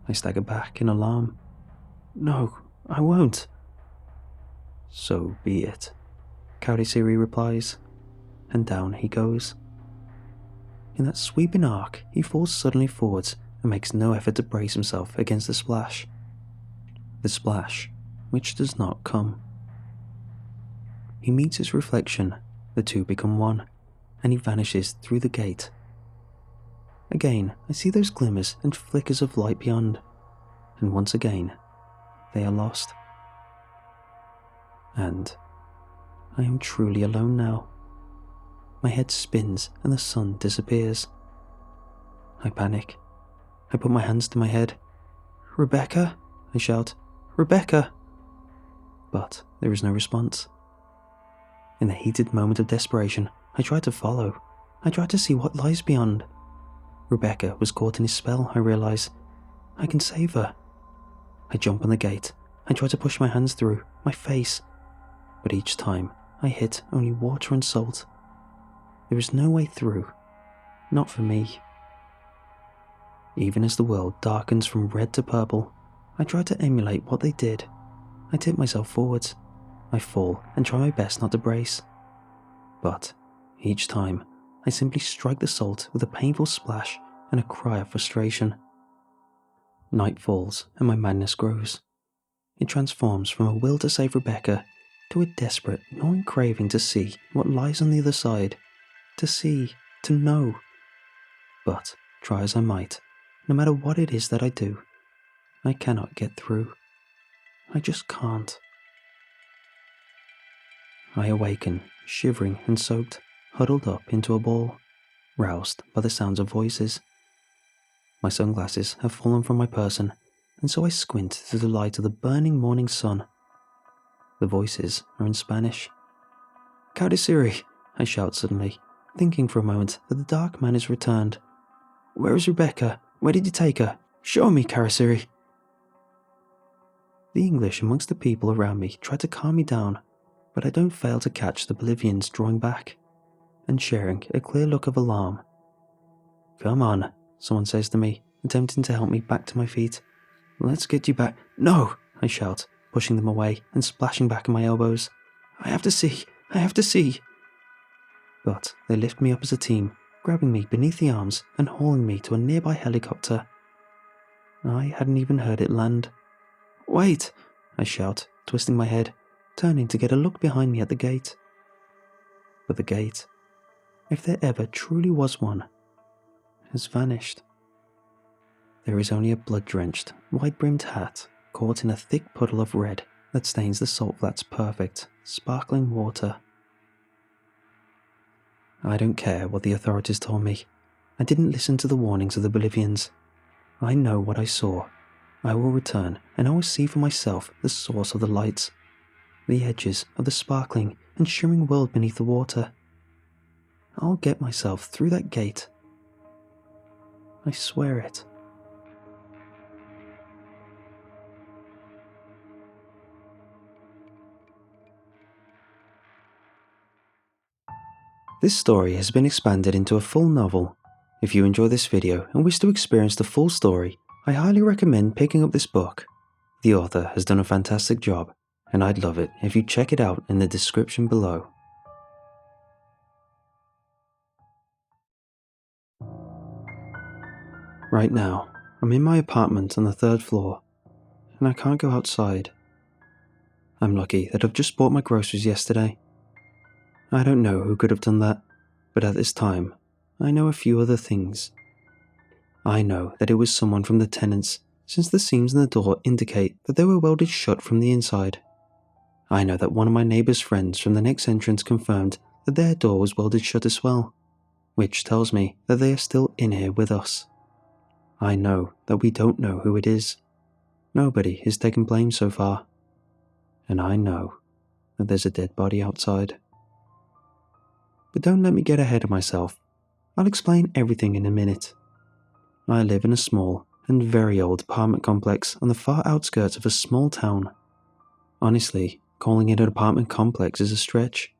I stagger back in alarm. No, I won't. So be it, Kaudisiri replies, and down he goes. In that sweeping arc, he falls suddenly forwards and makes no effort to brace himself against the splash. The splash, which does not come. He meets his reflection, the two become one, and he vanishes through the gate. Again, I see those glimmers and flickers of light beyond, and once again, they are lost. And I am truly alone now. My head spins and the sun disappears. I panic. I put my hands to my head. Rebecca? I shout. Rebecca! But there is no response. In the heated moment of desperation, I try to follow. I try to see what lies beyond. Rebecca was caught in his spell, I realize. I can save her. I jump on the gate. I try to push my hands through, my face. But each time, I hit only water and salt. There is no way through. Not for me. Even as the world darkens from red to purple, I try to emulate what they did. I tip myself forwards. I fall and try my best not to brace. But each time, I simply strike the salt with a painful splash and a cry of frustration. Night falls and my madness grows. It transforms from a will to save Rebecca to a desperate, gnawing craving to see what lies on the other side. To see, to know. But, try as I might, no matter what it is that I do, I cannot get through. I just can't. I awaken, shivering and soaked, huddled up into a ball, roused by the sounds of voices. My sunglasses have fallen from my person, and so I squint through the light of the burning morning sun. The voices are in Spanish. Kaudisiri, I shout suddenly, thinking for a moment that the dark man has returned. Where is Rebecca? Where did you take her? Show me, Kaudisiri. The English amongst the people around me try to calm me down, but I don't fail to catch the Bolivians drawing back and sharing a clear look of alarm. Come on, someone says to me, attempting to help me back to my feet. Let's get you back. No, I shout, pushing them away and splashing back on my elbows. I have to see. But they lift me up as a team, grabbing me beneath the arms and hauling me to a nearby helicopter. I hadn't even heard it land. Wait, I shout, twisting my head. turning to get a look behind me at the gate. But the gate, if there ever truly was one, has vanished. There is only a blood-drenched, white-brimmed hat caught in a thick puddle of red that stains the salt flat's perfect, sparkling water. I don't care what the authorities told me. I didn't listen to the warnings of the Bolivians. I know what I saw. I will return, and I will see for myself the source of the lights, the edges of the sparkling and shimmering world beneath the water. I'll get myself through that gate. I swear it. This story has been expanded into a full novel. If you enjoy this video and wish to experience the full story, I highly recommend picking up this book. The author has done a fantastic job, and I'd love it if you check it out in the description below. Right now, I'm in my apartment on the 3rd floor, and I can't go outside. I'm lucky that I've just bought my groceries yesterday. I don't know who could have done that, but at this time, I know a few other things. I know that it was someone from the tenants, since the seams in the door indicate that they were welded shut from the inside. I know that one of my neighbour's friends from the next entrance confirmed that their door was welded shut as well, which tells me that they are still in here with us. I know that we don't know who it is. Nobody has taken blame so far. And I know that there's a dead body outside. But don't let me get ahead of myself. I'll explain everything in a minute. I live in a small and very old apartment complex on the far outskirts of a small town. Honestly, calling it an apartment complex is a stretch.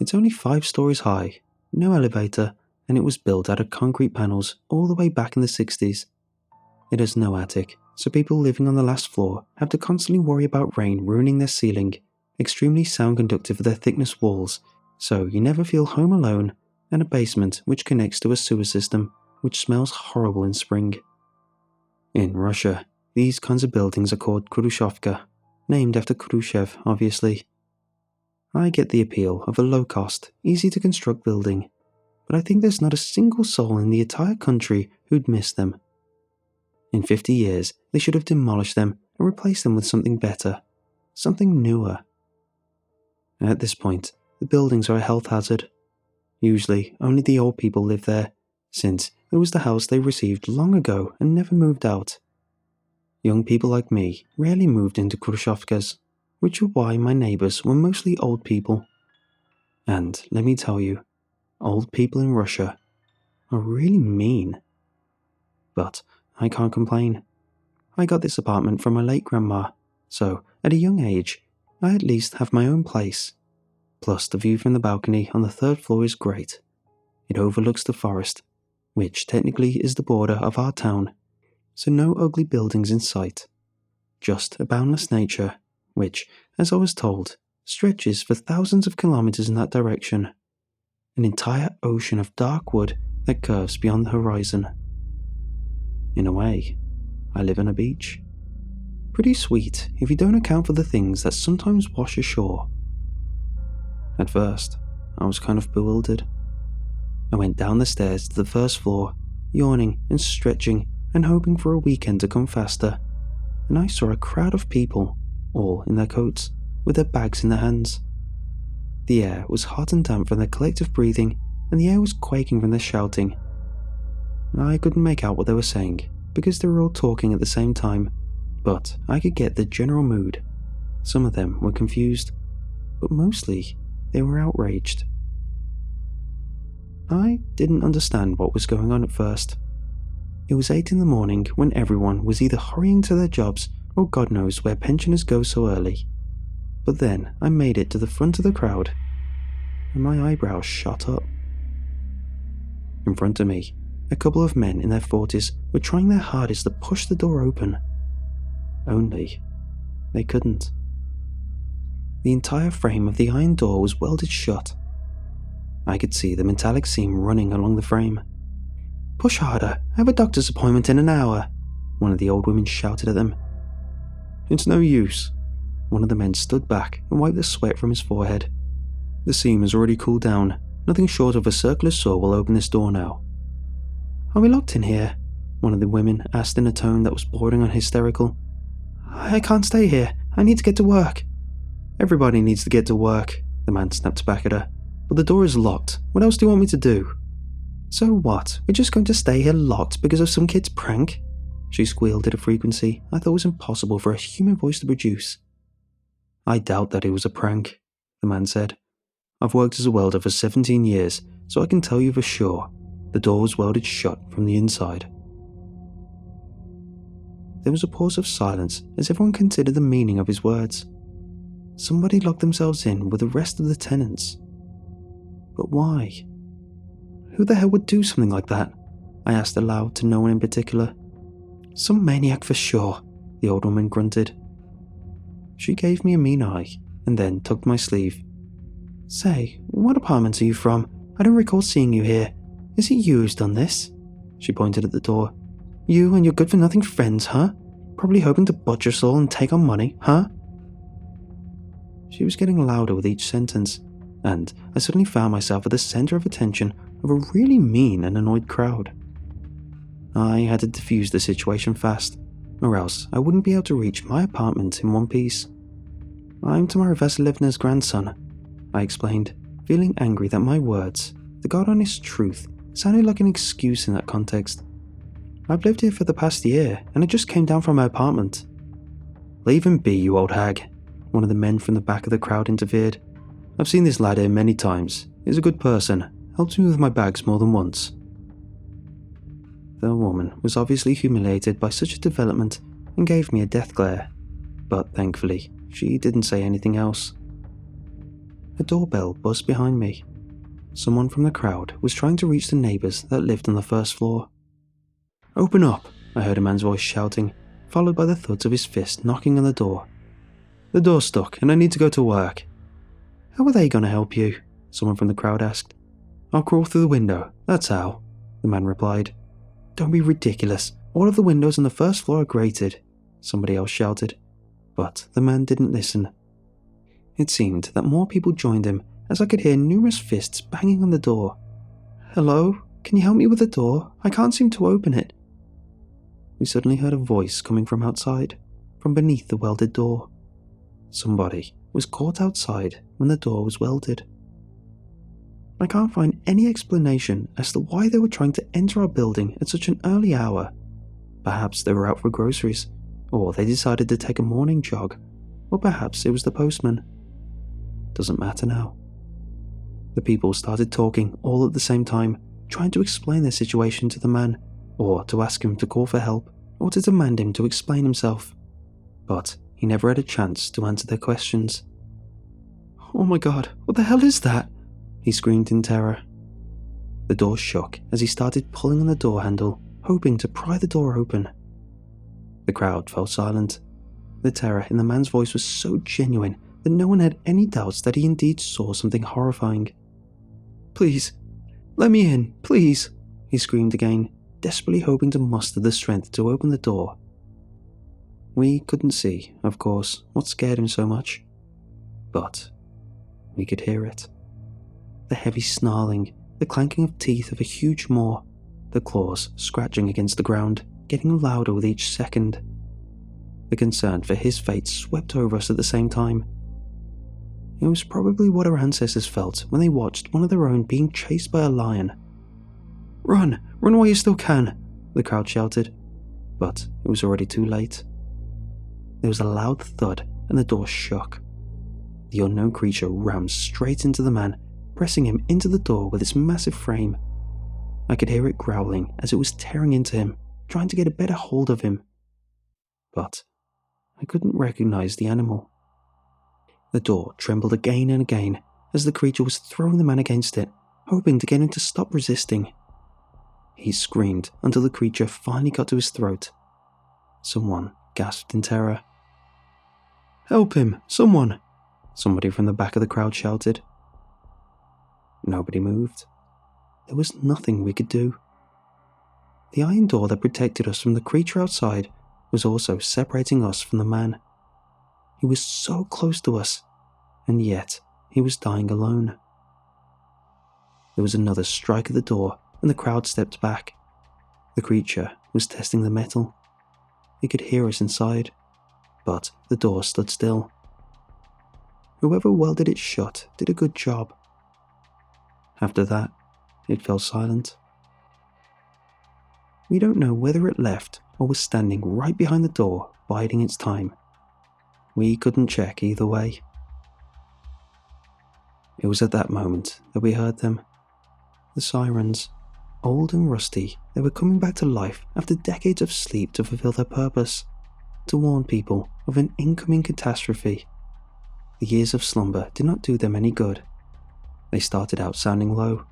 It's only 5 stories high, no elevator, and it was built out of concrete panels all the way back in the 60s. It has no attic, so people living on the last floor have to constantly worry about rain ruining their ceiling, extremely sound conductive for their thickness walls, so you never feel home alone, and a basement which connects to a sewer system which smells horrible in spring. In Russia, these kinds of buildings are called Khrushchevka, named after Khrushchev, obviously. I get the appeal of a low-cost, easy-to-construct building, but I think there's not a single soul in the entire country who'd miss them. In 50 years, they should have demolished them and replaced them with something better, something newer. At this point, the buildings are a health hazard. Usually, only the old people live there, since it was the house they received long ago and never moved out. Young people like me rarely moved into Khrushchevkas, which is why my neighbours were mostly old people. And let me tell you, old people in Russia are really mean. But I can't complain. I got this apartment from my late grandma, so at a young age, I at least have my own place. Plus, the view from the balcony on the 3rd floor is great. It overlooks the forest, which technically is the border of our town, so no ugly buildings in sight. Just a boundless nature, which, as I was told, stretches for thousands of kilometers in that direction. An entire ocean of dark wood that curves beyond the horizon. In a way, I live on a beach. Pretty sweet if you don't account for the things that sometimes wash ashore. At first, I was kind of bewildered. I went down the stairs to the 1st floor, yawning and stretching and hoping for a weekend to come faster, and I saw a crowd of people, all in their coats, with their bags in their hands. The air was hot and damp from their collective breathing, and the air was quaking from their shouting. I couldn't make out what they were saying, because they were all talking at the same time, but I could get the general mood. Some of them were confused, but mostly they were outraged. I didn't understand what was going on at first. It was 8 in the morning when everyone was either hurrying to their jobs or God knows where pensioners go so early. But then I made it to the front of the crowd, and my eyebrows shot up. In front of me, a couple of men in their 40s were trying their hardest to push the door open. Only, they couldn't. The entire frame of the iron door was welded shut. I could see the metallic seam running along the frame. "Push harder, I have a doctor's appointment in an hour," one of the old women shouted at them. "It's no use," One of the men stood back and wiped the sweat from his forehead. The steam has already cooled down. Nothing short of a circular saw will open this door now. Are we locked in here? One of the women asked in a tone that was bordering on hysterical. I can't stay here. I need to get to work. Everybody needs to get to work, the man snapped back at her. But the door is locked. What else do you want me to do? So what? We're just going to stay here locked because of some kid's prank? She squealed at a frequency I thought was impossible for a human voice to produce. I doubt that it was a prank, the man said. I've worked as a welder for 17 years, so I can tell you for sure. The door was welded shut from the inside. There was a pause of silence as everyone considered the meaning of his words. Somebody locked themselves in with the rest of the tenants. But why? Who the hell would do something like that? I asked aloud to no one in particular. Some maniac for sure, the old woman grunted. She gave me a mean eye and then tugged my sleeve. Say, what apartment are you from? I don't recall seeing you here. Is it you who's done this? She pointed at the door. You and your good-for-nothing friends, huh? Probably hoping to butcher us all and take our money, huh? She was getting louder with each sentence, and I suddenly found myself at the center of attention of a really mean and annoyed crowd. I had to defuse the situation fast, or else I wouldn't be able to reach my apartment in one piece. I'm Tamara Vasilevna's grandson, I explained, feeling angry that my words, the God-honest truth, sounded like an excuse in that context. I've lived here for the past year, and I just came down from my apartment. Leave him be, you old hag, one of the men from the back of the crowd interfered. I've seen this lad here many times. He's a good person, helped me with my bags more than once. The woman was obviously humiliated by such a development and gave me a death glare, but thankfully, she didn't say anything else. A doorbell buzzed behind me. Someone from the crowd was trying to reach the neighbours that lived on the first floor. Open up, I heard a man's voice shouting, followed by the thuds of his fist knocking on the door. The door's stuck and I need to go to work. How are they going to help you? Someone from the crowd asked. I'll crawl through the window, that's how, the man replied. Don't be ridiculous, all of the windows on the first floor are grated, somebody else shouted. But the man didn't listen. It seemed that more people joined him as I could hear numerous fists banging on the door. Hello? Can you help me with the door? I can't seem to open it. We suddenly heard a voice coming from outside, from beneath the welded door. Somebody was caught outside when the door was welded. I can't find any explanation as to why they were trying to enter our building at such an early hour. Perhaps they were out for groceries, or they decided to take a morning jog, or perhaps it was the postman. Doesn't matter now. The people started talking all at the same time, trying to explain their situation to the man, or to ask him to call for help, or to demand him to explain himself. But he never had a chance to answer their questions. Oh my god, what the hell is that? He screamed in terror. The door shook as he started pulling on the door handle, hoping to pry the door open. The crowd fell silent. The terror in the man's voice was so genuine that no one had any doubts that he indeed saw something horrifying. Please, let me in, please, he screamed again, desperately hoping to muster the strength to open the door. We couldn't see, of course, what scared him so much, but we could hear it. The heavy snarling, the clanking of teeth of a huge maw, the claws scratching against the ground, getting louder with each second. The concern for his fate swept over us at the same time. It was probably what our ancestors felt when they watched one of their own being chased by a lion. Run! Run while you still can! The crowd shouted, but it was already too late. There was a loud thud and the door shook. The unknown creature rammed straight into the man, pressing him into the door with its massive frame. I could hear it growling as it was tearing into him, trying to get a better hold of him. But I couldn't recognize the animal. The door trembled again and again as the creature was throwing the man against it, hoping to get him to stop resisting. He screamed until the creature finally got to his throat. Someone gasped in terror. Help him! Someone! Somebody from the back of the crowd shouted. Nobody moved. There was nothing we could do. The iron door that protected us from the creature outside was also separating us from the man. He was so close to us, and yet he was dying alone. There was another strike at the door, and the crowd stepped back. The creature was testing the metal. It could hear us inside, but the door stood still. Whoever welded it shut did a good job. After that, it fell silent. We don't know whether it left or was standing right behind the door, biding its time. We couldn't check either way. It was at that moment that we heard them. The sirens. Old and rusty, they were coming back to life after decades of sleep to fulfill their purpose, to warn people of an incoming catastrophe. The years of slumber did not do them any good. They started out sounding low,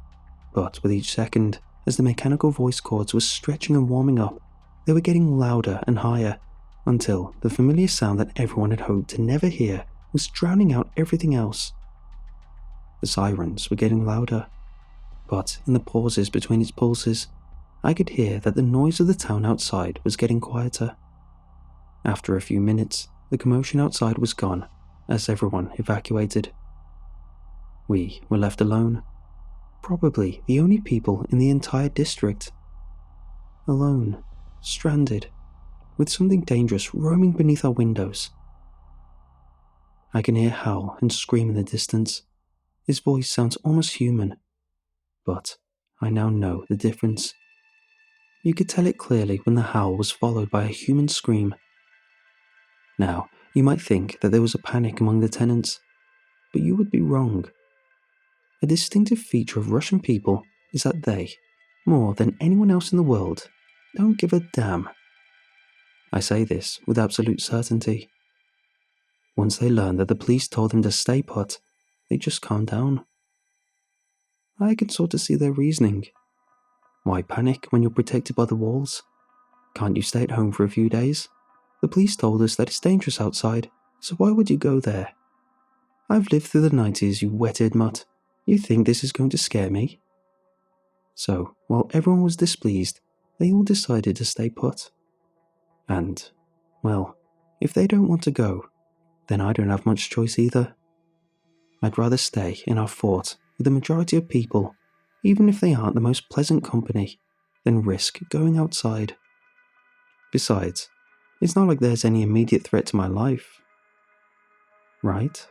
but with each second, as the mechanical voice cords were stretching and warming up, they were getting louder and higher, until the familiar sound that everyone had hoped to never hear was drowning out everything else. The sirens were getting louder, but in the pauses between its pulses, I could hear that the noise of the town outside was getting quieter. After a few minutes, the commotion outside was gone, as everyone evacuated. We were left alone, probably the only people in the entire district. Alone, stranded, with something dangerous roaming beneath our windows. I can hear Howl and scream in the distance. His voice sounds almost human, but I now know the difference. You could tell it clearly when the howl was followed by a human scream. Now, you might think that there was a panic among the tenants, but you would be wrong. A distinctive feature of Russian people is that they, more than anyone else in the world, don't give a damn. I say this with absolute certainty. Once they learn that the police told them to stay put, they just calm down. I can sort of see their reasoning. Why panic when you're protected by the walls? Can't you stay at home for a few days? The police told us that it's dangerous outside, so why would you go there? I've lived through the 90s, you wet-eared mutt. You think this is going to scare me? So, while everyone was displeased, they all decided to stay put. And, well, if they don't want to go, then I don't have much choice either. I'd rather stay in our fort with the majority of people, even if they aren't the most pleasant company, than risk going outside. Besides, it's not like there's any immediate threat to my life. Right?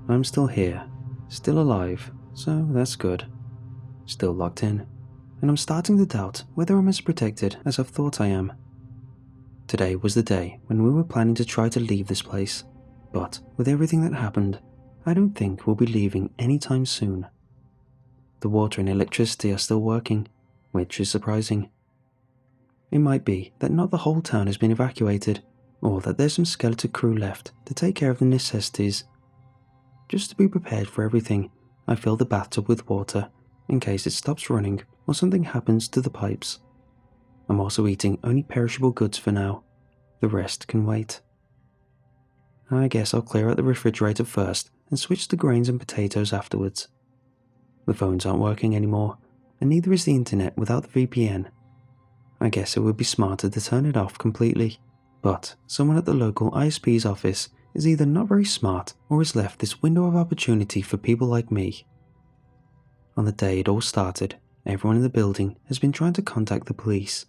I'm still here, still alive, so that's good. Still locked in, and I'm starting to doubt whether I'm as protected as I've thought I am. Today was the day when we were planning to try to leave this place, but with everything that happened, I don't think we'll be leaving anytime soon. The water and electricity are still working, which is surprising. It might be that not the whole town has been evacuated, or that there's some skeleton crew left to take care of the necessities. Just to be prepared for everything, I fill the bathtub with water, in case it stops running or something happens to the pipes. I'm also eating only perishable goods for now. The rest can wait. I guess I'll clear out the refrigerator first and switch to grains and potatoes afterwards. The phones aren't working anymore, and neither is the internet without the VPN. I guess it would be smarter to turn it off completely, but someone at the local ISP's office is either not very smart or has left this window of opportunity for people like me. On the day it all started, everyone in the building has been trying to contact the police.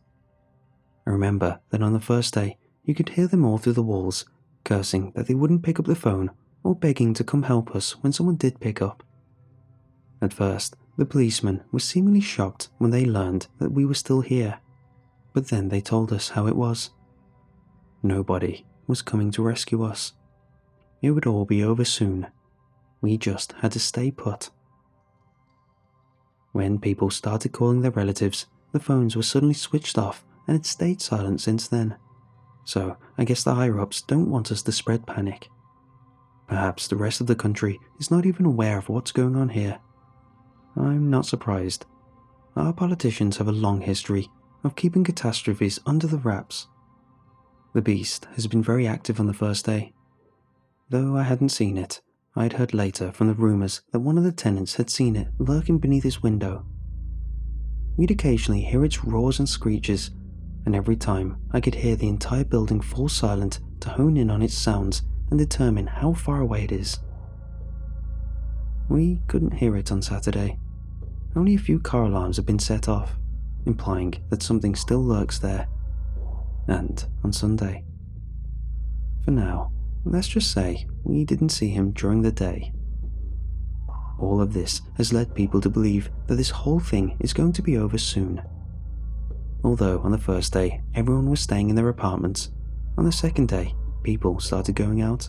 I remember that on the first day, you could hear them all through the walls, cursing that they wouldn't pick up the phone or begging to come help us when someone did pick up. At first, the policemen were seemingly shocked when they learned that we were still here, but then they told us how it was. Nobody was coming to rescue us. It would all be over soon. We just had to stay put. When people started calling their relatives, the phones were suddenly switched off and had stayed silent since then. So I guess the higher-ups don't want us to spread panic. Perhaps the rest of the country is not even aware of what's going on here. I'm not surprised. Our politicians have a long history of keeping catastrophes under the wraps. The beast has been very active on the first day. Though I hadn't seen it, I'd heard later from the rumours that one of the tenants had seen it lurking beneath his window. We'd occasionally hear its roars and screeches, and every time I could hear the entire building fall silent to hone in on its sounds and determine how far away it is. We couldn't hear it on Saturday. Only a few car alarms had been set off, implying that something still lurks there. And on Sunday. For now, let's just say we didn't see him during the day. All of this has led people to believe that this whole thing is going to be over soon. Although on the first day everyone was staying in their apartments, on the second day people started going out.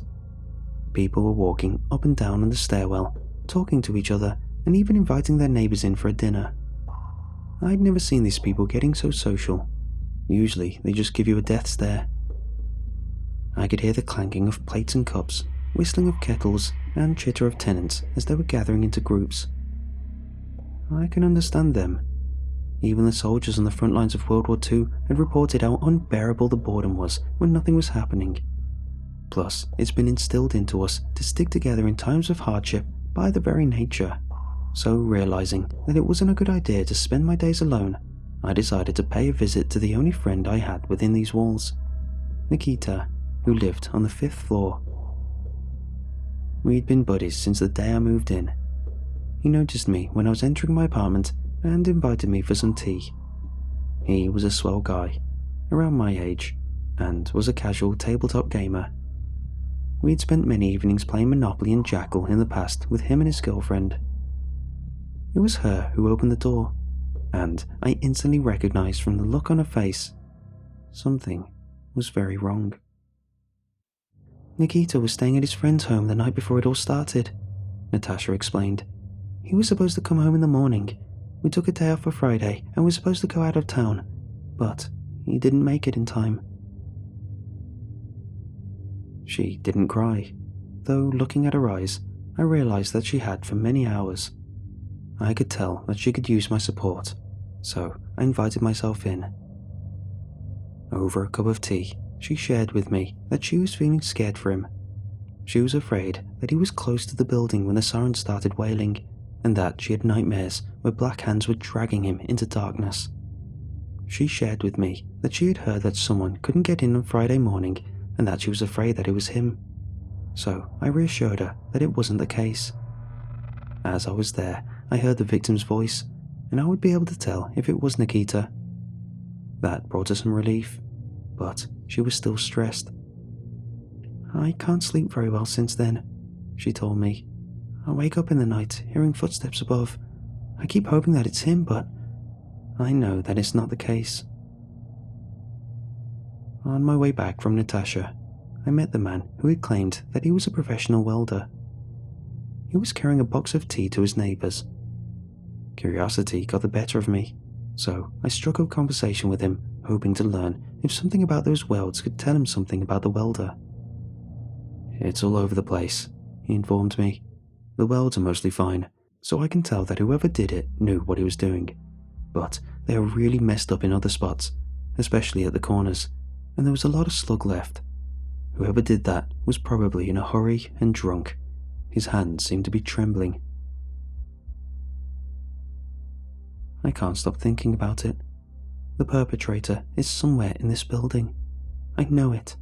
People were walking up and down on the stairwell, talking to each other, and even inviting their neighbors in for a dinner. I'd never seen these people getting so social. Usually they just give you a death stare. I could hear the clanking of plates and cups, whistling of kettles, and chitter of tenants as they were gathering into groups. I can understand them. Even the soldiers on the front lines of World War II had reported how unbearable the boredom was when nothing was happening. Plus, it's been instilled into us to stick together in times of hardship by the very nature. So, realizing that it wasn't a good idea to spend my days alone, I decided to pay a visit to the only friend I had within these walls, Nikita, who lived on the 5th floor. We'd been buddies since the day I moved in. He noticed me when I was entering my apartment and invited me for some tea. He was a swell guy, around my age, and was a casual tabletop gamer. We'd spent many evenings playing Monopoly and Jackal in the past with him and his girlfriend. It was her who opened the door, and I instantly recognized from the look on her face, something was very wrong. Nikita was staying at his friend's home the night before it all started, Natasha explained. He was supposed to come home in the morning. We took a day off for Friday and were supposed to go out of town, but he didn't make it in time. She didn't cry, though looking at her eyes, I realized that she had for many hours. I could tell that she could use my support, so I invited myself in. Over a cup of tea, she shared with me that she was feeling scared for him. She was afraid that he was close to the building when the sirens started wailing, and that she had nightmares where black hands were dragging him into darkness. She shared with me that she had heard that someone couldn't get in on Friday morning and that she was afraid that it was him. So I reassured her that it wasn't the case. As I was there, I heard the victim's voice, and I would be able to tell if it was Nikita. That brought her some relief, but she was still stressed. I can't sleep very well since then, she told me. I wake up in the night, hearing footsteps above. I keep hoping that it's him, but I know that it's not the case. On my way back from Natasha, I met the man who had claimed that he was a professional welder. He was carrying a box of tea to his neighbors. Curiosity got the better of me, so I struck up conversation with him, hoping to learn if something about those welds could tell him something about the welder. It's all over the place, he informed me. The welds are mostly fine, so I can tell that whoever did it knew what he was doing. But they are really messed up in other spots, especially at the corners, and there was a lot of slug left. Whoever did that was probably in a hurry and drunk. His hands seemed to be trembling. I can't stop thinking about it. The perpetrator is somewhere in this building. I know it.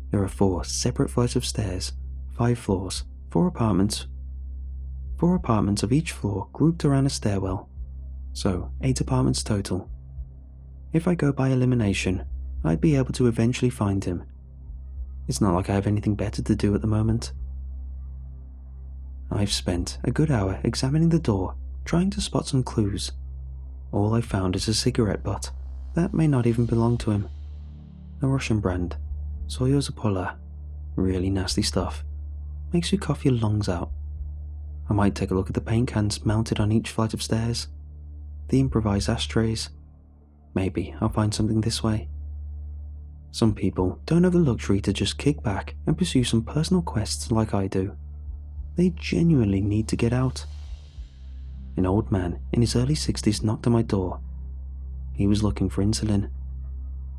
There are 4 separate flights of stairs, 5 floors, 4 apartments. 4 apartments of each floor grouped around a stairwell. So 8 apartments total. If I go by elimination, I'd be able to eventually find him. It's not like I have anything better to do at the moment. I've spent a good hour examining the door, trying to spot some clues. All I found is a cigarette butt that may not even belong to him. A Russian brand, Soyozapola. Really nasty stuff. Makes you cough your lungs out. I might take a look at the paint cans mounted on each flight of stairs. The improvised ashtrays. Maybe I'll find something this way. Some people don't have the luxury to just kick back and pursue some personal quests like I do. They genuinely need to get out. An old man in his early 60s knocked on my door. He was looking for insulin.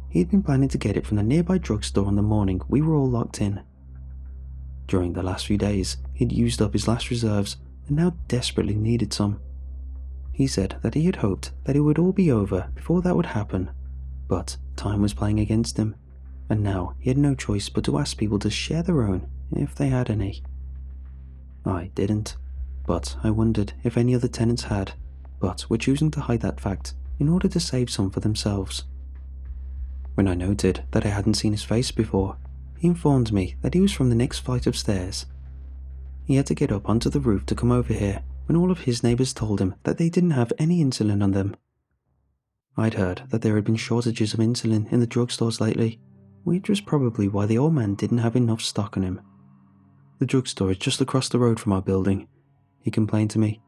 He had been planning to get it from the nearby drugstore on the morning we were all locked in. During the last few days, he'd used up his last reserves and now desperately needed some. He said that he had hoped that it would all be over before that would happen, But time was playing against him, and now he had no choice but to ask people to share their own if they had any. I didn't, but I wondered if any other tenants had, but were choosing to hide that fact in order to save some for themselves. When I noted that I hadn't seen his face before, he informed me that he was from the next flight of stairs. He had to get up onto the roof to come over here when all of his neighbors told him that they didn't have any insulin on them. I'd heard that there had been shortages of insulin in the drugstores lately, which was probably why the old man didn't have enough stock on him. The drugstore is just across the road from our building, he complained to me.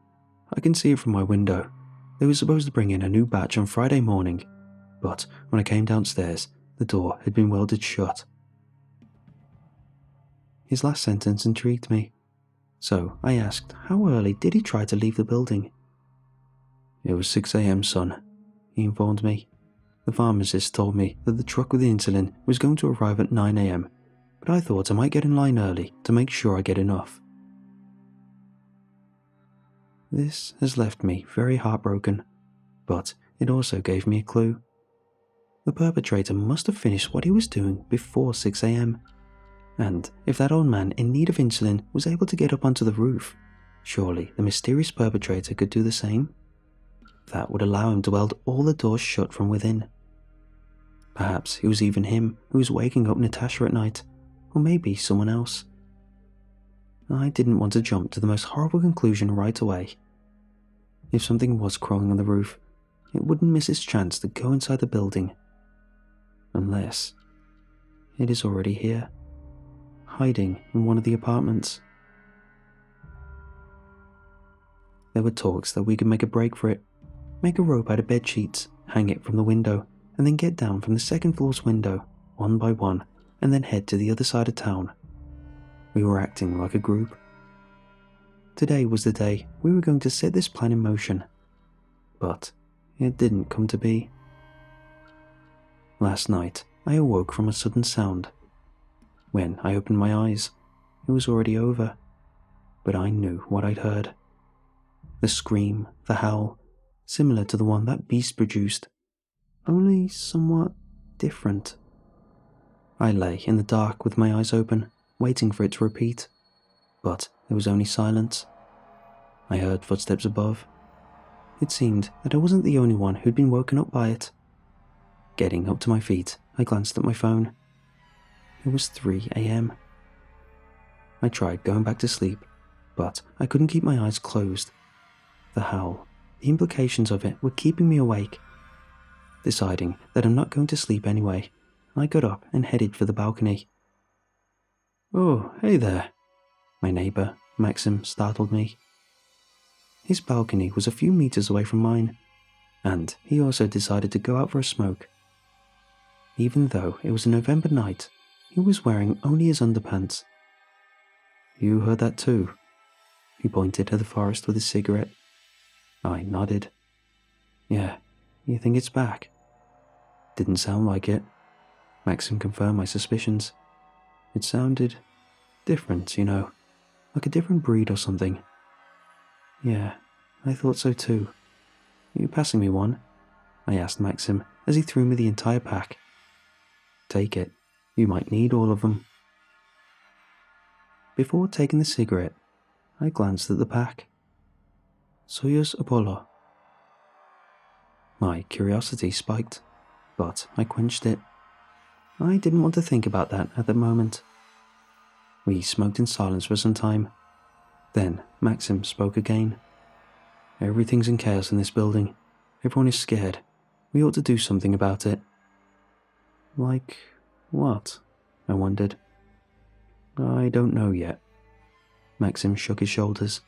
I can see it from my window. They were supposed to bring in a new batch on Friday morning, but when I came downstairs, the door had been welded shut. His last sentence intrigued me, so I asked how early did he try to leave the building. It was 6 a.m, son, he informed me. The pharmacist told me that the truck with the insulin was going to arrive at 9 a.m, but I thought I might get in line early to make sure I get enough. This has left me very heartbroken, but it also gave me a clue. The perpetrator must have finished what he was doing before 6 a.m, and if that old man in need of insulin was able to get up onto the roof, surely the mysterious perpetrator could do the same. That would allow him to weld all the doors shut from within. Perhaps it was even him who was waking up Natasha at night, or maybe someone else. I didn't want to jump to the most horrible conclusion right away. If something was crawling on the roof, it wouldn't miss its chance to go inside the building. Unless it is already here, hiding in one of the apartments. There were talks that we could make a break for it, make a rope out of bed sheets, hang it from the window, and then get down from the second floor's window, one by one, and then head to the other side of town. We were acting like a group. Today was the day we were going to set this plan in motion, but it didn't come to be. Last night, I awoke from a sudden sound. When I opened my eyes, it was already over, but I knew what I'd heard. The scream, the howl, similar to the one that beast produced, only somewhat different. I lay in the dark with my eyes open, waiting for it to repeat, but there was only silence. I heard footsteps above. It seemed that I wasn't the only one who'd been woken up by it. Getting up to my feet, I glanced at my phone. It was 3 a.m. I tried going back to sleep, but I couldn't keep my eyes closed. The howl, the implications of it were keeping me awake. Deciding that I'm not going to sleep anyway, I got up and headed for the balcony. "Oh, hey there," my neighbor, Maxim, startled me. His balcony was a few meters away from mine, and he also decided to go out for a smoke. Even though it was a November night, he was wearing only his underpants. "You heard that too?" He pointed at the forest with his cigarette. I nodded. "Yeah, you think it's back?" "Didn't sound like it." Maxim confirmed my suspicions. "It sounded different, you know, like a different breed or something." "Yeah, I thought so too. You passing me one?" I asked Maxim as he threw me the entire pack. "Take it. You might need all of them." Before taking the cigarette, I glanced at the pack. Soyuz Apollo. My curiosity spiked, but I quenched it. I didn't want to think about that at the moment. We smoked in silence for some time. Then Maxim spoke again. "Everything's in chaos in this building. Everyone is scared. We ought to do something about it." "Like what?" I wondered. "I don't know yet." Maxim shook his shoulders.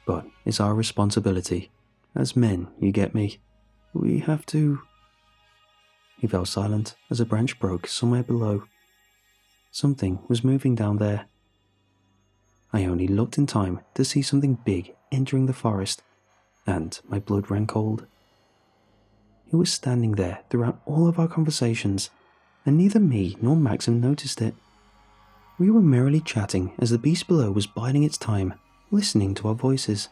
"But it's our responsibility. As men, you get me. We have to..." He fell silent as a branch broke somewhere below. Something was moving down there. I only looked in time to see something big entering the forest, and my blood ran cold. It was standing there throughout all of our conversations, and neither me nor Maxim noticed it. We were merrily chatting as the beast below was biding its time, listening to our voices.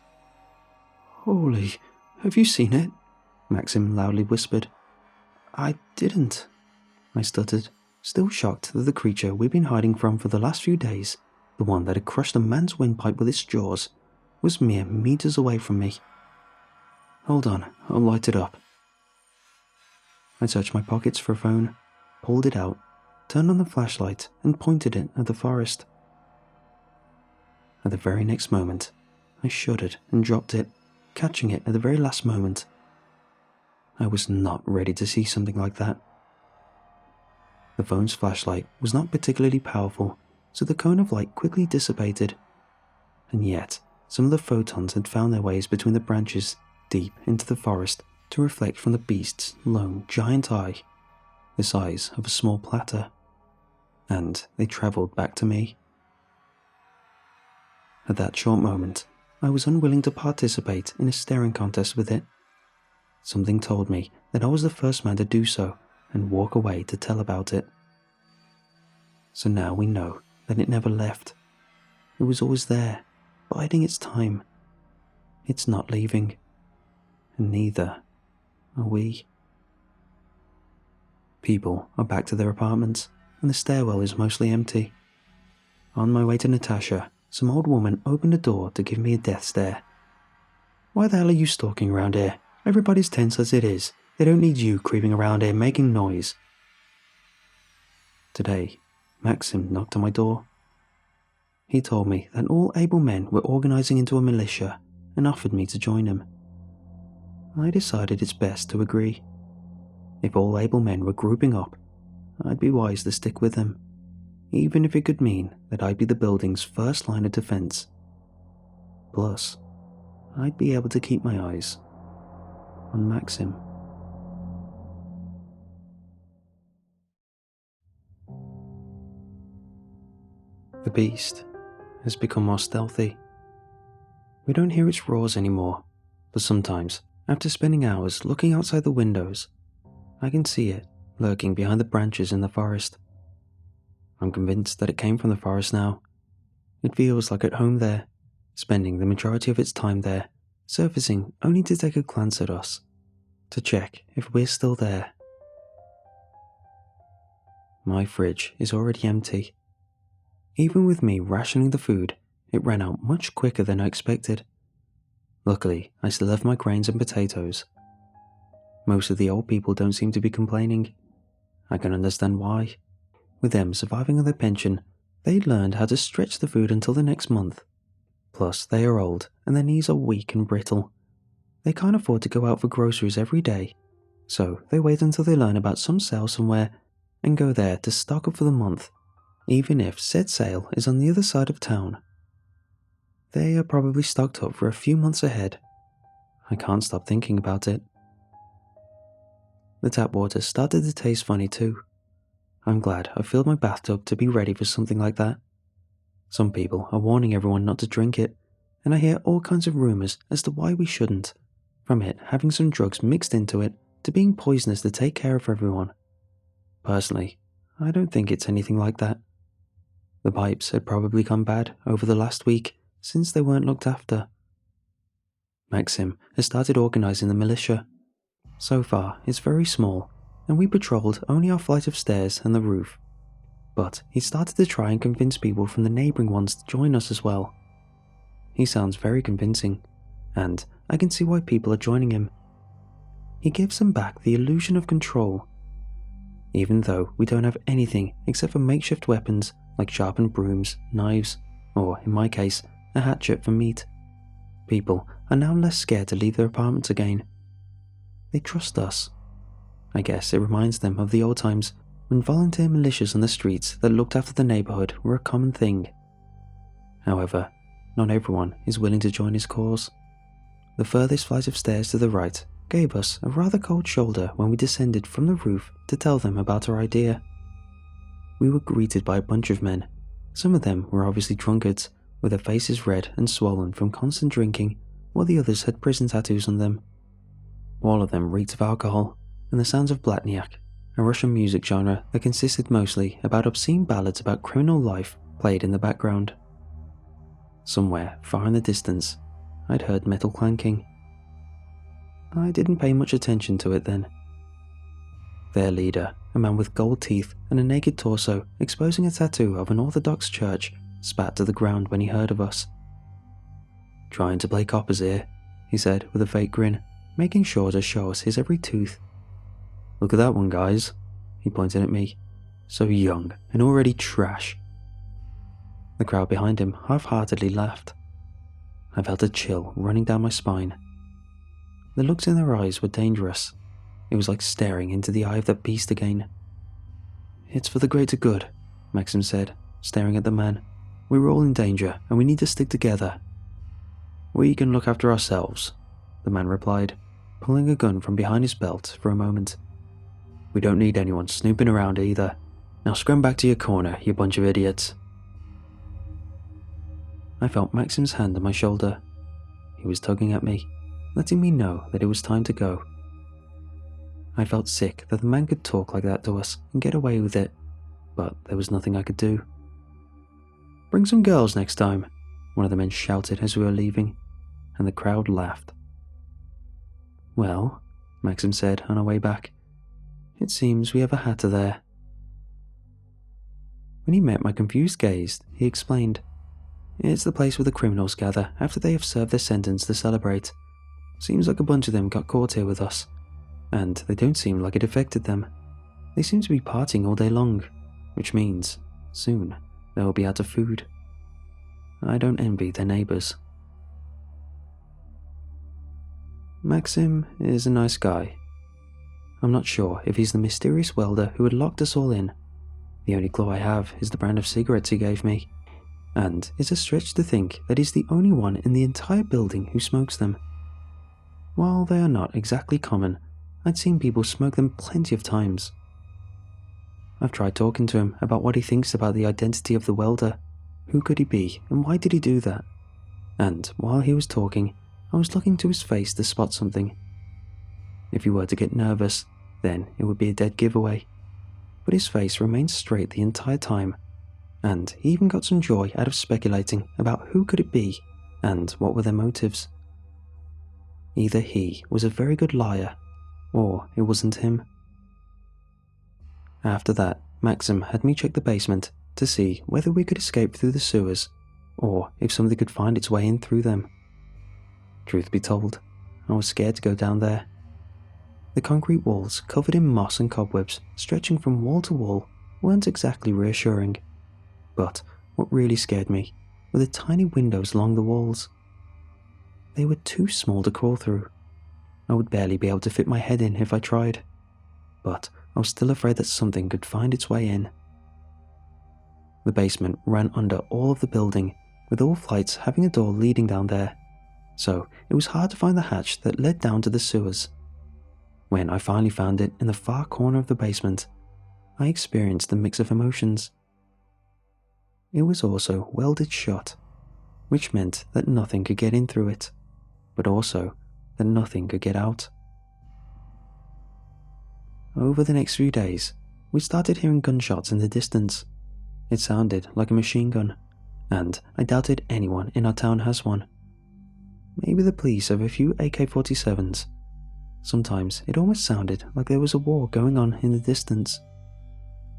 "Holy, have you seen it?" Maxim loudly whispered. I didn't, I stuttered, still shocked that the creature we'd been hiding from for the last few days, the one that had crushed a man's windpipe with its jaws, was mere meters away from me. Hold on, I'll light it up. I searched my pockets for a phone, pulled it out, turned on the flashlight and pointed it at the forest. At the very next moment, I shuddered and dropped it, catching it at the very last moment. I was not ready to see something like that. The phone's flashlight was not particularly powerful, so the cone of light quickly dissipated. And yet, some of the photons had found their ways between the branches deep into the forest to reflect from the beast's lone giant eye, the size of a small platter, and they travelled back to me. At that short moment, I was unwilling to participate in a staring contest with it. Something told me that I was the first man to do so and walk away to tell about it. So now we know that it never left. It was always there, biding its time. It's not leaving, and neither are we. People are back to their apartments, and the stairwell is mostly empty. On my way to Natasha, some old woman opened the door to give me a death stare. "Why the hell are you stalking around here? Everybody's tense as it is. They don't need you creeping around here making noise." Today, Maxim knocked on my door. He told me that all able men were organizing into a militia and offered me to join him. I decided it's best to agree. If all able men were grouping up, I'd be wise to stick with them, even if it could mean that I'd be the building's first line of defense. Plus, I'd be able to keep my eyes on Maxim. The beast has become more stealthy. We don't hear its roars anymore, but sometimes, after spending hours looking outside the windows, I can see it lurking behind the branches in the forest. I'm convinced that it came from the forest now. It feels like at home there, spending the majority of its time there, surfacing only to take a glance at us, to check if we're still there. My fridge is already empty. Even with me rationing the food, it ran out much quicker than I expected. Luckily, I still have my grains and potatoes. Most of the old people don't seem to be complaining. I can understand why. With them surviving on their pension, they learned how to stretch the food until the next month. Plus, they are old and their knees are weak and brittle. They can't afford to go out for groceries every day, so they wait until they learn about some sale somewhere and go there to stock up for the month, even if said sale is on the other side of town. They are probably stocked up for a few months ahead. I can't stop thinking about it. The tap water started to taste funny too. I'm glad I filled my bathtub to be ready for something like that. Some people are warning everyone not to drink it, and I hear all kinds of rumours as to why we shouldn't, from it having some drugs mixed into it to being poisonous to take care of everyone. Personally, I don't think it's anything like that. The pipes had probably gone bad over the last week since they weren't looked after. Maxim has started organising the militia. So far, it's very small, and we patrolled only our flight of stairs and the roof. But he started to try and convince people from the neighbouring ones to join us as well. He sounds very convincing, and I can see why people are joining him. He gives them back the illusion of control. Even though we don't have anything except for makeshift weapons like sharpened brooms, knives, or, in my case, a hatchet for meat, people are now less scared to leave their apartments again. They trust us. I guess it reminds them of the old times when volunteer militias on the streets that looked after the neighbourhood were a common thing. However, not everyone is willing to join his cause. The furthest flight of stairs to the right gave us a rather cold shoulder when we descended from the roof to tell them about our idea. We were greeted by a bunch of men. Some of them were obviously drunkards, with their faces red and swollen from constant drinking, while the others had prison tattoos on them. All of them reeked of alcohol and the sounds of blatniak, a Russian music genre that consisted mostly about obscene ballads about criminal life played in the background. Somewhere far in the distance, I'd heard metal clanking. I didn't pay much attention to it then. Their leader, a man with gold teeth and a naked torso exposing a tattoo of an Orthodox church, spat to the ground when he heard of us. "Trying to play coppers here," he said with a fake grin, making sure to show us his every tooth. "Look at that one, guys," he pointed at me. "So young and already trash." The crowd behind him half-heartedly laughed. I felt a chill running down my spine. The looks in their eyes were dangerous. It was like staring into the eye of that beast again. "It's for the greater good," Maxim said, staring at the man. "We're all in danger and we need to stick together." "We can look after ourselves," the man replied, pulling a gun from behind his belt for a moment. "We don't need anyone snooping around either. Now scram back to your corner, you bunch of idiots." I felt Maxim's hand on my shoulder. He was tugging at me, letting me know that it was time to go. I felt sick that the man could talk like that to us and get away with it, but there was nothing I could do. "Bring some girls next time," one of the men shouted as we were leaving, and the crowd laughed. "Well," Maxim said on our way back, "it seems we have a hatter there." When he met my confused gaze, he explained, "It's the place where the criminals gather after they have served their sentence to celebrate. Seems like a bunch of them got caught here with us, and they don't seem like it affected them. They seem to be partying all day long, which means, soon, they will be out of food. I don't envy their neighbors." Maxim is a nice guy. I'm not sure if he's the mysterious welder who had locked us all in. The only clue I have is the brand of cigarettes he gave me, and it's a stretch to think that he's the only one in the entire building who smokes them. While they are not exactly common, I'd seen people smoke them plenty of times. I've tried talking to him about what he thinks about the identity of the welder. Who could he be, and why did he do that? And while he was talking, I was looking to his face to spot something. If he were to get nervous, then it would be a dead giveaway. But his face remained straight the entire time, and he even got some joy out of speculating about who could it be and what were their motives. Either he was a very good liar, or it wasn't him. After that, Maxim had me check the basement to see whether we could escape through the sewers, or if something could find its way in through them. Truth be told, I was scared to go down there. The concrete walls, covered in moss and cobwebs, stretching from wall to wall, weren't exactly reassuring. But what really scared me were the tiny windows along the walls. They were too small to crawl through. I would barely be able to fit my head in if I tried. But I was still afraid that something could find its way in. The basement ran under all of the building, with all flights having a door leading down there, so it was hard to find the hatch that led down to the sewers. When I finally found it in the far corner of the basement, I experienced a mix of emotions. It was also welded shut, which meant that nothing could get in through it, but also that nothing could get out. Over the next few days, we started hearing gunshots in the distance. It sounded like a machine gun, and I doubted anyone in our town has one. Maybe the police have a few AK-47s. Sometimes it almost sounded like there was a war going on in the distance.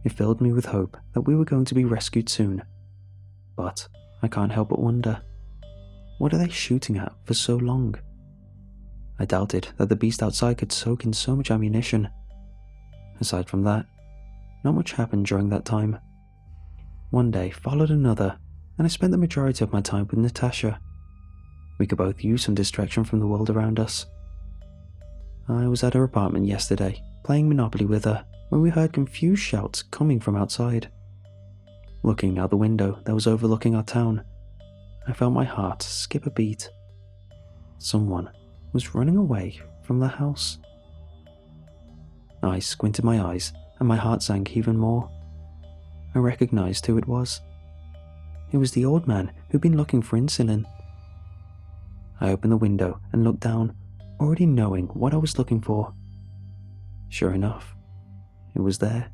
It filled me with hope that we were going to be rescued soon. But I can't help but wonder, what are they shooting at for so long? I doubted that the beast outside could soak in so much ammunition. Aside from that, not much happened during that time. One day followed another, and I spent the majority of my time with Natasha. We could both use some distraction from the world around us. I was at her apartment yesterday, playing Monopoly with her, when we heard confused shouts coming from outside. Looking out the window that was overlooking our town, I felt my heart skip a beat. Someone was running away from the house. I squinted my eyes, and my heart sank even more. I recognized who it was. It was the old man who'd been looking for insulin. I opened the window and looked down, already knowing what I was looking for. Sure enough, it was there.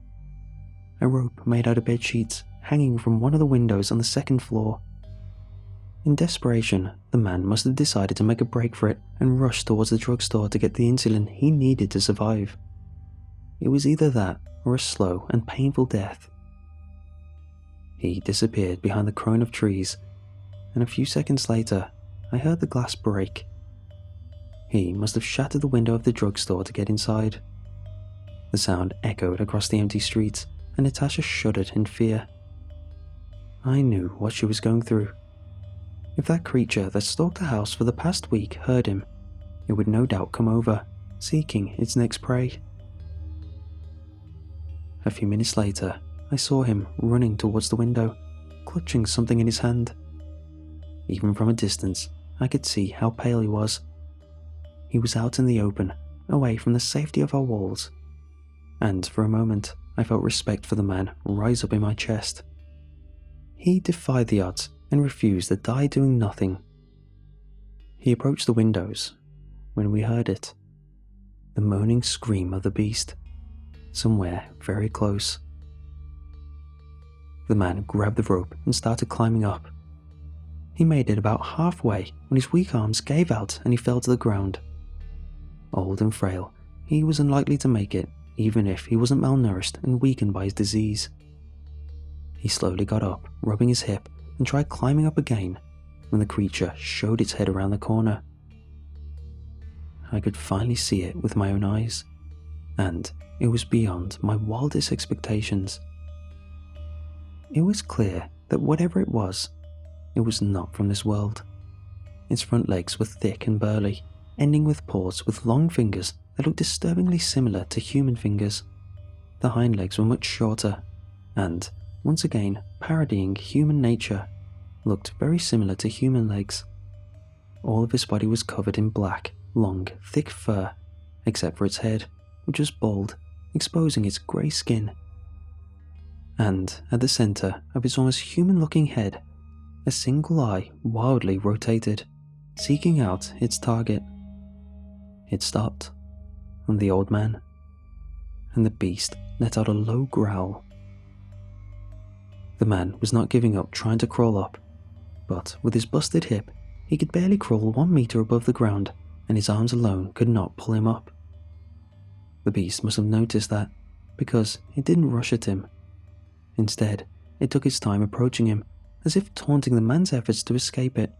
A rope made out of bed sheets hanging from one of the windows on the second floor. In desperation, the man must have decided to make a break for it and rush towards the drugstore to get the insulin he needed to survive. It was either that or a slow and painful death. He disappeared behind the crone of trees, and a few seconds later, I heard the glass break. He must have shattered the window of the drugstore to get inside. The sound echoed across the empty streets, and Natasha shuddered in fear. I knew what she was going through. If that creature that stalked the house for the past week heard him, it would no doubt come over, seeking its next prey. A few minutes later, I saw him running towards the window, clutching something in his hand. Even from a distance, I could see how pale he was. He was out in the open, away from the safety of our walls, and for a moment I felt respect for the man rise up in my chest. He defied the odds and refused to die doing nothing. He approached the windows when we heard it, the moaning scream of the beast, somewhere very close. The man grabbed the rope and started climbing up. He made it about halfway when his weak arms gave out and he fell to the ground. Old and frail, he was unlikely to make it, even if he wasn't malnourished and weakened by his disease. He slowly got up, rubbing his hip, and tried climbing up again when the creature showed its head around the corner. I could finally see it with my own eyes, and it was beyond my wildest expectations. It was clear that whatever it was not from this world. Its front legs were thick and burly, ending with paws with long fingers that looked disturbingly similar to human fingers. The hind legs were much shorter, and, once again parodying human nature, looked very similar to human legs. All of his body was covered in black, long, thick fur, except for its head, which was bald, exposing its grey skin. And at the centre of its almost human-looking head, a single eye wildly rotated, seeking out its target. It stopped on the old man, and the beast let out a low growl. The man was not giving up trying to crawl up, but with his busted hip, he could barely crawl 1 meter above the ground, and his arms alone could not pull him up. The beast must have noticed that, because it didn't rush at him. Instead, it took its time approaching him, as if taunting the man's efforts to escape it.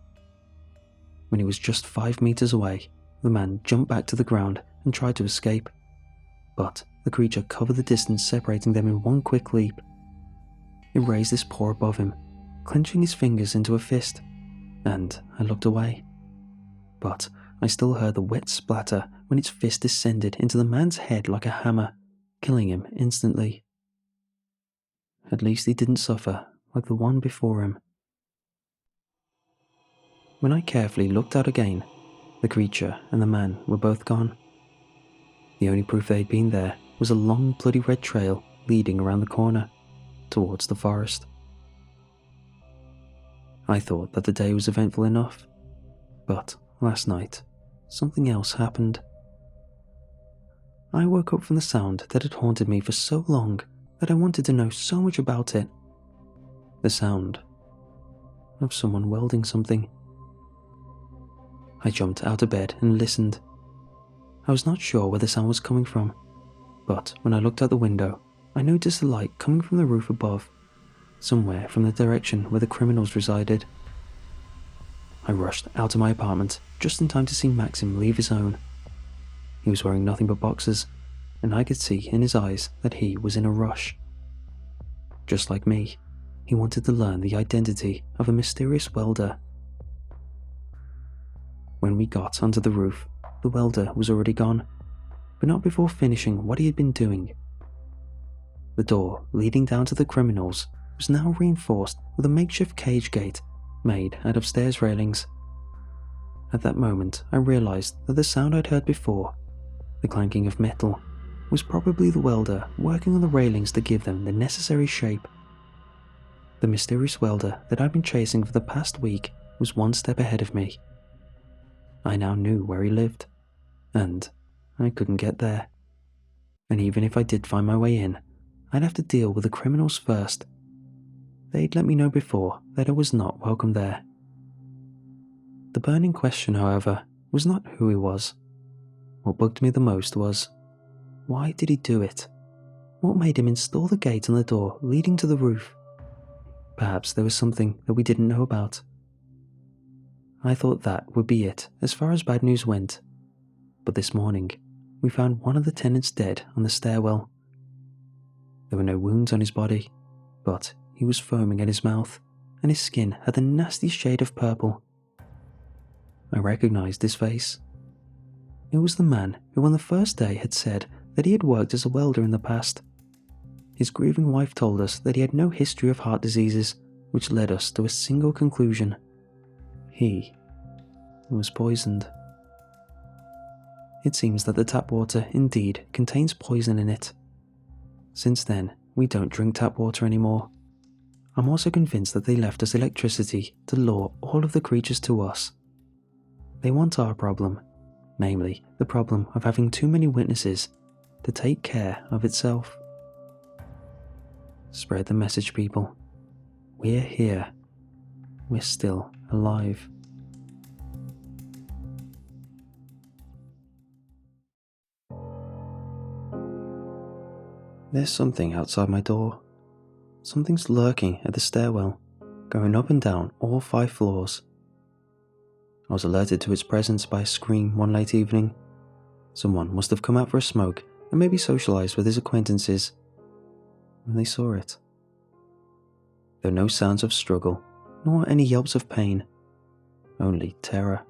When he was just 5 meters away, the man jumped back to the ground and tried to escape, but the creature covered the distance separating them in one quick leap. It raised its paw above him, clenching his fingers into a fist, and I looked away. But I still heard the wet splatter when its fist descended into the man's head like a hammer, killing him instantly. At least he didn't suffer like the one before him. When I carefully looked out again, the creature and the man were both gone. The only proof they'd been there was a long bloody red trail leading around the corner, towards the forest. I thought that the day was eventful enough, but last night, something else happened. I woke up from the sound that had haunted me for so long that I wanted to know so much about it. The sound of someone welding something. I jumped out of bed and listened. I was not sure where the sound was coming from, but when I looked out the window, I noticed a light coming from the roof above, somewhere from the direction where the criminals resided. I rushed out of my apartment just in time to see Maxim leave his own. He was wearing nothing but boxers, and I could see in his eyes that he was in a rush. Just like me, he wanted to learn the identity of a mysterious welder. When we got onto the roof, the welder was already gone, but not before finishing what he had been doing. The door leading down to the criminals was now reinforced with a makeshift cage gate made out of stairs railings. At that moment, I realized that the sound I'd heard before, the clanking of metal, was probably the welder working on the railings to give them the necessary shape. The mysterious welder that I'd been chasing for the past week was one step ahead of me. I now knew where he lived, and I couldn't get there. And even if I did find my way in, I'd have to deal with the criminals first. They'd let me know before that I was not welcome there. The burning question, however, was not who he was. What bugged me the most was, Why did he do it? What made him install the gate on the door leading to the roof? Perhaps there was something that we didn't know about. I thought that would be it as far as bad news went. But this morning, we found one of the tenants dead on the stairwell. There were no wounds on his body, but he was foaming at his mouth, and his skin had the nastiest shade of purple. I recognized his face. It was the man who on the first day had said that he had worked as a welder in the past. His grieving wife told us that he had no history of heart diseases, which led us to a single conclusion. He was poisoned. It seems that the tap water indeed contains poison in it. Since then, we don't drink tap water anymore. I'm also convinced that they left us electricity to lure all of the creatures to us. They want our problem, namely the problem of having too many witnesses to take care of itself. Spread the message, people. We're here. We're still alive. There's something outside my door. Something's lurking at the stairwell, going up and down all 5 floors. I was alerted to its presence by a scream one late evening. Someone must have come out for a smoke and maybe socialized with his acquaintances when they saw it. There were no sounds of struggle, nor any yelps of pain, only terror.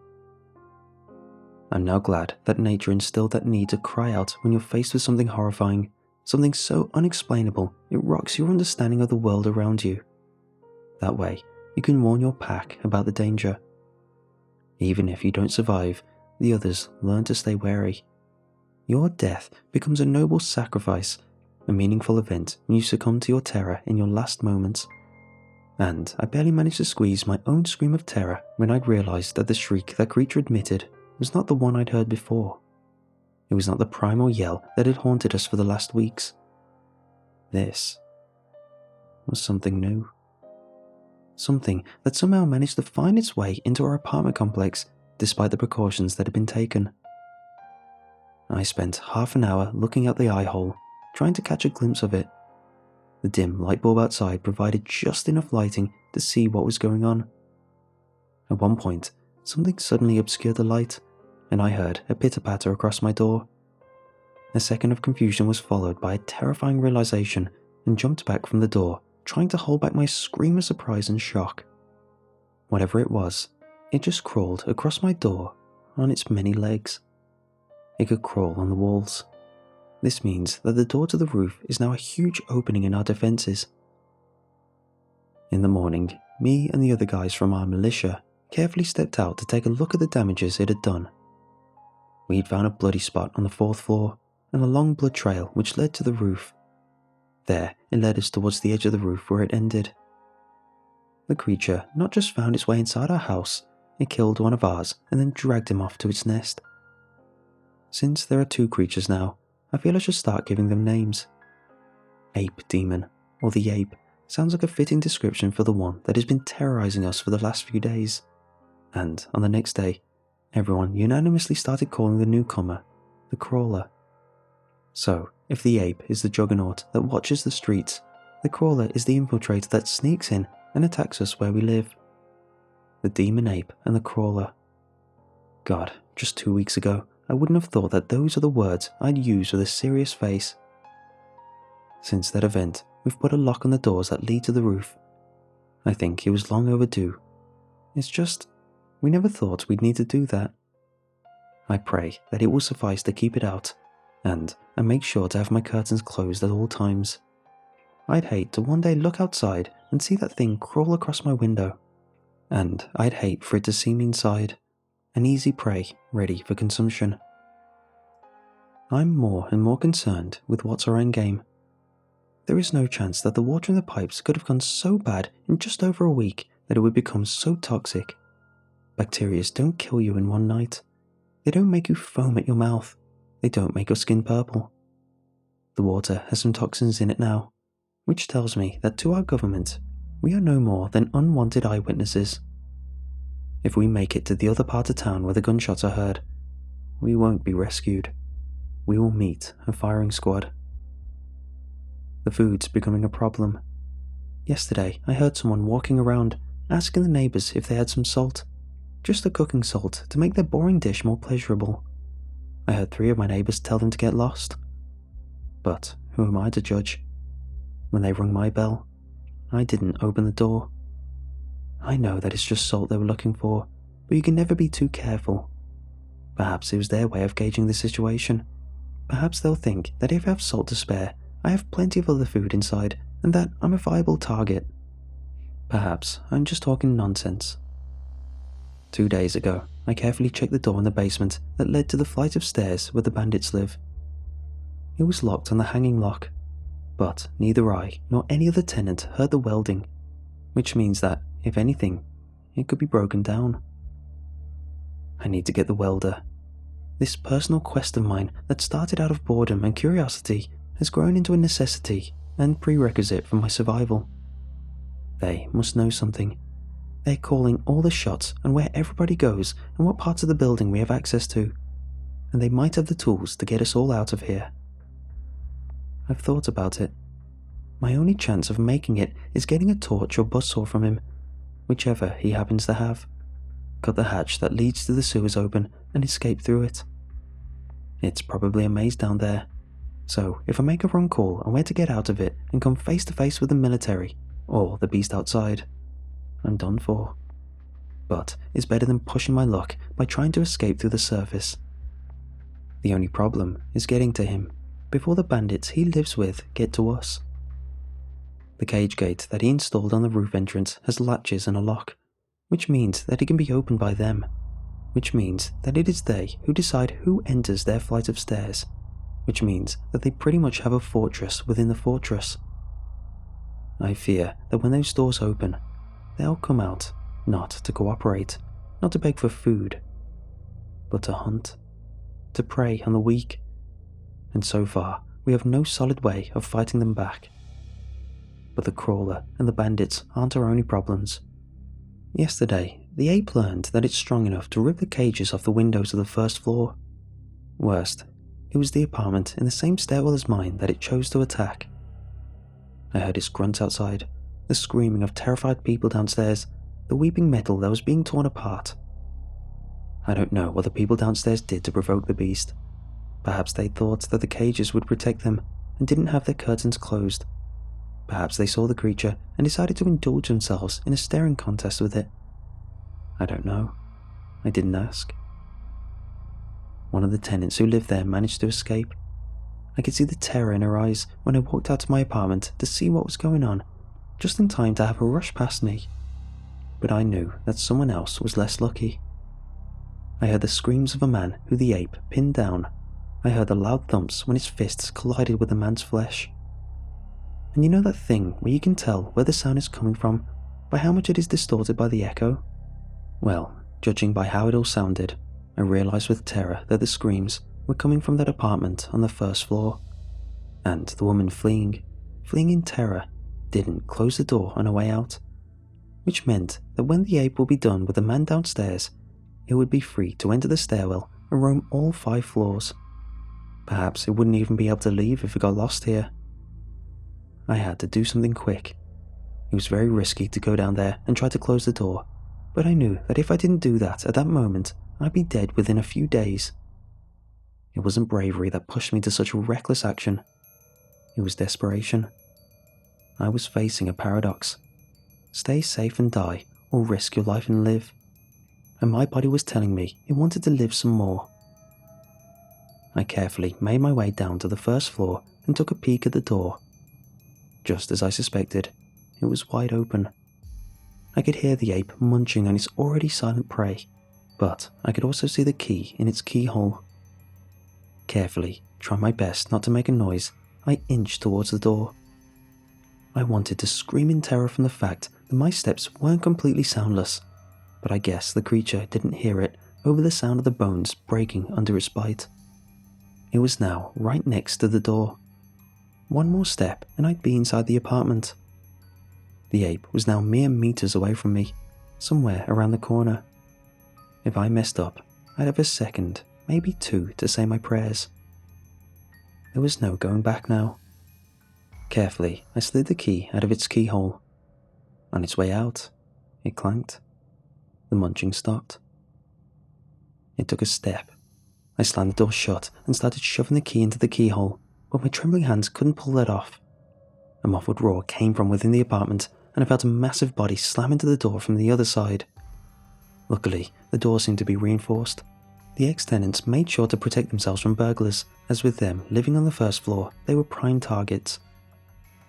I'm now glad that nature instilled that need to cry out when you're faced with something horrifying, something so unexplainable it rocks your understanding of the world around you. That way, you can warn your pack about the danger. Even if you don't survive, the others learn to stay wary. Your death becomes a noble sacrifice, a meaningful event when you succumb to your terror in your last moments. And I barely managed to squeeze my own scream of terror when I'd realized that the shriek that creature emitted was not the one I'd heard before. It was not the primal yell that had haunted us for the last weeks. This was something new. Something that somehow managed to find its way into our apartment complex despite the precautions that had been taken. I spent half an hour looking out the eye hole, trying to catch a glimpse of it. The dim light bulb outside provided just enough lighting to see what was going on. At one point, something suddenly obscured the light, and I heard a pitter-patter across my door. A second of confusion was followed by a terrifying realization, and jumped back from the door, trying to hold back my scream of surprise and shock. Whatever it was, it just crawled across my door on its many legs. It could crawl on the walls. This means that the door to the roof is now a huge opening in our defenses. In the morning, me and the other guys from our militia carefully stepped out to take a look at the damages it had done. We'd found a bloody spot on the 4th floor and a long blood trail which led to the roof. There, it led us towards the edge of the roof where it ended. The creature not just found its way inside our house, it killed one of ours and then dragged him off to its nest. Since there are 2 creatures now, I feel I should start giving them names. Ape Demon, or the Ape, sounds like a fitting description for the one that has been terrorizing us for the last few days. And on the next day, everyone unanimously started calling the newcomer the Crawler. So, if the Ape is the juggernaut that watches the streets, the Crawler is the infiltrator that sneaks in and attacks us where we live. The Demon Ape and the Crawler. God, just 2 weeks ago, I wouldn't have thought that those are the words I'd use with a serious face. Since that event, we've put a lock on the doors that lead to the roof. I think it was long overdue. It's just, we never thought we'd need to do that. I pray that it will suffice to keep it out, and I make sure to have my curtains closed at all times. I'd hate to one day look outside and see that thing crawl across my window. And I'd hate for it to see me inside, an easy prey ready for consumption. I'm more and more concerned with what's our endgame. There is no chance that the water in the pipes could have gone so bad in just over a week that it would become so toxic. Bacteria don't kill you in one night. They don't make you foam at your mouth. They don't make your skin purple. The water has some toxins in it now, which tells me that to our government, we are no more than unwanted eyewitnesses. If we make it to the other part of town where the gunshots are heard, we won't be rescued. we will meet a firing squad. The food's becoming a problem. Yesterday, I heard someone walking around asking the neighbours if they had some salt, just the cooking salt to make their boring dish more pleasurable. I heard 3 of my neighbours tell them to get lost. But who am I to judge? When they rung my bell, I didn't open the door. I know that it's just salt they were looking for, but you can never be too careful. Perhaps it was their way of gauging the situation. Perhaps they'll think that if I have salt to spare, I have plenty of other food inside, and that I'm a viable target. Perhaps I'm just talking nonsense. 2 days ago, I carefully checked the door in the basement that led to the flight of stairs where the bandits live. It was locked on the hanging lock, but neither I nor any other tenant heard the welding, which means that, if anything, it could be broken down. I need to get the welder. This personal quest of mine that started out of boredom and curiosity has grown into a necessity and prerequisite for my survival. They must know something. They're calling all the shots on where everybody goes and what parts of the building we have access to, and they might have the tools to get us all out of here. I've thought about it. My only chance of making it is getting a torch or buzzsaw from him, whichever he happens to have. Cut the hatch that leads to the sewers open and escape through it. It's probably a maze down there, so if I make a wrong call on where to get out of it and come face to face with the military or the beast outside, I'm done for. But it's better than pushing my luck by trying to escape through the surface. The only problem is getting to him before the bandits he lives with get to us. The cage gate that he installed on the roof entrance has latches and a lock, which means that it can be opened by them, which means that it is they who decide who enters their flight of stairs, which means that they pretty much have a fortress within the fortress. I fear that when those doors open, they'll come out not to cooperate, not to beg for food, but to hunt, to prey on the weak, and so far we have no solid way of fighting them back. But the crawler and the bandits aren't our only problems. Yesterday, the ape learned that it's strong enough to rip the cages off the windows of the first floor. Worst, it was the apartment in the same stairwell as mine that it chose to attack. I heard its grunts outside, the screaming of terrified people downstairs, the weeping metal that was being torn apart. I don't know what the people downstairs did to provoke the beast. Perhaps they thought that the cages would protect them and didn't have their curtains closed. Perhaps they saw the creature and decided to indulge themselves in a staring contest with it. I don't know. I didn't ask. One of the tenants who lived there managed to escape. I could see the terror in her eyes when I walked out to my apartment to see what was going on, just in time to have her rush past me. But I knew that someone else was less lucky. I heard the screams of a man who the ape pinned down. I heard the loud thumps when his fists collided with the man's flesh. And you know that thing where you can tell where the sound is coming from by how much it is distorted by the echo? Well, judging by how it all sounded, I realized with terror that the screams were coming from that apartment on the first floor. And the woman fleeing in terror, didn't close the door on her way out, which meant that when the ape would be done with the man downstairs, it would be free to enter the stairwell and roam all 5 floors. Perhaps it wouldn't even be able to leave if it got lost here. I had to do something quick. It was very risky to go down there and try to close the door, but I knew that if I didn't do that at that moment, I'd be dead within a few days. It wasn't bravery that pushed me to such reckless action. It was desperation. I was facing a paradox. Stay safe and die, or risk your life and live. And my body was telling me it wanted to live some more. I carefully made my way down to the first floor and took a peek at the door. Just as I suspected, it was wide open. I could hear the ape munching on its already silent prey, but I could also see the key in its keyhole. Carefully, trying my best not to make a noise, I inched towards the door. I wanted to scream in terror from the fact that my steps weren't completely soundless, but I guess the creature didn't hear it over the sound of the bones breaking under its bite. It was now right next to the door. One more step and I'd be inside the apartment. The ape was now mere meters away from me, somewhere around the corner. If I messed up, I'd have a second, maybe 2, to say my prayers. There was no going back now. Carefully, I slid the key out of its keyhole. On its way out, it clanked. The munching stopped. It took a step. I slammed the door shut and started shoving the key into the keyhole, but my trembling hands couldn't pull that off. A muffled roar came from within the apartment, and I felt a massive body slam into the door from the other side. Luckily, the door seemed to be reinforced. The ex-tenants made sure to protect themselves from burglars, as with them living on the first floor, they were prime targets.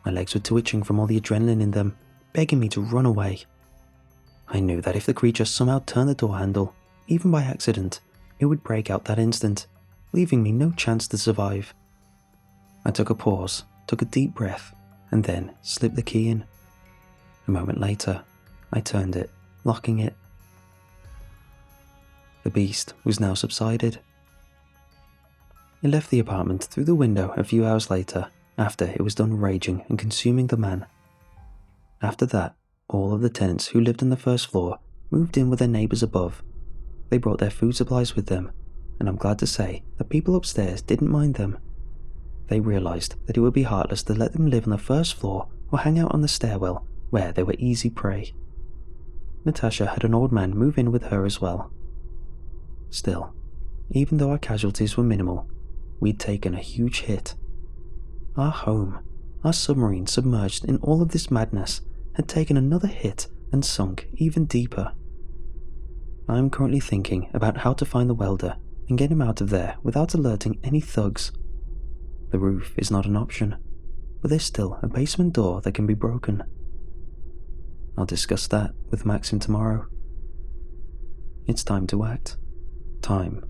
My legs were twitching from all the adrenaline in them, begging me to run away. I knew that if the creature somehow turned the door handle, even by accident, it would break out that instant, leaving me no chance to survive. I took a pause, took a deep breath, and then slipped the key in. A moment later, I turned it, locking it. The beast was now subsided. It left the apartment through the window a few hours later, after it was done raging and consuming the man. After that, all of the tenants who lived on the first floor moved in with their neighbours above. They brought their food supplies with them, and I'm glad to say that people upstairs didn't mind them. They realised that it would be heartless to let them live on the first floor or hang out on the stairwell, where they were easy prey. Natasha had an old man move in with her as well. Still, even though our casualties were minimal, we'd taken a huge hit. Our home, our submarine submerged in all of this madness, had taken another hit and sunk even deeper. I'm currently thinking about how to find the welder and get him out of there without alerting any thugs. The roof is not an option, but there's still a basement door that can be broken. I'll discuss that with Maxim tomorrow. It's time to act. Time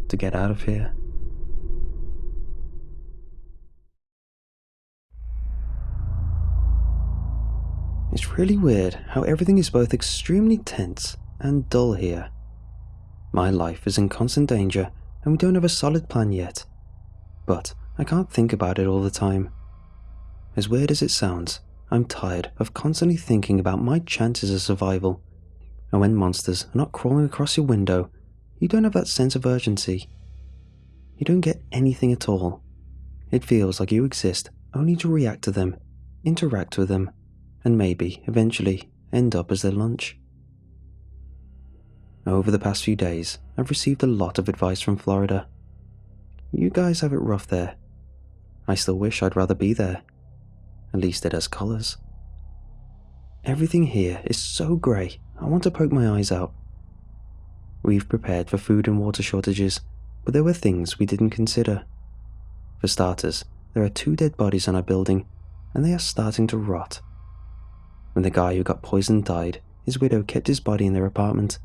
to get out of here. It's really weird how everything is both extremely tense and dull here. My life is in constant danger and we don't have a solid plan yet. But I can't think about it all the time. As weird as it sounds, I'm tired of constantly thinking about my chances of survival. And when monsters are not crawling across your window, you don't have that sense of urgency. You don't get anything at all. It feels like you exist only to react to them, interact with them, and maybe, eventually, end up as their lunch. Over the past few days, I've received a lot of advice from Florida. You guys have it rough there. I still wish I'd rather be there. At least it has colours. Everything here is so grey, I want to poke my eyes out. We've prepared for food and water shortages, but there were things we didn't consider. For starters, there are 2 dead bodies on our building, and they are starting to rot. When the guy who got poisoned died, his widow kept his body in their apartment.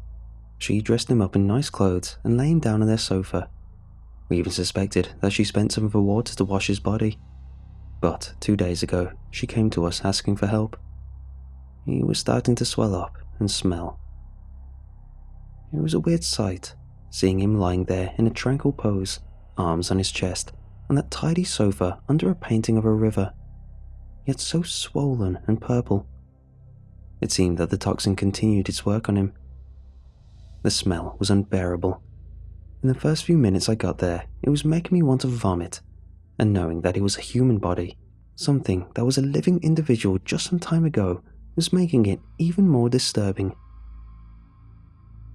She dressed him up in nice clothes and lay him down on their sofa. We even suspected that she spent some of her water to wash his body. But 2 days ago, she came to us asking for help. He was starting to swell up and smell. It was a weird sight, seeing him lying there in a tranquil pose, arms on his chest, on that tidy sofa under a painting of a river, yet so swollen and purple. It seemed that the toxin continued its work on him. The smell was unbearable. In the first few minutes I got there, it was making me want to vomit, and knowing that it was a human body, something that was a living individual just some time ago, was making it even more disturbing.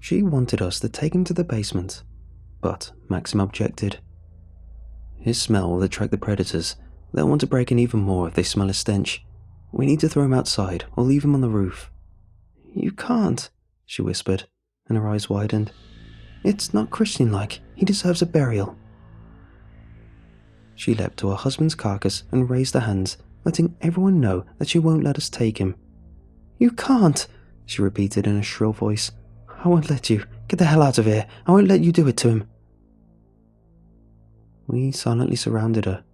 She wanted us to take him to the basement, but Maxim objected. His smell will attract the predators. They'll want to break in even more if they smell his stench. We need to throw him outside or leave him on the roof. You can't, she whispered, and her eyes widened. It's not Christian-like. He deserves a burial. She leapt to her husband's carcass and raised her hands, letting everyone know that she won't let us take him. You can't, she repeated in a shrill voice. I won't let you. Get the hell out of here. I won't let you do it to him. We silently surrounded her.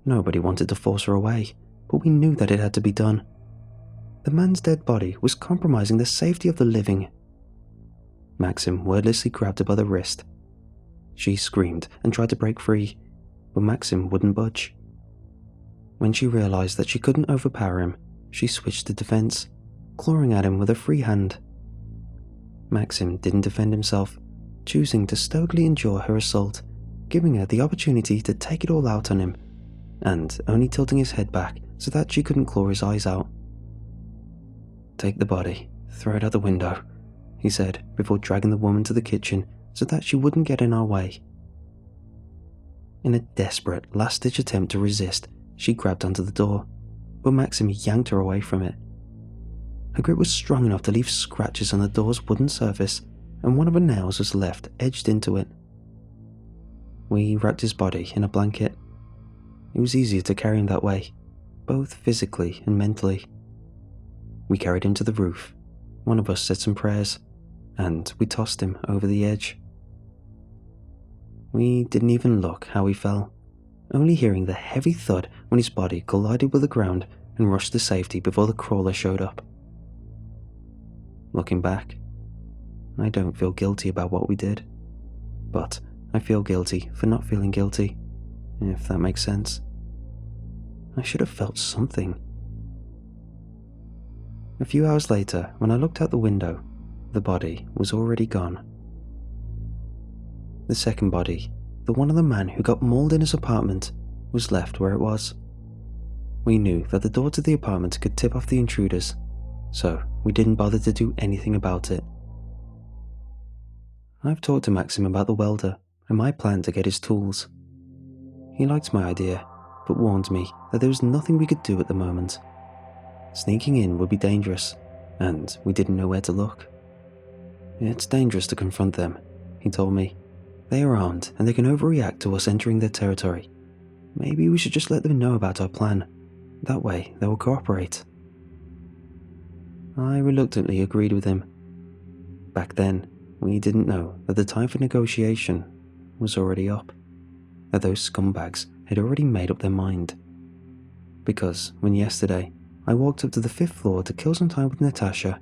Nobody wanted to force her away, but we knew that it had to be done. The man's dead body was compromising the safety of the living. Maxim wordlessly grabbed her by the wrist. She screamed and tried to break free, but Maxim wouldn't budge. When she realized that she couldn't overpower him, she switched to defense, clawing at him with a free hand. Maxim didn't defend himself, choosing to stoically endure her assault, giving her the opportunity to take it all out on him, and only tilting his head back so that she couldn't claw his eyes out. "Take the body, throw it out the window," he said before dragging the woman to the kitchen so that she wouldn't get in our way. In a desperate, last-ditch attempt to resist, she grabbed onto the door, but Maxim yanked her away from it. Her grip was strong enough to leave scratches on the door's wooden surface, and one of her nails was left edged into it. We wrapped his body in a blanket. It was easier to carry him that way, both physically and mentally. We carried him to the roof. One of us said some prayers, and we tossed him over the edge. We didn't even look how he fell, only hearing the heavy thud when his body collided with the ground and rushed to safety before the crawler showed up. Looking back, I don't feel guilty about what we did, but I feel guilty for not feeling guilty, if that makes sense. I should have felt something. A few hours later, when I looked out the window, the body was already gone. The second body, the one of the man who got mauled in his apartment, was left where it was. We knew that the door to the apartment could tip off the intruders, so we didn't bother to do anything about it. I've talked to Maxim about the welder and my plan to get his tools. He liked my idea, but warned me that there was nothing we could do at the moment. Sneaking in would be dangerous, and we didn't know where to look. "It's dangerous to confront them," he told me. "They are armed and they can overreact to us entering their territory. Maybe we should just let them know about our plan. That way they will cooperate." I reluctantly agreed with him. Back then, we didn't know that the time for negotiation was already up, that those scumbags had already made up their mind. Because when yesterday I walked up to the 5th floor to kill some time with Natasha,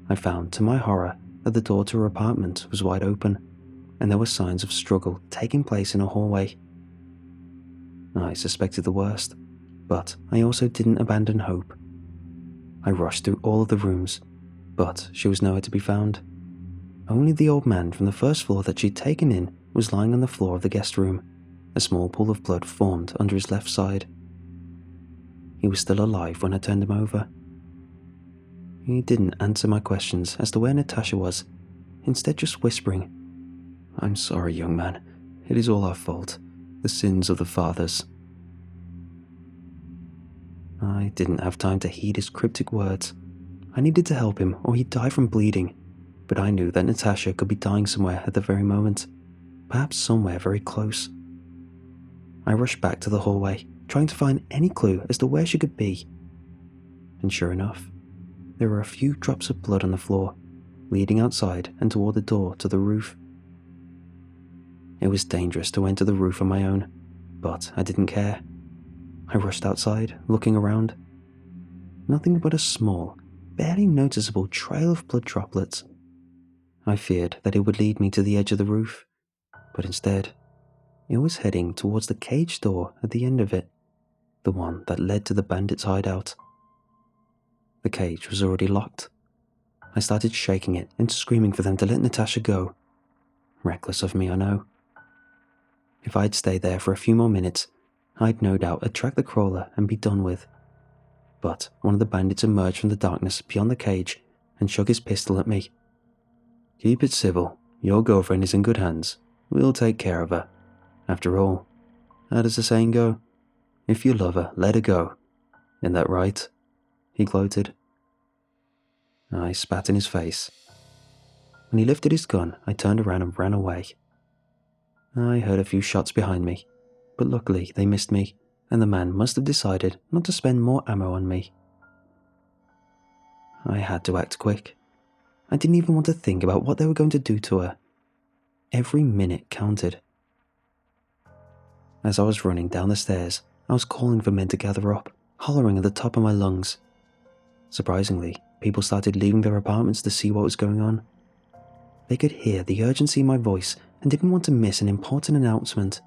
I found, to my horror, that the door to her apartment was wide open, and there were signs of struggle taking place in a hallway. I suspected the worst, but I also didn't abandon hope. I rushed through all of the rooms, but she was nowhere to be found. Only the old man from the 1st floor that she'd taken in was lying on the floor of the guest room. A small pool of blood formed under his left side. He was still alive when I turned him over. He didn't answer my questions as to where Natasha was, instead just whispering, "I'm sorry, young man. It is all our fault. The sins of the fathers." I didn't have time to heed his cryptic words. I needed to help him or he'd die from bleeding, but I knew that Natasha could be dying somewhere at the very moment, perhaps somewhere very close. I rushed back to the hallway, trying to find any clue as to where she could be. And sure enough, there were a few drops of blood on the floor, leading outside and toward the door to the roof. It was dangerous to enter the roof on my own, but I didn't care. I rushed outside, looking around. Nothing but a small, barely noticeable trail of blood droplets. I feared that it would lead me to the edge of the roof, but instead, it was heading towards the cage door at the end of it, the one that led to the bandits' hideout. The cage was already locked. I started shaking it and screaming for them to let Natasha go. Reckless of me, I know. If I'd stayed there for a few more minutes, I'd no doubt attract the crawler and be done with. But one of the bandits emerged from the darkness beyond the cage and shook his pistol at me. "Keep it civil. Your girlfriend is in good hands. We'll take care of her. After all, how does the saying go? If you love her, let her go. Isn't that right?" he gloated. I spat in his face. When he lifted his gun, I turned around and ran away. I heard a few shots behind me, but luckily they missed me, and the man must have decided not to spend more ammo on me. I had to act quick. I didn't even want to think about what they were going to do to her. Every minute counted. As I was running down the stairs, I was calling for men to gather up, hollering at the top of my lungs. Surprisingly, people started leaving their apartments to see what was going on. They could hear the urgency in my voice and didn't want to miss an important announcement.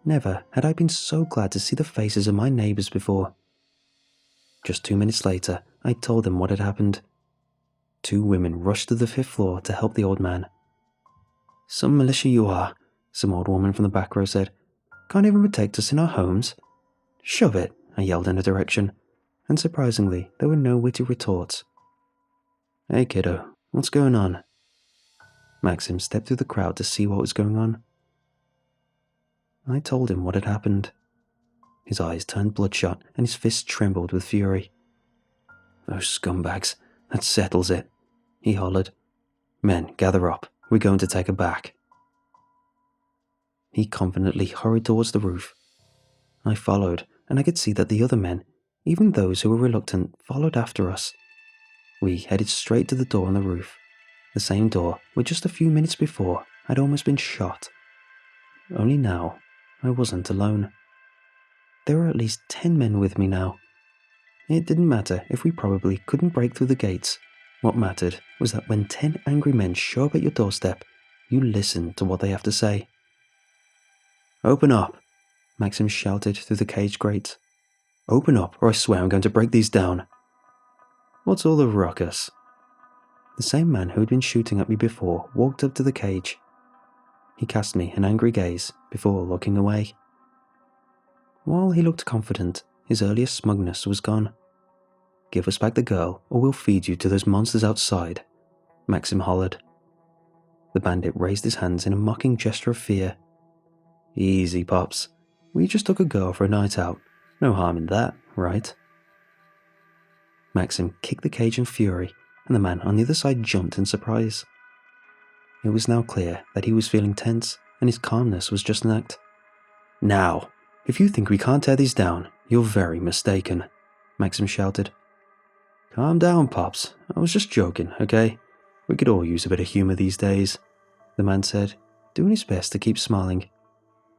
Never had I been so glad to see the faces of my neighbors before. Just 2 minutes later, I told them what had happened. 2 women rushed to the 5th floor to help the old man. "Some militia you are. some old woman from the back row said. Can't even protect us in our homes. Shove it, I yelled in her direction, and surprisingly, there were no witty retorts. Hey kiddo, what's going on? Maxim stepped through the crowd to see what was going on. I told him what had happened. His eyes turned bloodshot and his fists trembled with fury. Those scumbags, that settles it, he hollered. Men, gather up, we're going to take her back. He confidently hurried towards the roof. I followed, and I could see that the other men, even those who were reluctant, followed after us. We headed straight to the door on the roof, the same door where just a few minutes before I'd almost been shot. Only now, I wasn't alone. There were at least 10 men with me now. It didn't matter if we probably couldn't break through the gates. What mattered was that when 10 angry men show up at your doorstep, you listen to what they have to say. Open up, Maxim shouted through the cage grate. Open up or I swear I'm going to break these down. What's all the ruckus? The same man who had been shooting at me before walked up to the cage. He cast me an angry gaze before looking away. While he looked confident, his earlier smugness was gone. Give us back the girl or we'll feed you to those monsters outside, Maxim hollered. The bandit raised his hands in a mocking gesture of fear. Easy, Pops. We just took a girl for a night out. No harm in that, right? Maxim kicked the cage in fury, and the man on the other side jumped in surprise. It was now clear that he was feeling tense, and his calmness was just an act. Now, if you think we can't tear these down, you're very mistaken, Maxim shouted. Calm down, Pops. I was just joking, okay? We could all use a bit of humor these days, the man said, doing his best to keep smiling.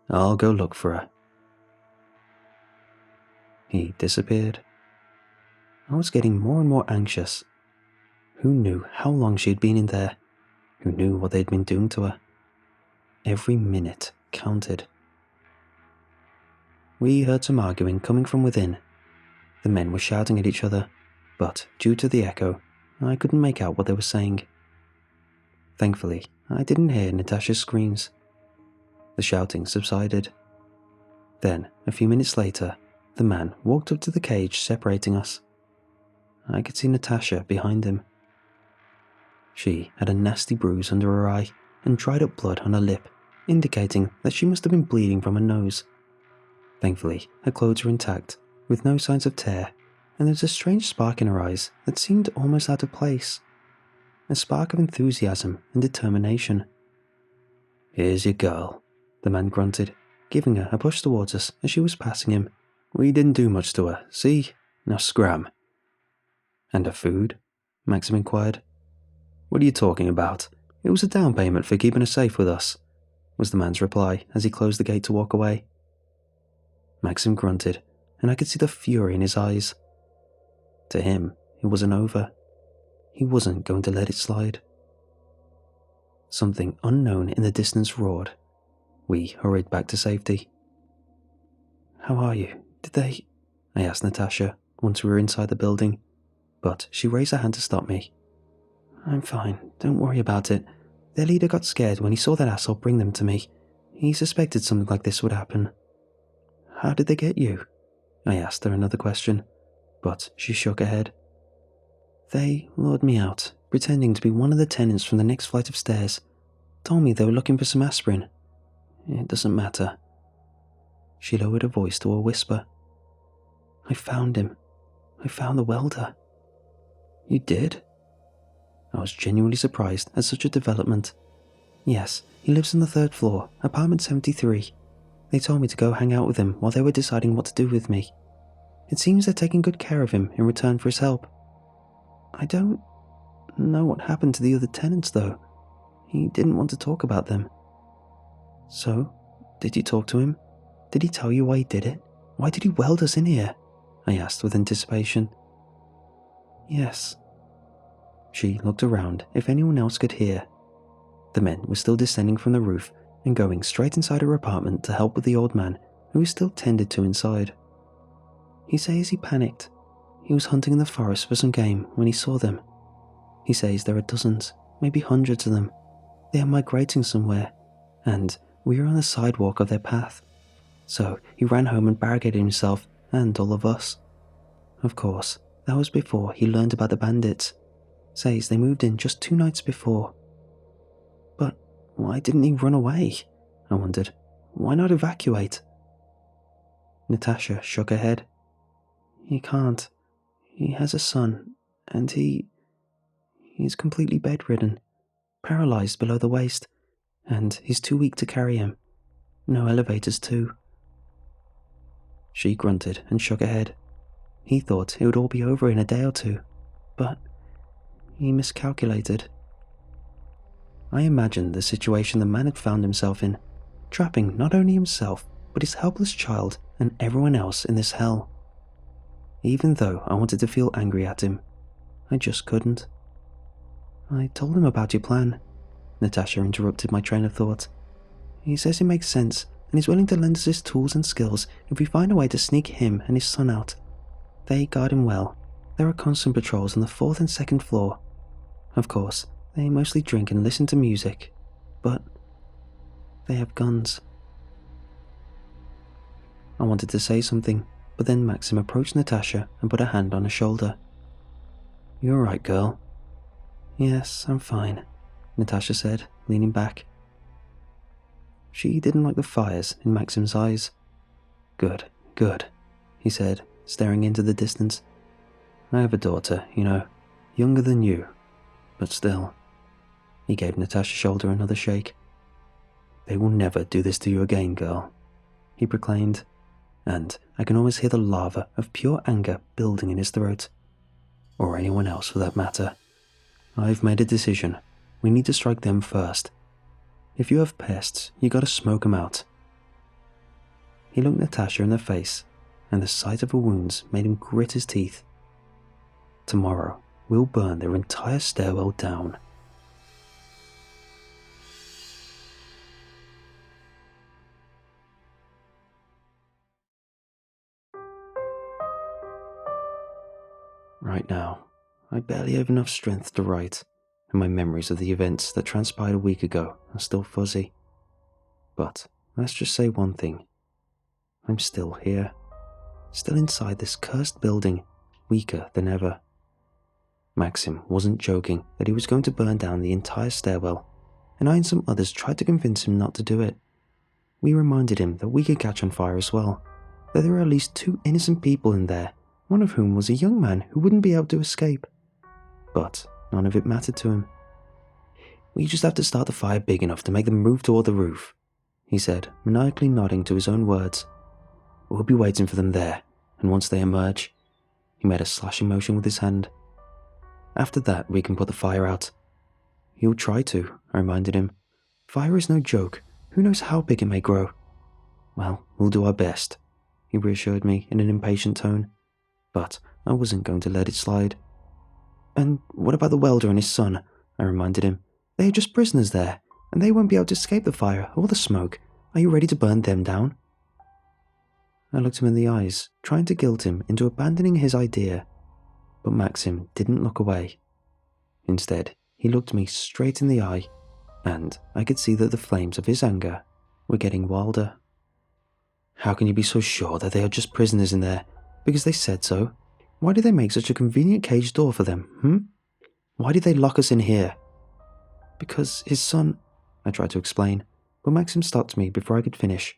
I'll go look for her. He disappeared. I was getting more and more anxious. Who knew how long she had been in there? Who knew what they'd been doing to her? Every minute counted. We heard some arguing coming from within. The men were shouting at each other, but due to the echo, I couldn't make out what they were saying. Thankfully, I didn't hear Natasha's screams. The shouting subsided. Then, a few minutes later, the man walked up to the cage separating us. I could see Natasha behind him. She had a nasty bruise under her eye and dried up blood on her lip, indicating that she must have been bleeding from her nose. Thankfully, her clothes were intact, with no signs of tear, and there was a strange spark in her eyes that seemed almost out of place. A spark of enthusiasm and determination. Here's your girl, the man grunted, giving her a push towards us as she was passing him. We didn't do much to her, see? Now scram. And her food? Maxim inquired. What are you talking about? It was a down payment for keeping her safe with us, was the man's reply as he closed the gate to walk away. Maxim grunted, and I could see the fury in his eyes. To him, it wasn't over. He wasn't going to let it slide. Something unknown in the distance roared. We hurried back to safety. How are you? Did they... I asked Natasha once we were inside the building, but she raised her hand to stop me. I'm fine, don't worry about it. Their leader got scared when he saw that asshole bring them to me. He suspected something like this would happen. How did they get you? I asked her another question, but she shook her head. They lured me out, pretending to be one of the tenants from the next flight of stairs. Told me they were looking for some aspirin. It doesn't matter. She lowered her voice to a whisper. I found him. I found the welder. You did? I was genuinely surprised at such a development. Yes, he lives on the 3rd floor, apartment 73. They told me to go hang out with him while they were deciding what to do with me. It seems they're taking good care of him in return for his help. I don't know what happened to the other tenants, though. He didn't want to talk about them. So, did you talk to him? Did he tell you why he did it? Why did he weld us in here? I asked with anticipation. Yes. She looked around if anyone else could hear. The men were still descending from the roof and going straight inside her apartment to help with the old man, who was still tended to inside. He says he panicked. He was hunting in the forest for some game when he saw them. He says there are dozens, maybe hundreds of them. They are migrating somewhere, and We were on the sidewalk of their path, so he ran home and barricaded himself and all of us. Of course, that was before he learned about the bandits. Says they moved in just 2 nights before. But why didn't he run away? I wondered. Why not evacuate? Natasha shook her head. He can't. He has a son, and he's completely bedridden, paralyzed below the waist, and he's too weak to carry him. No elevators too. She grunted and shook her head. He thought it would all be over in a day or two, but he miscalculated. I imagined the situation the man had found himself in, trapping not only himself, but his helpless child and everyone else in this hell. Even though I wanted to feel angry at him, I just couldn't. I told him about your plan. Natasha interrupted my train of thought. He says it makes sense, and he's willing to lend us his tools and skills if we find a way to sneak him and his son out. They guard him well. There are constant patrols on the 4th and 2nd floor. Of course, they mostly drink and listen to music, but they have guns. I wanted to say something, but then Maxim approached Natasha and put a hand on her shoulder. You all right, girl? Yes, I'm fine, Natasha said, leaning back. She didn't like the fires in Maxim's eyes. Good, good, he said, staring into the distance. I have a daughter, younger than you, but still. He gave Natasha's shoulder another shake. They will never do this to you again, girl, he proclaimed, and I can almost hear the lava of pure anger building in his throat. Or anyone else for that matter. I've made a decision. We need to strike them first. If you have pests, you gotta smoke 'em out. He looked Natasha in the face, and the sight of her wounds made him grit his teeth. Tomorrow, we'll burn their entire stairwell down. Right now, I barely have enough strength to write, and my memories of the events that transpired a week ago are still fuzzy. But let's just say one thing. I'm still here. Still inside this cursed building, weaker than ever. Maxim wasn't joking that he was going to burn down the entire stairwell, and I and some others tried to convince him not to do it. We reminded him that we could catch on fire as well, that there were at least 2 innocent people in there, one of whom was a young man who wouldn't be able to escape. But none of it mattered to him. We just have to start the fire big enough to make them move toward the roof, he said, maniacally nodding to his own words. We'll be waiting for them there, and once they emerge, he made a slashing motion with his hand. After that, we can put the fire out. He'll try to, I reminded him. Fire is no joke. Who knows how big it may grow? Well, we'll do our best, he reassured me in an impatient tone. But I wasn't going to let it slide. And what about the welder and his son? I reminded him. They are just prisoners there, and they won't be able to escape the fire or the smoke. Are you ready to burn them down? I looked him in the eyes, trying to guilt him into abandoning his idea. But Maxim didn't look away. Instead, he looked me straight in the eye, and I could see that the flames of his anger were getting wilder. How can you be so sure that they are just prisoners in there? Because they said so. Why did they make such a convenient cage door for them, Why did they lock us in here? Because his son, I tried to explain, but Maxim stopped me before I could finish.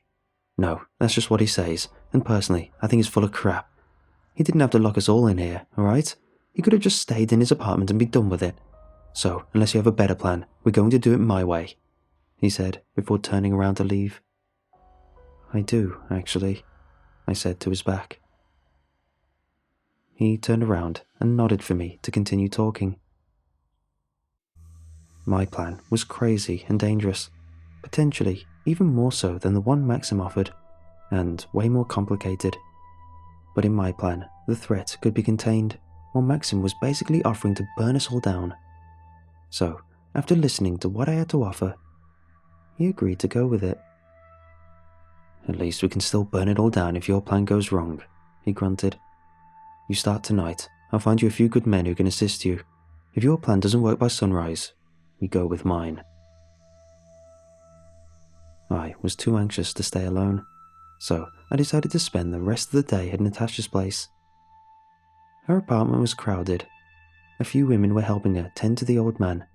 No, that's just what he says, and personally, I think he's full of crap. He didn't have to lock us all in here, alright? He could have just stayed in his apartment and be done with it. So, unless you have a better plan, we're going to do it my way, he said before turning around to leave. I do, actually, I said to his back. He turned around and nodded for me to continue talking. My plan was crazy and dangerous, potentially even more so than the one Maxim offered, and way more complicated. But in my plan, the threat could be contained, while Maxim was basically offering to burn us all down. So, after listening to what I had to offer, he agreed to go with it. At least we can still burn it all down if your plan goes wrong, he grunted. You start tonight. I'll find you a few good men who can assist you. If your plan doesn't work by sunrise, we go with mine. I was too anxious to stay alone, so I decided to spend the rest of the day at Natasha's place. Her apartment was crowded. A few women were helping her tend to the old man.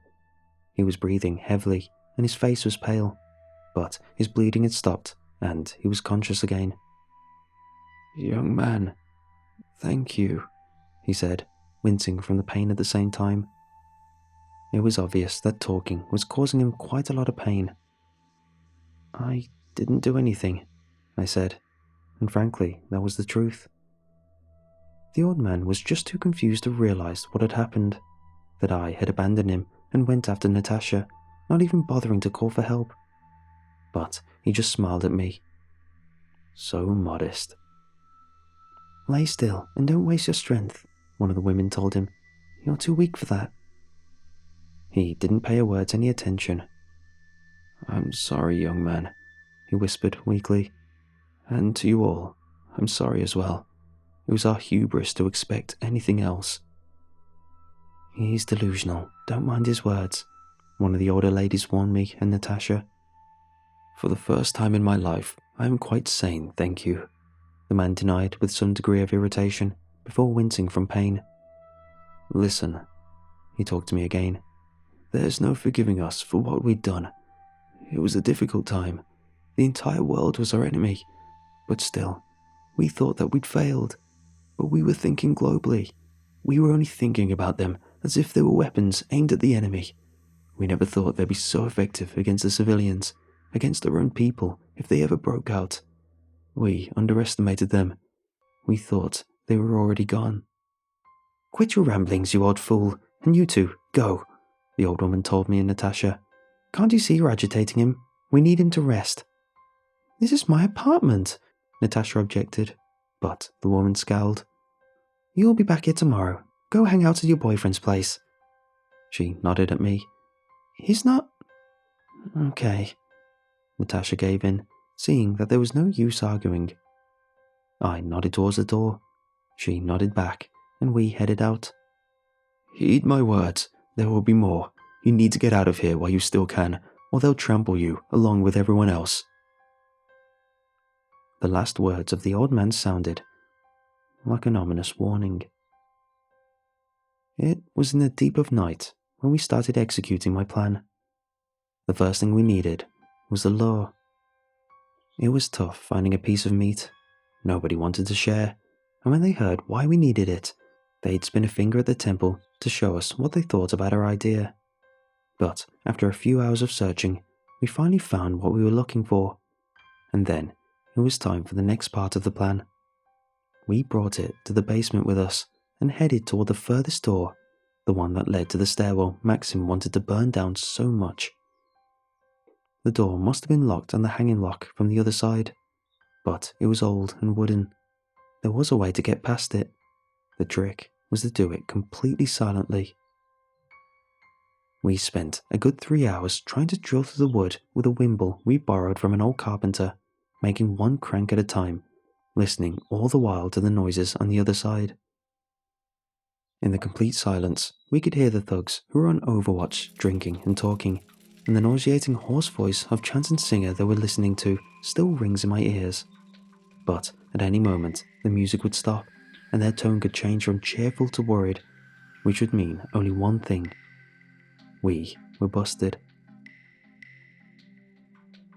He was breathing heavily and his face was pale, but his bleeding had stopped and he was conscious again. "Young man, thank you," he said, wincing from the pain at the same time. It was obvious that talking was causing him quite a lot of pain. "I didn't do anything," I said, and frankly, that was the truth. The old man was just too confused to realize what had happened, that I had abandoned him and went after Natasha, not even bothering to call for help. But he just smiled at me. So modest. "Lay still and don't waste your strength," one of the women told him. "You're too weak for that." He didn't pay her words any attention. "I'm sorry, young man," he whispered weakly. "And to you all, I'm sorry as well. It was our hubris to expect anything else." "He's delusional, don't mind his words," one of the older ladies warned me and Natasha. "For the first time in my life, I am quite sane, thank you," the man denied with some degree of irritation, before wincing from pain. "Listen," he talked to me again. "There's no forgiving us for what we'd done. It was a difficult time. The entire world was our enemy. But still, we thought that we'd failed. But we were thinking globally. We were only thinking about them as if they were weapons aimed at the enemy. We never thought they'd be so effective against the civilians, against their own people, if they ever broke out. We underestimated them. We thought they were already gone." "Quit your ramblings, you old fool, and you two, go," the old woman told me and Natasha. "Can't you see you're agitating him? We need him to rest." "This is my apartment," Natasha objected, but the woman scowled. "You'll be back here tomorrow. Go hang out at your boyfriend's place." She nodded at me. "He's not—" "Okay." Natasha gave in, seeing that there was no use arguing. I nodded towards the door. She nodded back, and we headed out. "Heed my words, there will be more. You need to get out of here while you still can, or they'll trample you along with everyone else." The last words of the old man sounded like an ominous warning. It was in the deep of night when we started executing my plan. The first thing we needed was the lure. It was tough finding a piece of meat. Nobody wanted to share, and when they heard why we needed it, they'd spin a finger at the temple to show us what they thought about our idea. But after a few hours of searching, we finally found what we were looking for, and then it was time for the next part of the plan. We brought it to the basement with us and headed toward the furthest door, the one that led to the stairwell Maxim wanted to burn down so much. The door must have been locked on the hanging lock from the other side, but it was old and wooden. There was a way to get past it. The trick was to do it completely silently. We spent a good 3 hours trying to drill through the wood with a wimble we borrowed from an old carpenter, making one crank at a time, listening all the while to the noises on the other side. In the complete silence, we could hear the thugs who were on overwatch drinking and talking, and the nauseating hoarse voice of chanting singer they were listening to still rings in my ears. But at any moment, the music would stop, and their tone could change from cheerful to worried, which would mean only one thing. We were busted.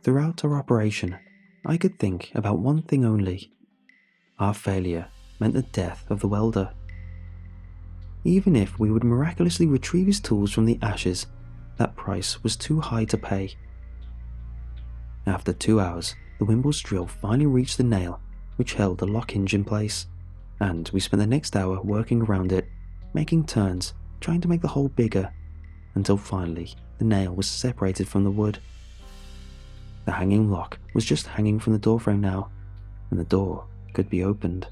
Throughout our operation, I could think about one thing only. Our failure meant the death of the welder. Even if we would miraculously retrieve his tools from the ashes, that price was too high to pay. After 2 hours, the wimble's drill finally reached the nail which held the lock hinge in place, and we spent the next hour working around it, making turns, trying to make the hole bigger, until finally the nail was separated from the wood. The hanging lock was just hanging from the doorframe now, and the door could be opened.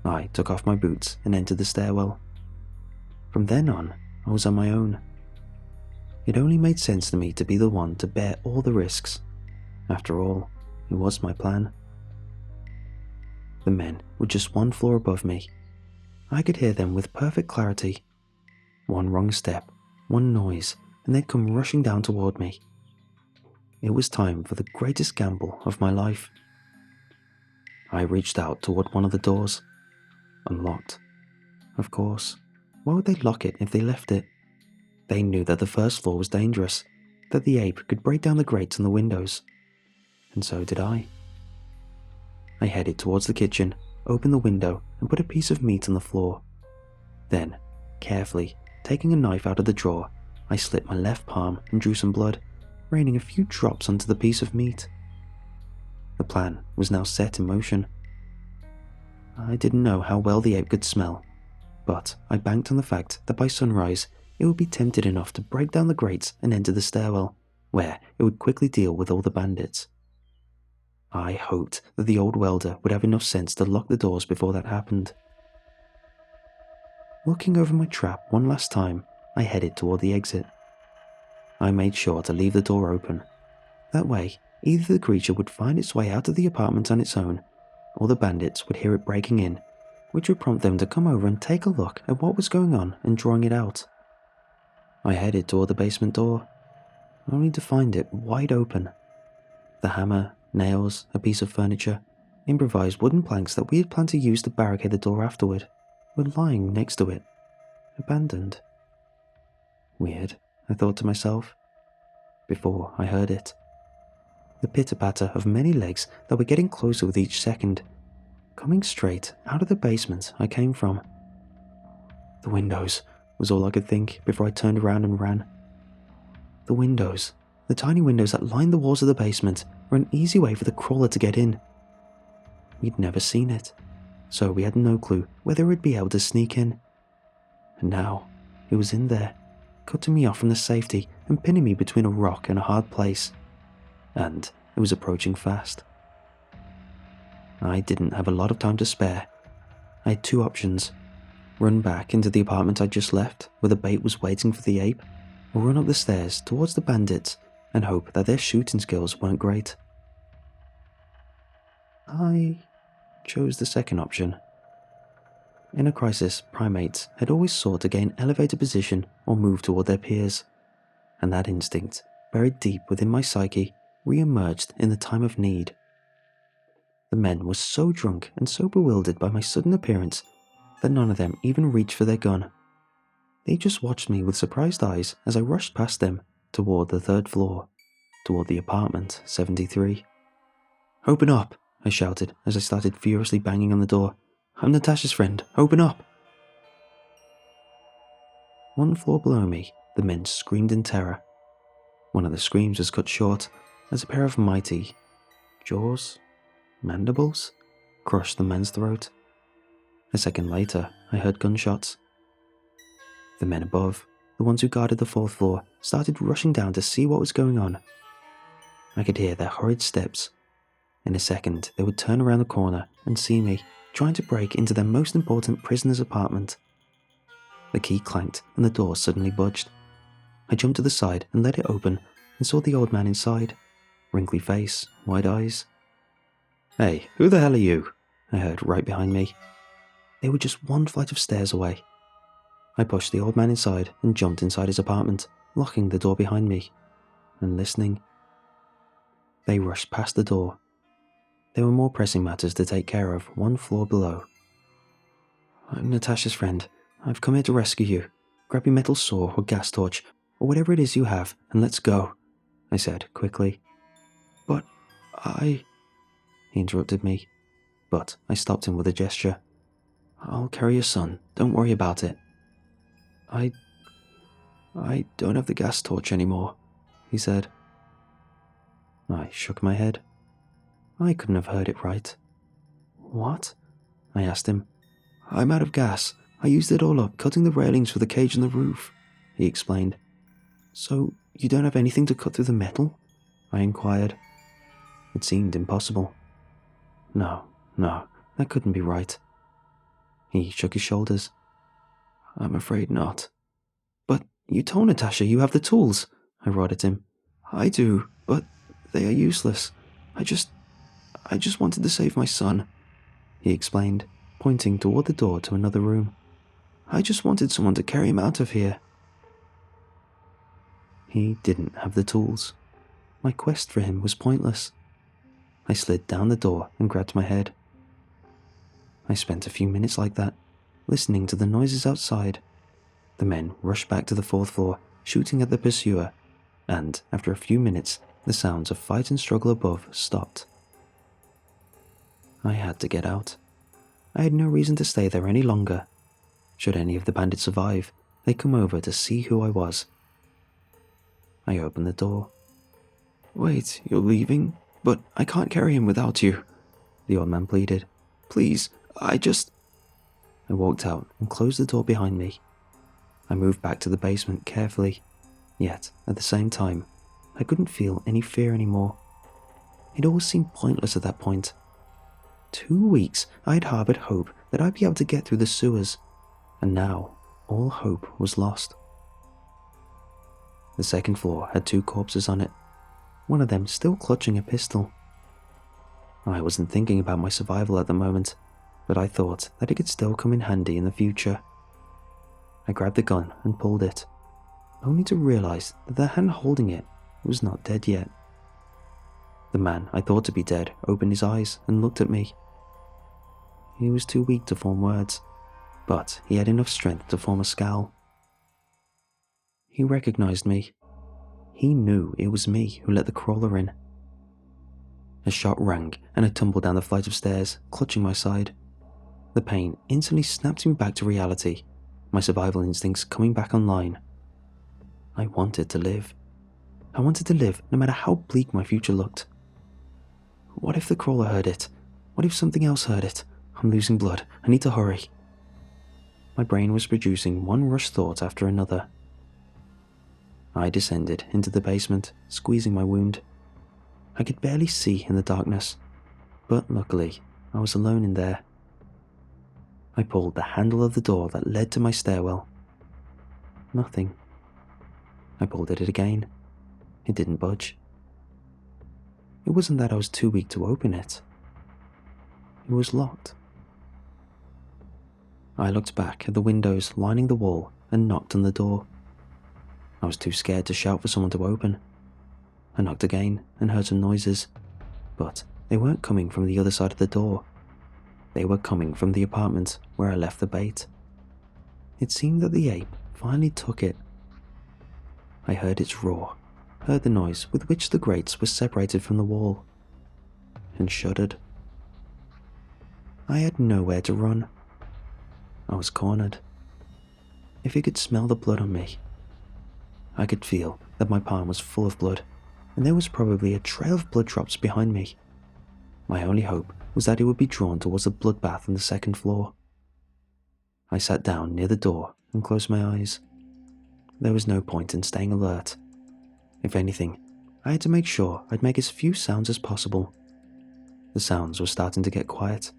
I took off my boots and entered the stairwell. From then on, I was on my own. It only made sense to me to be the one to bear all the risks. After all, it was my plan. The men were just one floor above me. I could hear them with perfect clarity. One wrong step, one noise, and they'd come rushing down toward me. It was time for the greatest gamble of my life. I reached out toward one of the doors. Unlocked. Of course. Why would they lock it if they left it? They knew that the first floor was dangerous, that the ape could break down the grates and the windows. And so did I. I headed towards the kitchen, opened the window, and put a piece of meat on the floor. Then, carefully, taking a knife out of the drawer, I slit my left palm and drew some blood, raining a few drops onto the piece of meat. The plan was now set in motion. I didn't know how well the ape could smell, but I banked on the fact that by sunrise it would be tempted enough to break down the grates and enter the stairwell, where it would quickly deal with all the bandits. I hoped that the old welder would have enough sense to lock the doors before that happened. Looking over my trap one last time, I headed toward the exit. I made sure to leave the door open. That way, either the creature would find its way out of the apartment on its own, or the bandits would hear it breaking in, which would prompt them to come over and take a look at what was going on and drawing it out. I headed toward the basement door, only to find it wide open. The hammer, nails, a piece of furniture, improvised wooden planks that we had planned to use to barricade the door afterward, were lying next to it, abandoned. Weird, I thought to myself, before I heard it. The pitter-patter of many legs that were getting closer with each second, coming straight out of the basement I came from. The windows was all I could think before I turned around and ran. The windows, the tiny windows that lined the walls of the basement, were an easy way for the crawler to get in. We'd never seen it, so we had no clue whether it would be able to sneak in. And now, it was in there, cutting me off from the safety and pinning me between a rock and a hard place. And it was approaching fast. I didn't have a lot of time to spare. I had two options: run back into the apartment I'd just left, where the bait was waiting for the ape, or run up the stairs towards the bandits and hope that their shooting skills weren't great. I chose the second option. In a crisis, primates had always sought to gain elevated position or move toward their peers, and that instinct, buried deep within my psyche, re-emerged in the time of need. The men were so drunk and so bewildered by my sudden appearance that none of them even reached for their gun. They just watched me with surprised eyes as I rushed past them toward the third floor, toward the apartment 73. "Open up!" I shouted as I started furiously banging on the door. "I'm Natasha's friend. Open up!" One floor below me, the men screamed in terror. One of the screams was cut short as a pair of mighty mandibles, crushed the man's throat. A second later, I heard gunshots. The men above, the ones who guarded the fourth floor, started rushing down to see what was going on. I could hear their hurried steps. In a second, they would turn around the corner and see me, trying to break into their most important prisoner's apartment. The key clanked and the door suddenly budged. I jumped to the side and let it open and saw the old man inside, wrinkly face, wide eyes. "Hey, who the hell are you?" I heard right behind me. They were just one flight of stairs away. I pushed the old man inside and jumped inside his apartment, locking the door behind me, and listening. They rushed past the door. There were more pressing matters to take care of one floor below. "I'm Natasha's friend. I've come here to rescue you. Grab your metal saw or gas torch, or whatever it is you have, and let's go," I said quickly. "But I..." He interrupted me, but I stopped him with a gesture. "I'll carry your son. Don't worry about it." I don't have the gas torch anymore," he said. I shook my head. I couldn't have heard it right. "What?" I asked him. "I'm out of gas. I used it all up cutting the railings for the cage on the roof," he explained. "So you don't have anything to cut through the metal?" I inquired. It seemed impossible. No, that couldn't be right. He shook his shoulders. "I'm afraid not." "But you told Natasha you have the tools," I roared at him. "I do, but they are useless. I just wanted to save my son," he explained, pointing toward the door to another room. "I just wanted someone to carry him out of here." He didn't have the tools. My quest for him was pointless. I slid down the door and grabbed my head. I spent a few minutes like that, listening to the noises outside. The men rushed back to the 4th floor, shooting at the pursuer, and after a few minutes, the sounds of fight and struggle above stopped. I had to get out. I had no reason to stay there any longer. Should any of the bandits survive, they'd come over to see who I was. I opened the door. "Wait, you're leaving? But I can't carry him without you," the old man pleaded. "Please, I walked out and closed the door behind me. I moved back to the basement carefully, yet at the same time, I couldn't feel any fear anymore. It all seemed pointless at that point. 2 weeks I'd harbored hope that I'd be able to get through the sewers, and now all hope was lost. The 2nd floor had 2 corpses on it, one of them still clutching a pistol. I wasn't thinking about my survival at the moment, but I thought that it could still come in handy in the future. I grabbed the gun and pulled it, only to realize that the hand holding it was not dead yet. The man I thought to be dead opened his eyes and looked at me. He was too weak to form words, but he had enough strength to form a scowl. He recognized me. He knew it was me who let the crawler in. A shot rang and I tumbled down the flight of stairs, clutching my side. The pain instantly snapped me back to reality, my survival instincts coming back online. I wanted to live. I wanted to live no matter how bleak my future looked. What if the crawler heard it? What if something else heard it? I'm losing blood. I need to hurry. My brain was producing one rush thought after another. I descended into the basement, squeezing my wound. I could barely see in the darkness, but luckily I was alone in there. I pulled the handle of the door that led to my stairwell. Nothing. I pulled at it again. It didn't budge. It wasn't that I was too weak to open it. It was locked. I looked back at the windows lining the wall and knocked on the door. I was too scared to shout for someone to open. I knocked again and heard some noises, but they weren't coming from the other side of the door. They were coming from the apartment where I left the bait. It seemed that the ape finally took it. I heard its roar, heard the noise with which the grates were separated from the wall, and shuddered. I had nowhere to run. I was cornered. If he could smell the blood on me, I could feel that my palm was full of blood, and there was probably a trail of blood drops behind me. My only hope was that it would be drawn towards the bloodbath on the 2nd floor. I sat down near the door and closed my eyes. There was no point in staying alert. If anything, I had to make sure I'd make as few sounds as possible. The sounds were starting to get quiet.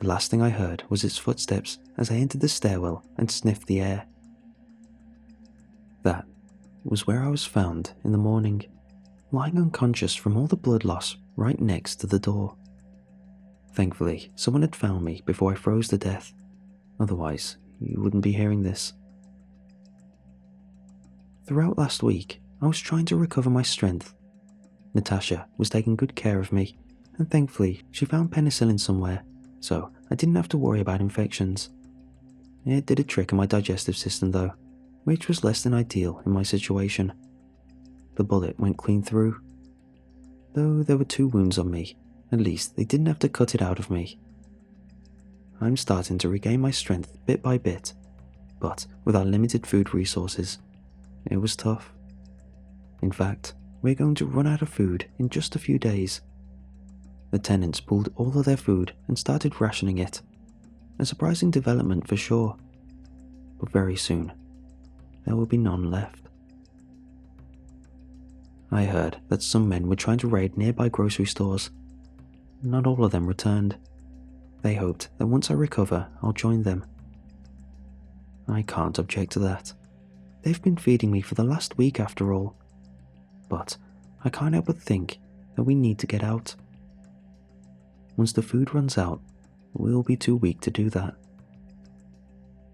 The last thing I heard was its footsteps as I entered the stairwell and sniffed the air. That was where I was found in the morning, lying unconscious from all the blood loss right next to the door. Thankfully, someone had found me before I froze to death. Otherwise, you wouldn't be hearing this. Throughout last week, I was trying to recover my strength. Natasha was taking good care of me, and thankfully she found penicillin somewhere, so I didn't have to worry about infections. It did a trick on my digestive system though, which was less than ideal in my situation. The bullet went clean through. Though there were 2 wounds on me, at least they didn't have to cut it out of me. I'm starting to regain my strength bit by bit, but with our limited food resources, it was tough. In fact, we're going to run out of food in just a few days. The tenants pulled all of their food and started rationing it. A surprising development for sure, but very soon, there will be none left. I heard that some men were trying to raid nearby grocery stores. Not all of them returned. They hoped that once I recover, I'll join them. I can't object to that. They've been feeding me for the last week after all. But I can't help but think that we need to get out. Once the food runs out, we'll be too weak to do that.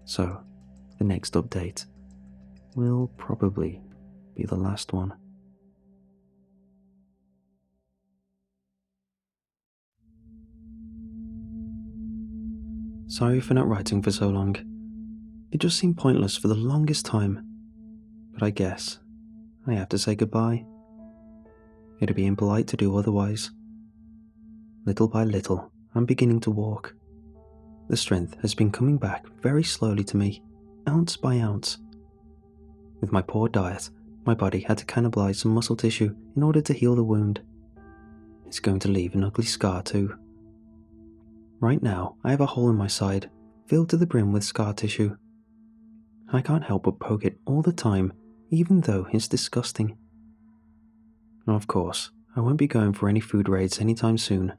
So, the next update will probably be the last one. Sorry for not writing for so long. It just seemed pointless for the longest time. But I guess I have to say goodbye. It'd be impolite to do otherwise. Little by little, I'm beginning to walk. The strength has been coming back very slowly to me, ounce by ounce. With my poor diet, my body had to cannibalize some muscle tissue in order to heal the wound. It's going to leave an ugly scar too. Right now, I have a hole in my side, filled to the brim with scar tissue. I can't help but poke it all the time, even though it's disgusting. Of course, I won't be going for any food raids anytime soon.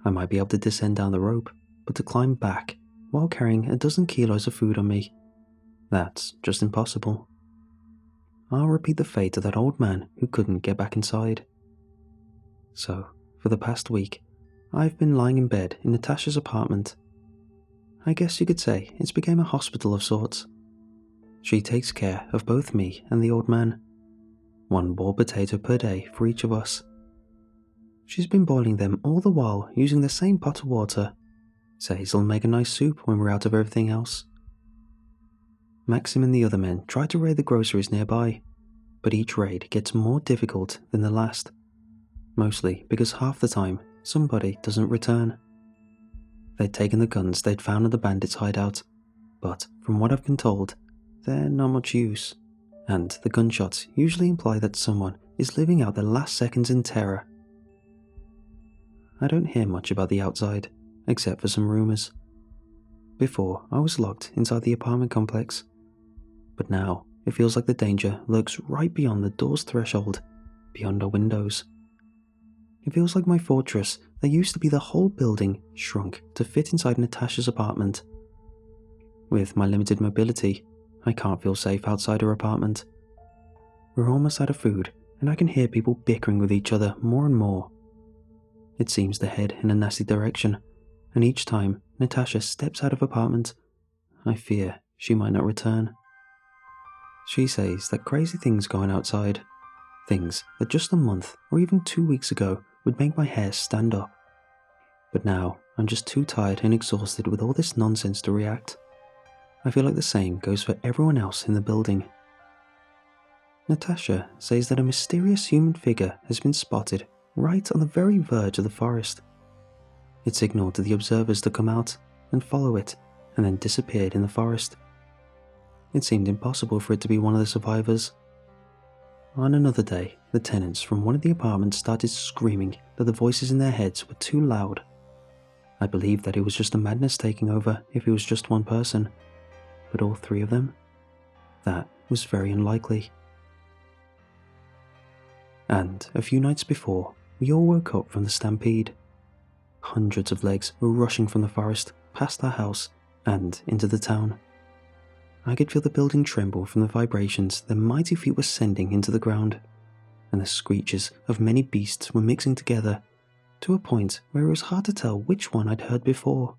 I might be able to descend down the rope, but to climb back while carrying a dozen kilos of food on me, that's just impossible. I'll repeat the fate of that old man who couldn't get back inside. So, for the past week, I've been lying in bed in Natasha's apartment. I guess you could say it's become a hospital of sorts. She takes care of both me and the old man. 1 boiled potato per day for each of us. She's been boiling them all the while using the same pot of water. Says it'll make a nice soup when we're out of everything else. Maxim and the other men try to raid the groceries nearby, but each raid gets more difficult than the last. Mostly because half the time, somebody doesn't return. They'd taken the guns they'd found at the bandits' hideout, but from what I've been told, they're not much use, and the gunshots usually imply that someone is living out their last seconds in terror. I don't hear much about the outside, except for some rumours. Before, I was locked inside the apartment complex, but now it feels like the danger lurks right beyond the door's threshold, beyond our windows. It feels like my fortress that used to be the whole building shrunk to fit inside Natasha's apartment. With my limited mobility, I can't feel safe outside her apartment. We're almost out of food, and I can hear people bickering with each other more and more. It seems to head in a nasty direction, and each time Natasha steps out of apartment, I fear she might not return. She says that crazy things going outside, things that just a month or even 2 weeks ago would make my hair stand up. But now I'm just too tired and exhausted with all this nonsense to react. I feel like the same goes for everyone else in the building. Natasha says that a mysterious human figure has been spotted right on the very verge of the forest. It signaled to the observers to come out and follow it, and then disappeared in the forest. It seemed impossible for it to be one of the survivors. On another day, the tenants from one of the apartments started screaming that the voices in their heads were too loud. I believed that it was just a madness taking over if it was just one person, but all 3 of them? That was very unlikely. And a few nights before, we all woke up from the stampede. Hundreds of legs were rushing from the forest, past our house, and into the town. I could feel the building tremble from the vibrations their mighty feet were sending into the ground, and the screeches of many beasts were mixing together, to a point where it was hard to tell which one I'd heard before.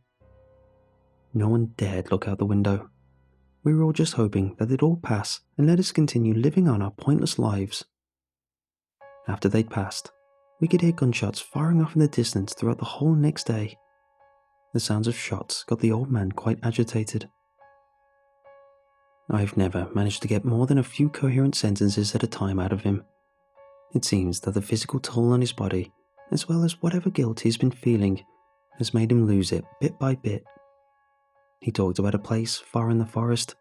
No one dared look out the window. We were all just hoping that they'd all pass and let us continue living on our pointless lives. After they'd passed, we could hear gunshots firing off in the distance throughout the whole next day. The sounds of shots got the old man quite agitated. I've never managed to get more than a few coherent sentences at a time out of him. It seems that the physical toll on his body, as well as whatever guilt he's been feeling, has made him lose it bit by bit. He talked about a place far in the forest.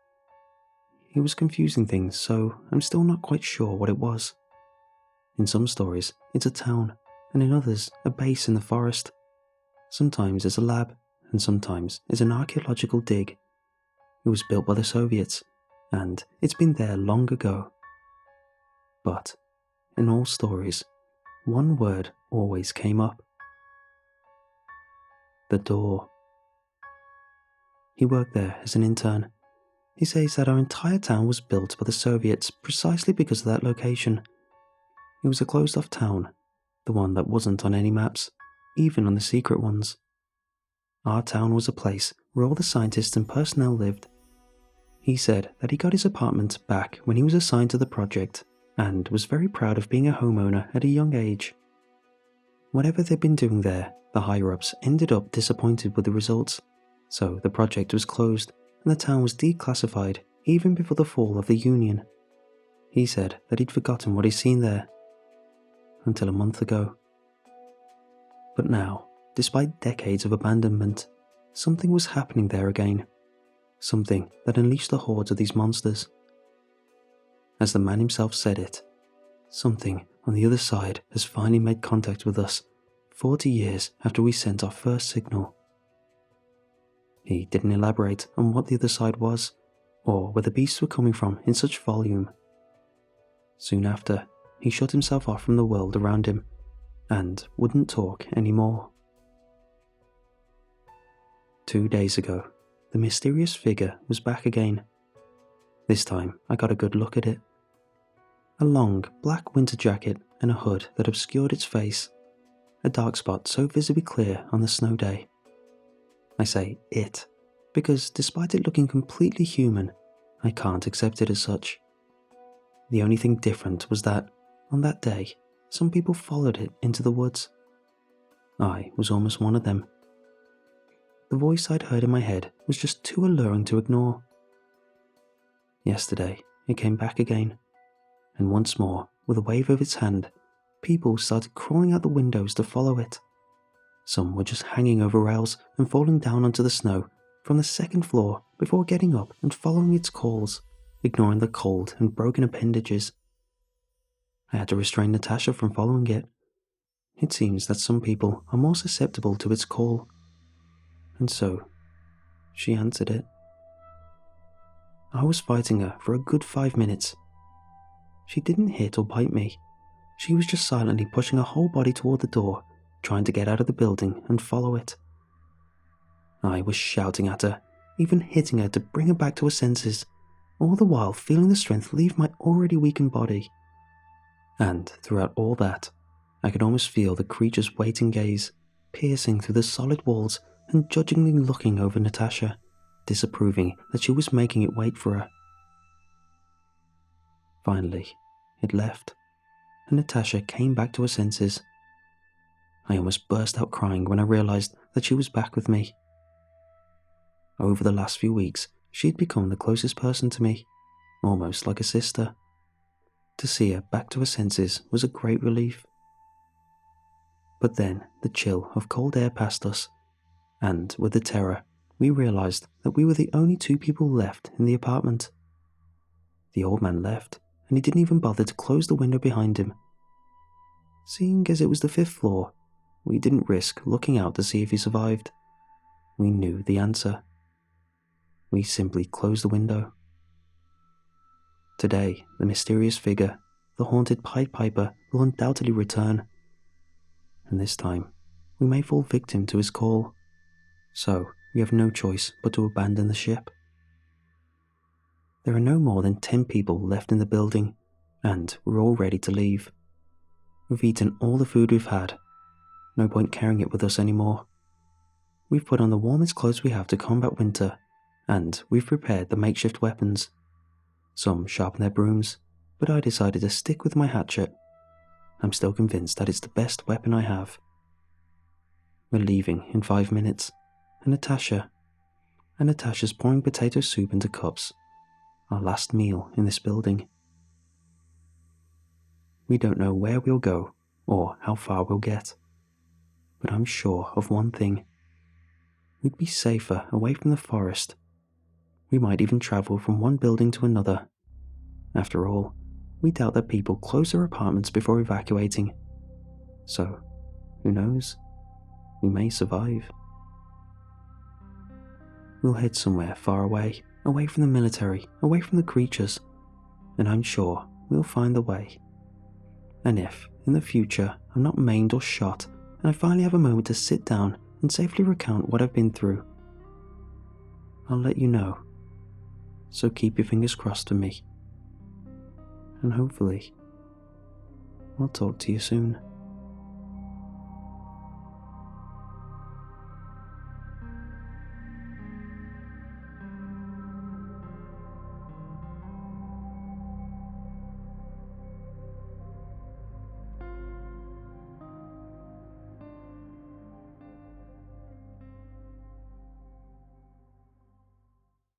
He was confusing things, so I'm still not quite sure what it was. In some stories, it's a town, and in others, a base in the forest. Sometimes it's a lab, and sometimes it's an archaeological dig. It was built by the Soviets, and it's been there long ago. But, in all stories, one word always came up. The door. He worked there as an intern. He says that our entire town was built by the Soviets precisely because of that location. It was a closed-off town, the one that wasn't on any maps, even on the secret ones. Our town was a place where all the scientists and personnel lived. He said that he got his apartment back when he was assigned to the project, and was very proud of being a homeowner at a young age. Whatever they'd been doing there, the higher-ups ended up disappointed with the results, So the project was closed and the town was declassified even before the fall of the Union. He said that he'd forgotten what he'd seen there until a month ago. But now, despite decades of abandonment, something was happening there again. Something that unleashed the hordes of these monsters. As the man himself said it, something on the other side has finally made contact with us 40 years after we sent our first signal. He didn't elaborate on what the other side was, or where the beasts were coming from in such volume. Soon after, he shut himself off from the world around him, and wouldn't talk anymore. 2 days ago, the mysterious figure was back again. This time, I got a good look at it. A long, black winter jacket and a hood that obscured its face, a dark spot so visibly clear on the snow day. I say it, because despite it looking completely human, I can't accept it as such. The only thing different was that, on that day, some people followed it into the woods. I was almost one of them. The voice I'd heard in my head was just too alluring to ignore. Yesterday, it came back again, and once more, with a wave of its hand, people started crawling out the windows to follow it. Some were just hanging over rails and falling down onto the snow from the second floor before getting up and following its calls, ignoring the cold and broken appendages. I had to restrain Natasha from following it. It seems that some people are more susceptible to its call. And so, she answered it. I was fighting her for a good 5 minutes. She didn't hit or bite me. She was just silently pushing her whole body toward the door, trying to get out of the building and follow it. I was shouting at her, even hitting her to bring her back to her senses, all the while feeling the strength leave my already weakened body. And throughout all that, I could almost feel the creature's waiting gaze, piercing through the solid walls and judgingly looking over Natasha, disapproving that she was making it wait for her. Finally, it left, and Natasha came back to her senses. I almost burst out crying when I realized that she was back with me. Over the last few weeks, she'd become the closest person to me, almost like a sister. To see her back to her senses was a great relief. But then the chill of cold air passed us, and with the terror, we realized that we were the only 2 people left in the apartment. The old man left, and he didn't even bother to close the window behind him. Seeing as it was the 5th floor, we didn't risk looking out to see if he survived. We knew the answer. We simply closed the window. Today, the mysterious figure, the haunted Pied Piper, will undoubtedly return. And this time, we may fall victim to his call. So, we have no choice but to abandon the ship. There are no more than 10 people left in the building, and we're all ready to leave. We've eaten all the food we've had. No point carrying it with us anymore. We've put on the warmest clothes we have to combat winter, and we've prepared the makeshift weapons. Some sharpen their brooms, but I decided to stick with my hatchet. I'm still convinced that it's the best weapon I have. We're leaving in 5 minutes, and Natasha's pouring potato soup into cups. Our last meal in this building. We don't know where we'll go or how far we'll get, but I'm sure of one thing. We'd be safer away from the forest. We might even travel from one building to another. After all, we doubt that people close their apartments before evacuating. So, who knows? We may survive. We'll head somewhere far away from the military, away from the creatures, and I'm sure we'll find the way. And if, in the future, I'm not maimed or shot, and I finally have a moment to sit down and safely recount what I've been through, I'll let you know. So keep your fingers crossed for me. And hopefully, I'll talk to you soon.